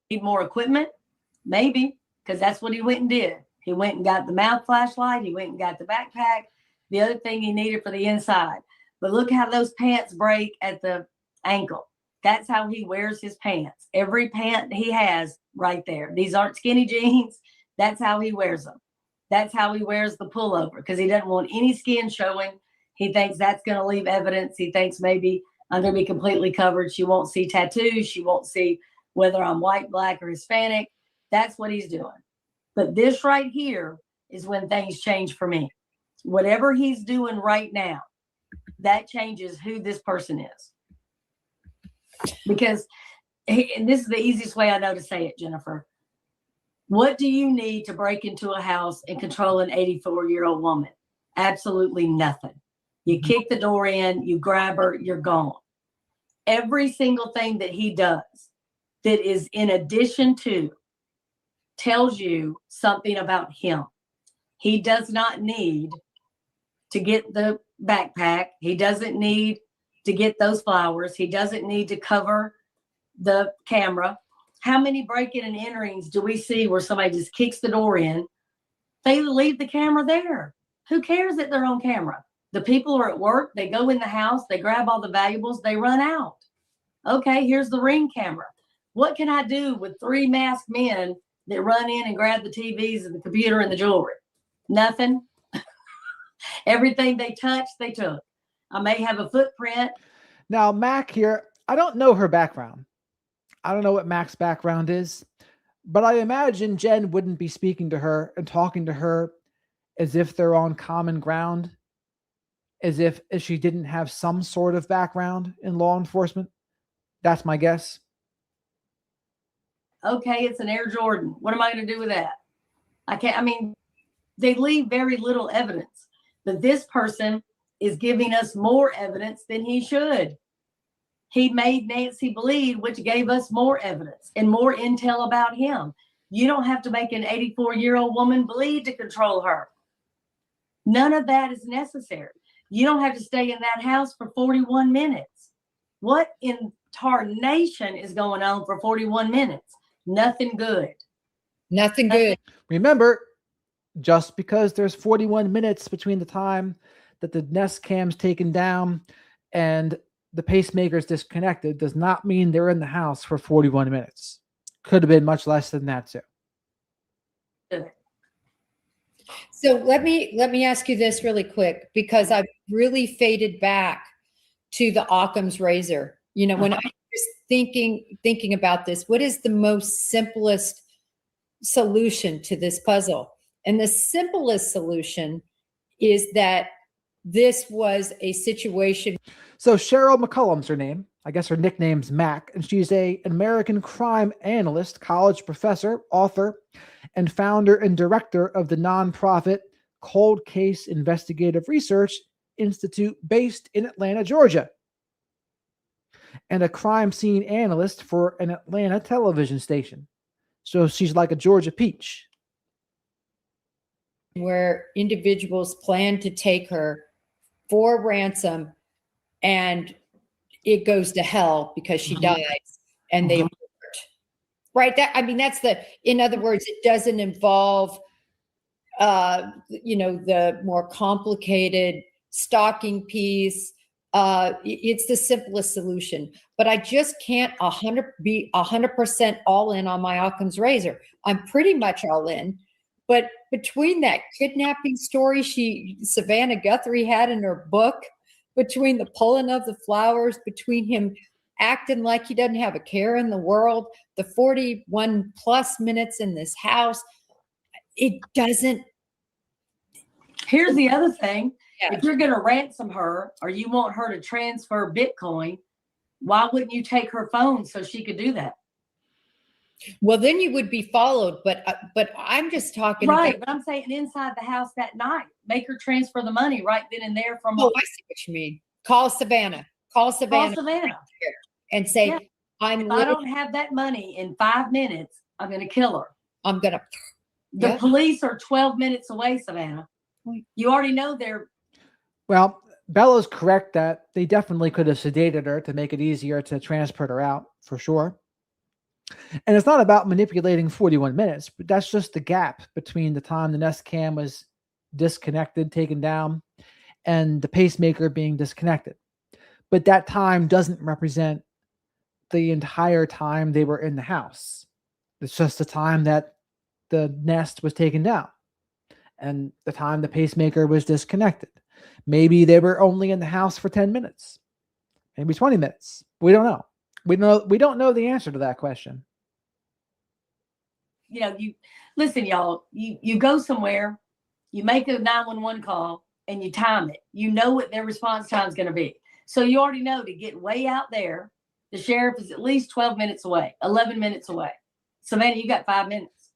Need more equipment? Maybe, because that's what he went and did. He went and got the mouth flashlight. He went and got the backpack. The other thing he needed for the inside. But look how those pants break at the ankle. That's how he wears his pants. Every pant he has right there. These aren't skinny jeans. That's how he wears them. That's how he wears the pullover, because he doesn't want any skin showing. He thinks that's going to leave evidence. He thinks maybe I'm going to be completely covered. She won't see tattoos. She won't see whether I'm white, black, or Hispanic. That's what he's doing. But this right here is when things change for me. Whatever he's doing right now, that changes who this person is. Because, and this is the easiest way I know to say it, Jennifer. What do you need to break into a house and control an 84-year-old woman? Absolutely nothing. You kick the door in, you grab her, you're gone. Every single thing that he does that is in addition to, tells you something about him. He does not need to get the backpack. He doesn't need to get those flowers. He doesn't need to cover the camera. How many break-in and enterings do we see where somebody just kicks the door in? They leave the camera there. Who cares that they're on camera? The people are at work. They go in the house. They grab all the valuables. They run out. Okay, here's the Ring camera. What can I do with 3 masked men that run in and grab the TVs and the computer and the jewelry? Nothing. Everything they touched, they took. I may have a footprint. Now, Mac here, I don't know her background. I don't know what Mac's background is, but I imagine Jen wouldn't be speaking to her and talking to her as if they're on common ground, as if she didn't have some sort of background in law enforcement. That's my guess. Okay, it's an Air Jordan. What am I going to do with that? They leave very little evidence, but this person is giving us more evidence than he should. He made Nancy bleed, which gave us more evidence and more intel about him. You don't have to make an 84-year-old woman bleed to control her. None of that is necessary. You don't have to stay in that house for 41 minutes. What in tarnation is going on for 41 minutes? Nothing good. Nothing good. Remember, just because there's 41 minutes between the time that the Nest cam's taken down and the pacemaker's disconnected does not mean they're in the house for 41 minutes. Could have been much less than that too. So let me ask you this really quick, because I've really faded back to the Occam's razor. You know, when I was thinking about this, what is the most simplest solution to this puzzle? And the simplest solution is that this was a situation. So Cheryl McCullum's her name. I guess her nickname's Mac, and she's an American crime analyst, college professor, author, and founder and director of the nonprofit Cold Case Investigative Research Institute based in Atlanta, Georgia, and a crime scene analyst for an Atlanta television station. So she's like a Georgia peach. Where individuals plan to take her for ransom, and it goes to hell because she dies, and they right. In other words, it doesn't involve, the more complicated stalking piece. It's the simplest solution, but I just can't be 100% all in on my Occam's razor. I'm pretty much all in, but between that kidnapping story Savannah Guthrie had in her book, between the pulling of the flowers, between him acting like he doesn't have a care in the world, the 41 plus minutes in this house, it doesn't. Here's the other thing. Yeah. If you're going to ransom her or you want her to transfer Bitcoin, why wouldn't you take her phone so she could do that? Well, then you would be followed, but I'm just talking right. But I'm saying inside the house that night, make her transfer the money right then and there from. Oh, I see what you mean. Call Savannah. And say, yeah. If I don't have that money in 5 minutes, I'm going to kill her. The police are 12 minutes away, Savannah. You already know they're. Well, Bella's correct that they definitely could have sedated her to make it easier to transport her out, for sure. And it's not about manipulating 41 minutes, but that's just the gap between the time the Nest cam was disconnected, taken down, and the pacemaker being disconnected. But that time doesn't represent the entire time they were in the house. It's just the time that the Nest was taken down and the time the pacemaker was disconnected. Maybe they were only in the house for 10 minutes, maybe 20 minutes. We don't know. We don't know the answer to that question. You listen, y'all, you go somewhere, you make a 911 call and you time it. You know what their response time is going to be. So you already know to get way out there, the sheriff is at least 12 minutes away, 11 minutes away. Savannah, you got 5 minutes.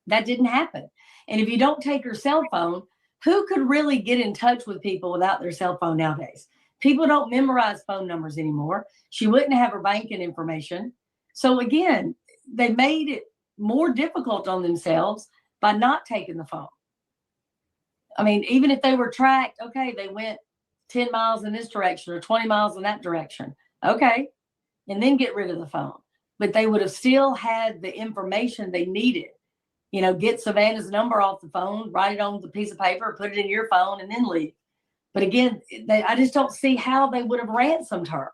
That didn't happen. And if you don't take her cell phone, who could really get in touch with people without their cell phone nowadays? People don't memorize phone numbers anymore. She wouldn't have her banking information. So again, they made it more difficult on themselves by not taking the phone. I mean, even if they were tracked, okay, they went 10 miles in this direction or 20 miles in that direction. Okay. And then get rid of the phone. But they would have still had the information they needed. You know, get Savannah's number off the phone, write it on the piece of paper, put it in your phone, and then leave. But again, I just don't see how they would have ransomed her.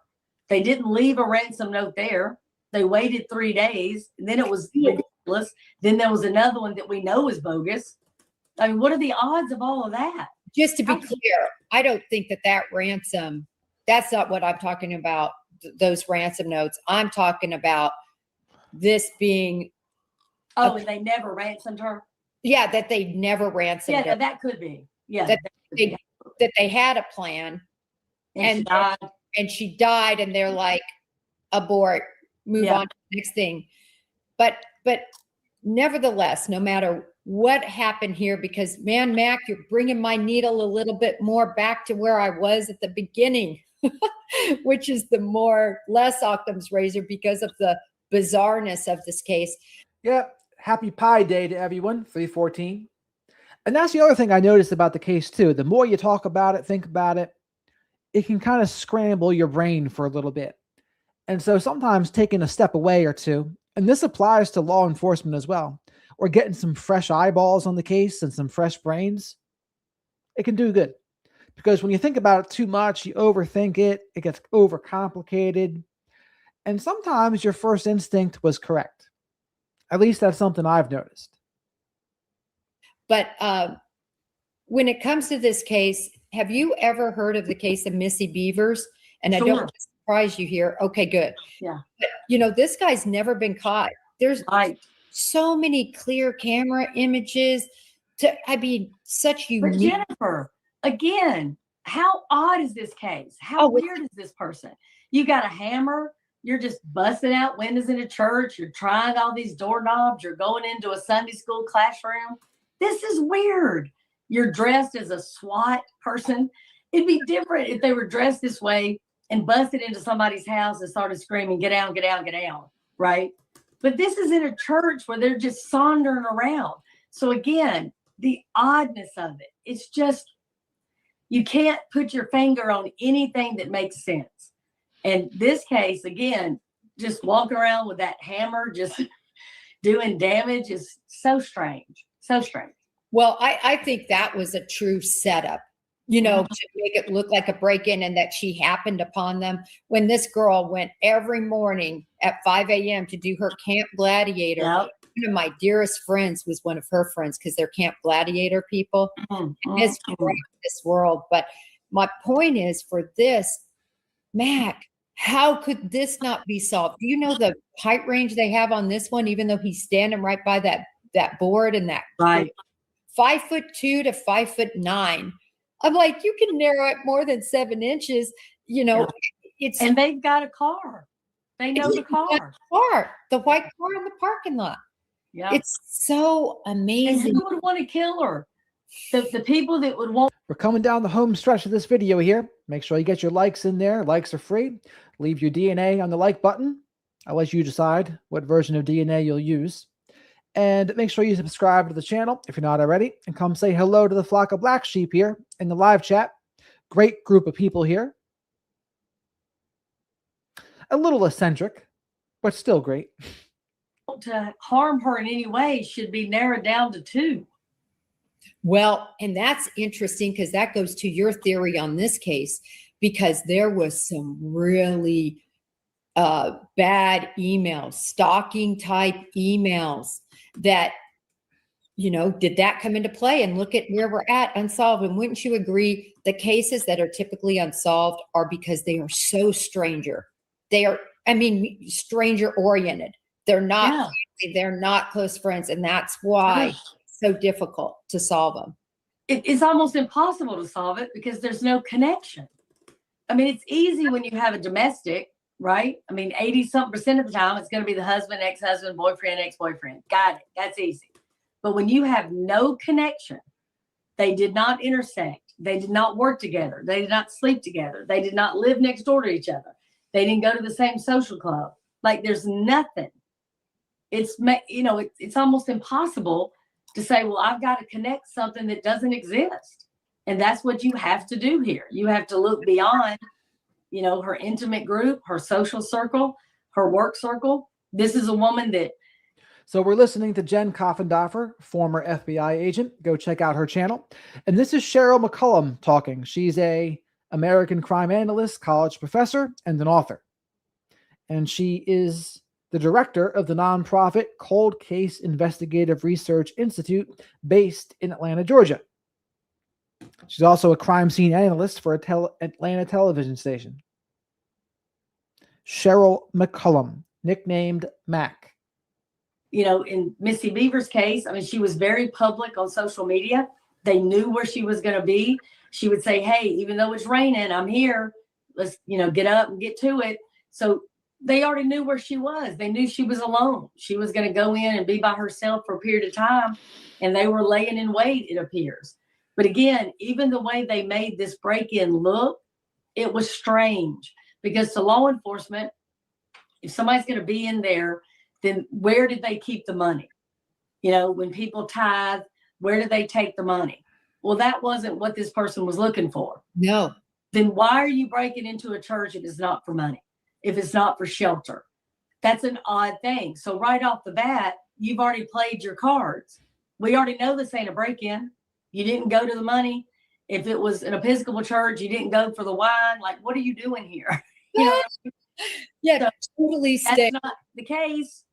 They didn't leave a ransom note there. They waited 3 days, and then it was ridiculous. Then there was another one that we know is bogus. I mean, what are the odds of all of that? Just to be clear, I don't think that ransom, that's not what I'm talking about, those ransom notes. I'm talking about this being. Oh, and they never ransomed her? Yeah, that they never ransomed her. Yeah, that could be. Yeah. That they had a plan. And she died. And she died, and they're like, abort, move on to the next thing. But nevertheless, no matter what happened here, because man, Mac, you're bringing my needle a little bit more back to where I was at the beginning, which is the less Occam's razor because of the bizarreness of this case. Yep. Happy Pi Day to everyone, 314. And that's the other thing I noticed about the case too. The more you talk about it, think about it, it can kind of scramble your brain for a little bit. And so sometimes taking a step away or two, and this applies to law enforcement as well, or getting some fresh eyeballs on the case and some fresh brains, it can do good. Because when you think about it too much, you overthink it, it gets overcomplicated. And sometimes your first instinct was correct. At least that's something I've noticed. But when it comes to this case, have you ever heard of the case of Missy Beavers? And I don't want to surprise you here. Okay, good. Yeah. But, this guy's never been caught. There's so many clear camera images. Such unique. But Jennifer, again, how odd is this case? How weird is this person? You got a hammer. You're just busting out windows in a church. You're trying all these doorknobs. You're going into a Sunday school classroom. This is weird. You're dressed as a SWAT person. It'd be different if they were dressed this way and busted into somebody's house and started screaming, get down, get down, get down, right? But this is in a church where they're just sauntering around. So again, the oddness of it, it's just, you can't put your finger on anything that makes sense. And this case, again, just walking around with that hammer, just doing damage is so strange. So strange. Well, I think that was a true setup, to make it look like a break-in, and that she happened upon them when this girl went every morning at 5 a.m. to do her Camp Gladiator. Yep. One of my dearest friends was one of her friends because they're Camp Gladiator people. Mm-hmm. It's great in this world. But my point is, for this, Mac, how could this not be solved? Do you know the height range they have on this one, even though he's standing right by that board and that 5'2" to 5'9"? I'm like, you can narrow it more than 7 inches. It's and they've got a car. They know the car. The white car in the parking lot. Yeah, it's so amazing. And who would want to kill her? The people that would want. We're coming down the home stretch of this video here. Make sure you get your likes in there. Likes are free. Leave your DNA on the like button. I'll let you decide what version of DNA you'll use. And make sure you subscribe to the channel if you're not already. And come say hello to the flock of black sheep here in the live chat. Great group of people here. A little eccentric, but still great. To harm her in any way should be narrowed down to 2. Well, and that's interesting because that goes to your theory on this case, because there was some really bad emails, stalking type emails that, did that come into play? And look at where we're at, unsolved. And wouldn't you agree, the cases that are typically unsolved are because they are so stranger. They are, stranger oriented. They're not, they're not close friends. And that's why it's so difficult to solve them. It's almost impossible to solve it because there's no connection. It's easy when you have a domestic, right? 80-something% of the time, it's going to be the husband, ex-husband, boyfriend, ex-boyfriend. Got it. That's easy. But when you have no connection, they did not intersect. They did not work together. They did not sleep together. They did not live next door to each other. They didn't go to the same social club. Like there's nothing. It's almost impossible to say, well, I've got to connect something that doesn't exist. And that's what you have to do here. You have to look beyond, her intimate group, her social circle, her work circle. This is a woman that. So we're listening to Jen Coffendorfer, former FBI agent. Go check out her channel. And this is Cheryl McCullum talking. She's a American crime analyst, college professor, and an author. And she is the director of the nonprofit Cold Case Investigative Research Institute based in Atlanta, Georgia. She's also a crime scene analyst for Atlanta television station. Cheryl McCullum, nicknamed Mac. In Missy Beaver's case, she was very public on social media. They knew where she was going to be. She would say, hey, even though it's raining, I'm here. Let's, get up and get to it. So they already knew where she was. They knew she was alone. She was going to go in and be by herself for a period of time. And they were laying in wait, it appears. But again, even the way they made this break-in look, it was strange. Because to law enforcement, if somebody's going to be in there, then where did they keep the money? When people tithe, where did they take the money? Well, that wasn't what this person was looking for. No. Then why are you breaking into a church if it's not for money? If it's not for shelter? That's an odd thing. So right off the bat, you've already played your cards. We already know this ain't a break-in. You didn't go to the money. If it was an Episcopal church, you didn't go for the wine. Like, what are you doing here? Yeah, so totally. That's not the case.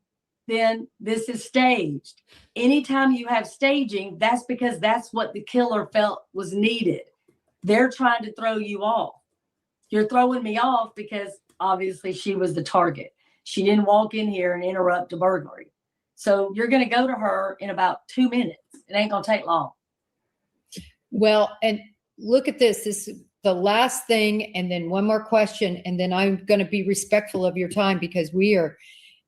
Then this is staged. Anytime you have staging, that's because that's what the killer felt was needed. They're trying to throw you off. You're throwing me off because obviously she was the target. She didn't walk in here and interrupt a burglary. So you're going to go to her in about 2 minutes. It ain't going to take long. Well, and look at this. This is the last thing, and then one more question, and then I'm going to be respectful of your time because we are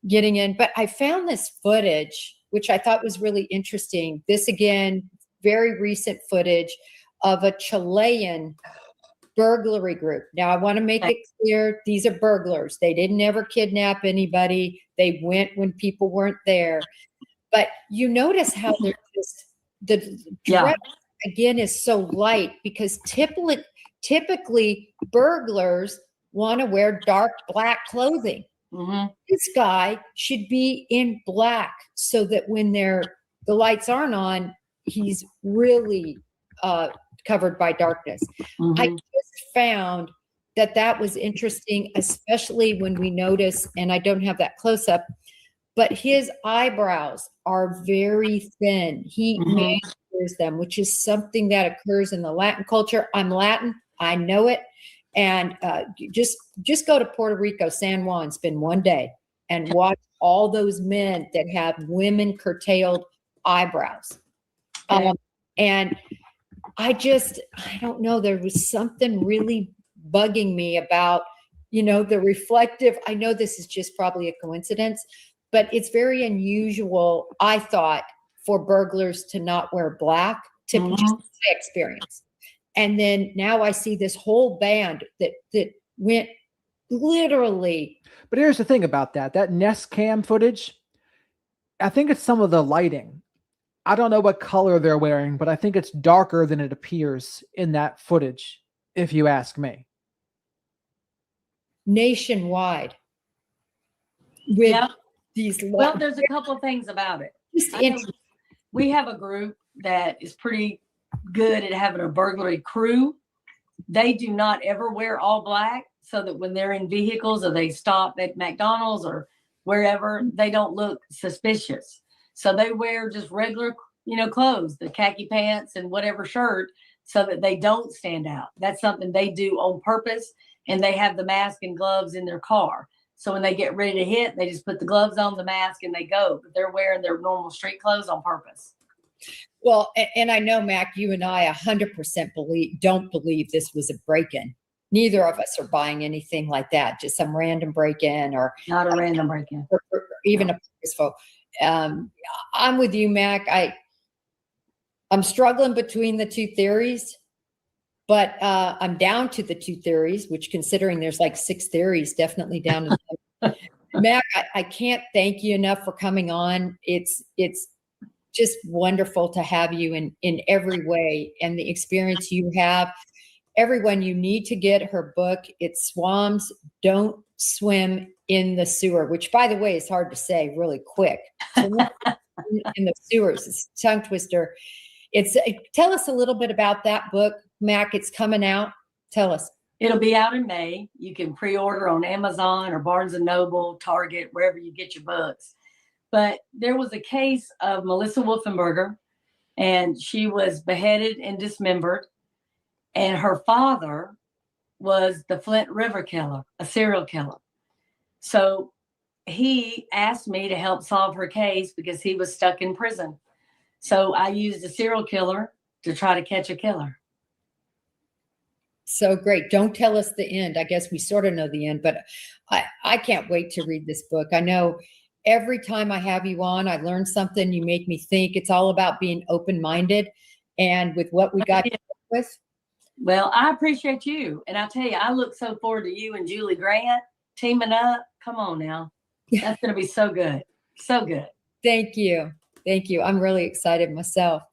getting in. But I found this footage, which I thought was really interesting. This, again, very recent footage of a Chilean burglary group. Now, I want to make it clear, these are burglars. They didn't ever kidnap anybody. They went when people weren't there. But you notice how they're just, the dress, again, is so light because typically burglars want to wear dark black clothing. Mm-hmm. This guy should be in black so that when the lights aren't on, he's really covered by darkness. Mm-hmm. I just found that was interesting, especially when we notice, and I don't have that close up, but his eyebrows are very thin. He manicures them, which is something that occurs in the Latin culture. I'm Latin. I know it. And just go to Puerto Rico, San Juan, spend one day and watch all those men that have women curtailed eyebrows. And I don't know, there was something really bugging me about, the reflective. I know this is just probably a coincidence, but it's very unusual, I thought, for burglars to not wear black, to just my experience. And then now I see this whole band that went literally. But here's the thing about that Nest Cam footage, I think it's some of the lighting. I don't know what color they're wearing, but I think it's darker than it appears in that footage, if you ask me. Nationwide. With these. Well, there's a couple of things about it. We have a group that is pretty good at having a burglary crew. They do not ever wear all black so that when they're in vehicles or they stop at McDonald's or wherever, they don't look suspicious. So they wear just regular, clothes, the khaki pants and whatever shirt, so that they don't stand out. That's something they do on purpose, and they have the mask and gloves in their car. So when they get ready to hit, they just put the gloves on, the mask, and they go. But they're wearing their normal street clothes on purpose. Well, and I know, Mac, you and I 100% don't believe this was a break-in. Neither of us are buying anything like that, just some random break-in or not a random break-in, or even a purposeful. I'm with you, Mac. I'm struggling between the two theories. But I'm down to the 2 theories, which considering there's like 6 theories, definitely down to them. Mac, I can't thank you enough for coming on. It's just wonderful to have you in every way, and the experience you have. Everyone, you need to get her book. It's Swans Don't Swim in the Sewer, which, by the way, is hard to say really quick. In the sewers, it's a tongue twister. Tell us a little bit about that book, Mac. It's coming out. Tell us. It'll be out in May. You can pre-order on Amazon or Barnes & Noble, Target, wherever you get your books. But there was a case of Melissa Wolfenberger, and she was beheaded and dismembered. And her father was the Flint River killer, a serial killer. So he asked me to help solve her case because he was stuck in prison. So I used a serial killer to try to catch a killer. So great. Don't tell us the end. I guess we sort of know the end, but I can't wait to read this book. I know every time I have you on, I learn something. You make me think. It's all about being open-minded. And with what we got to work with. Well, I appreciate you. And I tell you, I look so forward to you and Julie Grant teaming up. Come on now. That's going to be so good. So good. Thank you. Thank you. I'm really excited myself.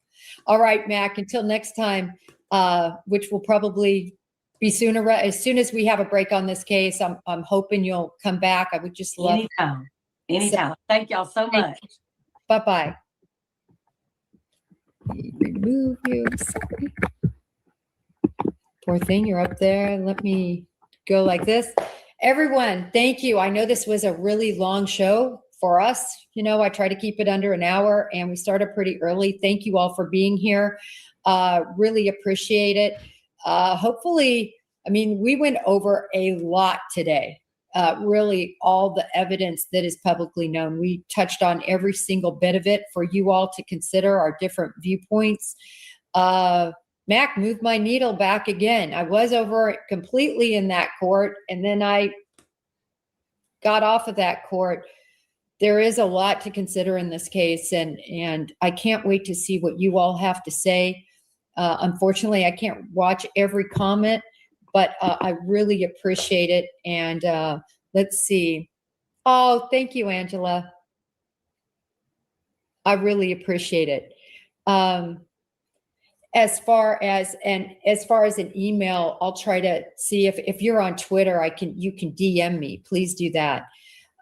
All right, Mac, until next time, which will probably be sooner. As soon as we have a break on this case, I'm hoping you'll come back. I would just love Anytime. So, thank y'all so much. Bye-bye. Remove you. Sorry. Poor thing, you're up there. Let me go like this. Everyone, thank you. I know this was a really long show for us. You know, I try to keep it under an hour, and we started pretty early. Thank you all for being here. Really appreciate it. Hopefully, I mean, we went over a lot today. Really all the evidence that is publicly known. We touched on every single bit of it for you all to consider our different viewpoints. Mac, moved my needle back again. I was over completely in that court, and then I got off of that court. There is a lot to consider in this case, and I can't wait to see what you all have to say. Unfortunately, I can't watch every comment, but I really appreciate it. And let's see. Oh, thank you, Angela. I really appreciate it. As far as an email, I'll try to see if you're on Twitter, you can DM me. Please do that.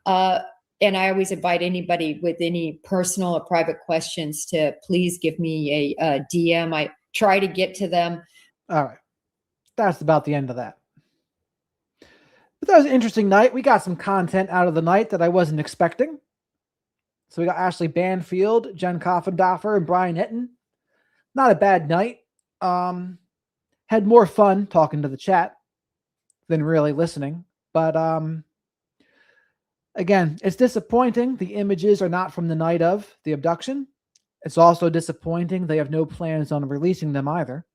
And I always invite anybody with any personal or private questions to please give me a DM. I try to get to them. All right. That's about the end of that. But that was an interesting night. We got some content out of the night that I wasn't expecting. So we got Ashley Banfield, Jen Coffendoffer, and Brian Hitton. Not a bad night. Had more fun talking to the chat than really listening. But again, it's disappointing. The images are not from the night of the abduction. It's also disappointing they have no plans on releasing them either.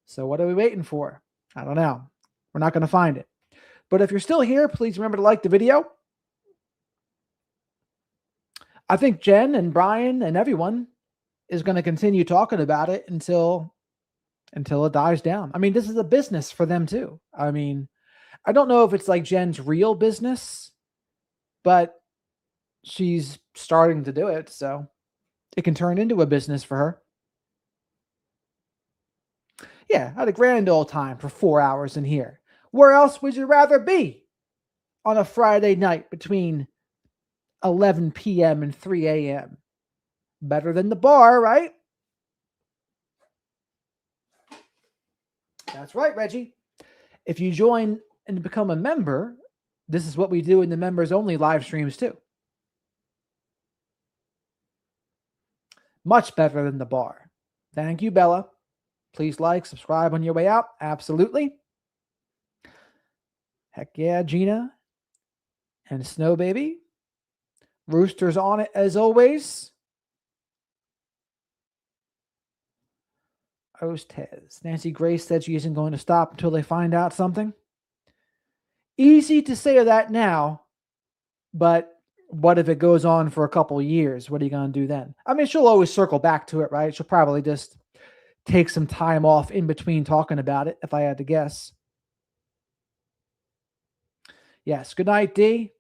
So what are we waiting for? I don't know. We're not going to find it. But if you're still here, please remember to like the video. I think Jen and Brian and everyone is going to continue talking about it until it dies down. I mean, this is a business for them too. I mean, I don't know if it's like Jen's real business, but she's starting to do it, so it can turn into a business for her. Yeah, I had a grand old time for 4 hours in here. Where else would you rather be on a Friday night between 11 p.m. and 3 a.m.? Better than the bar, right? That's right, Reggie. If you join and become a member, this is what we do in the members only live streams too. Much better than the bar. Thank you, Bella. Please like, subscribe on your way out. Absolutely. Heck yeah, Gina and Snow Baby. Rooster's on it as always. Ostez. Nancy Grace said she isn't going to stop until they find out something. Easy to say that now, but what if it goes on for a couple of years? What are you going to do then? I mean, she'll always circle back to it, right? She'll probably just take some time off in between talking about it, if I had to guess. Yes. Good night, D.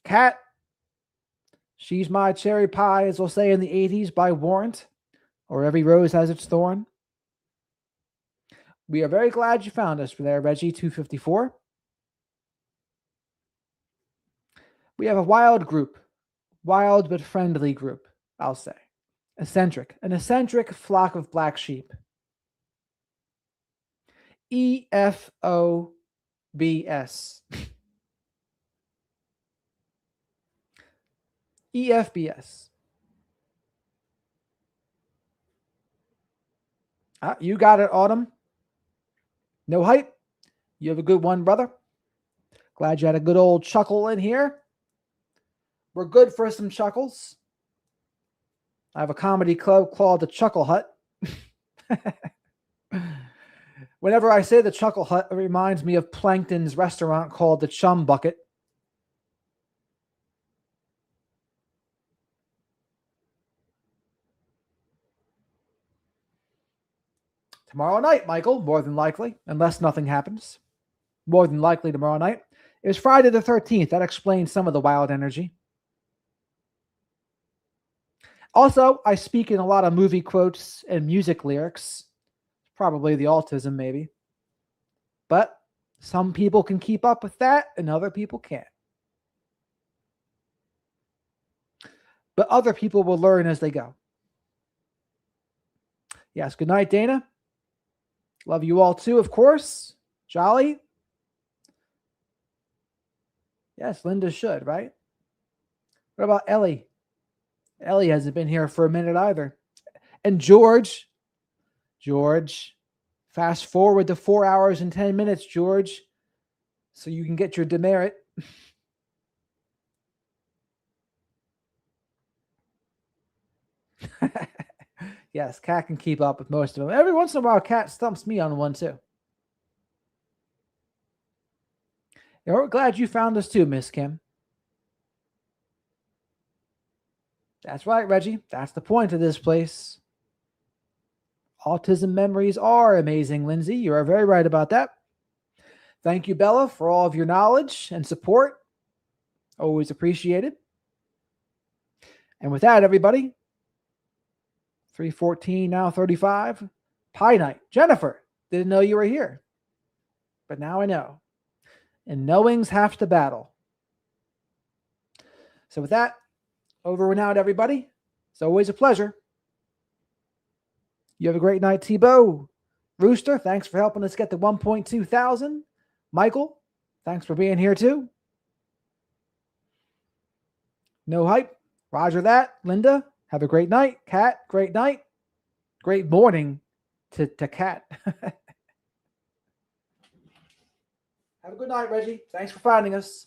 Kat. She's my cherry pie, as we'll say in the 80s, by warrant, or every rose has its thorn. We are very glad you found us there, Reggie 254. We have a wild group, wild but friendly group, I'll say. Eccentric, an eccentric flock of black sheep. EFOBS. EFBS. You got it, Autumn. No hype. You have a good one, brother. Glad you had a good old chuckle in here. We're good for some chuckles. I have a comedy club called the Chuckle Hut. Whenever I say the Chuckle Hut, it reminds me of Plankton's restaurant called the Chum Bucket. Tomorrow night, Michael, more than likely, unless nothing happens. More than likely tomorrow night. It was Friday the 13th. That explains some of the wild energy. Also, I speak in a lot of movie quotes and music lyrics. Probably the autism, maybe. But some people can keep up with that and other people can't. But other people will learn as they go. Yes, good night, Dana. Love you all too, of course. Jolly. Yes, Linda should, right? What about Ellie? Ellie hasn't been here for a minute either. And George, fast forward to 4 hours and 10 minutes, George, so you can get your demerit. Yes, Kat can keep up with most of them. Every once in a while, Kat stumps me on one too. Yeah, we're glad you found us too, Miss Kim. That's right, Reggie. That's the point of this place. Autism memories are amazing, Lindsay. You are very right about that. Thank you, Bella, for all of your knowledge and support. Always appreciated. And with that, everybody, 3:14, now 35. Pie night. Jennifer, didn't know you were here. But now I know. And knowings have to battle. So with that, over and out, everybody. It's always a pleasure. You have a great night, Tebow. Rooster, thanks for helping us get to 1.2 thousand. Michael, thanks for being here too. No hype. Roger that. Linda, have a great night. Kat, great night. Great morning to Kat. Have a good night, Reggie. Thanks for finding us.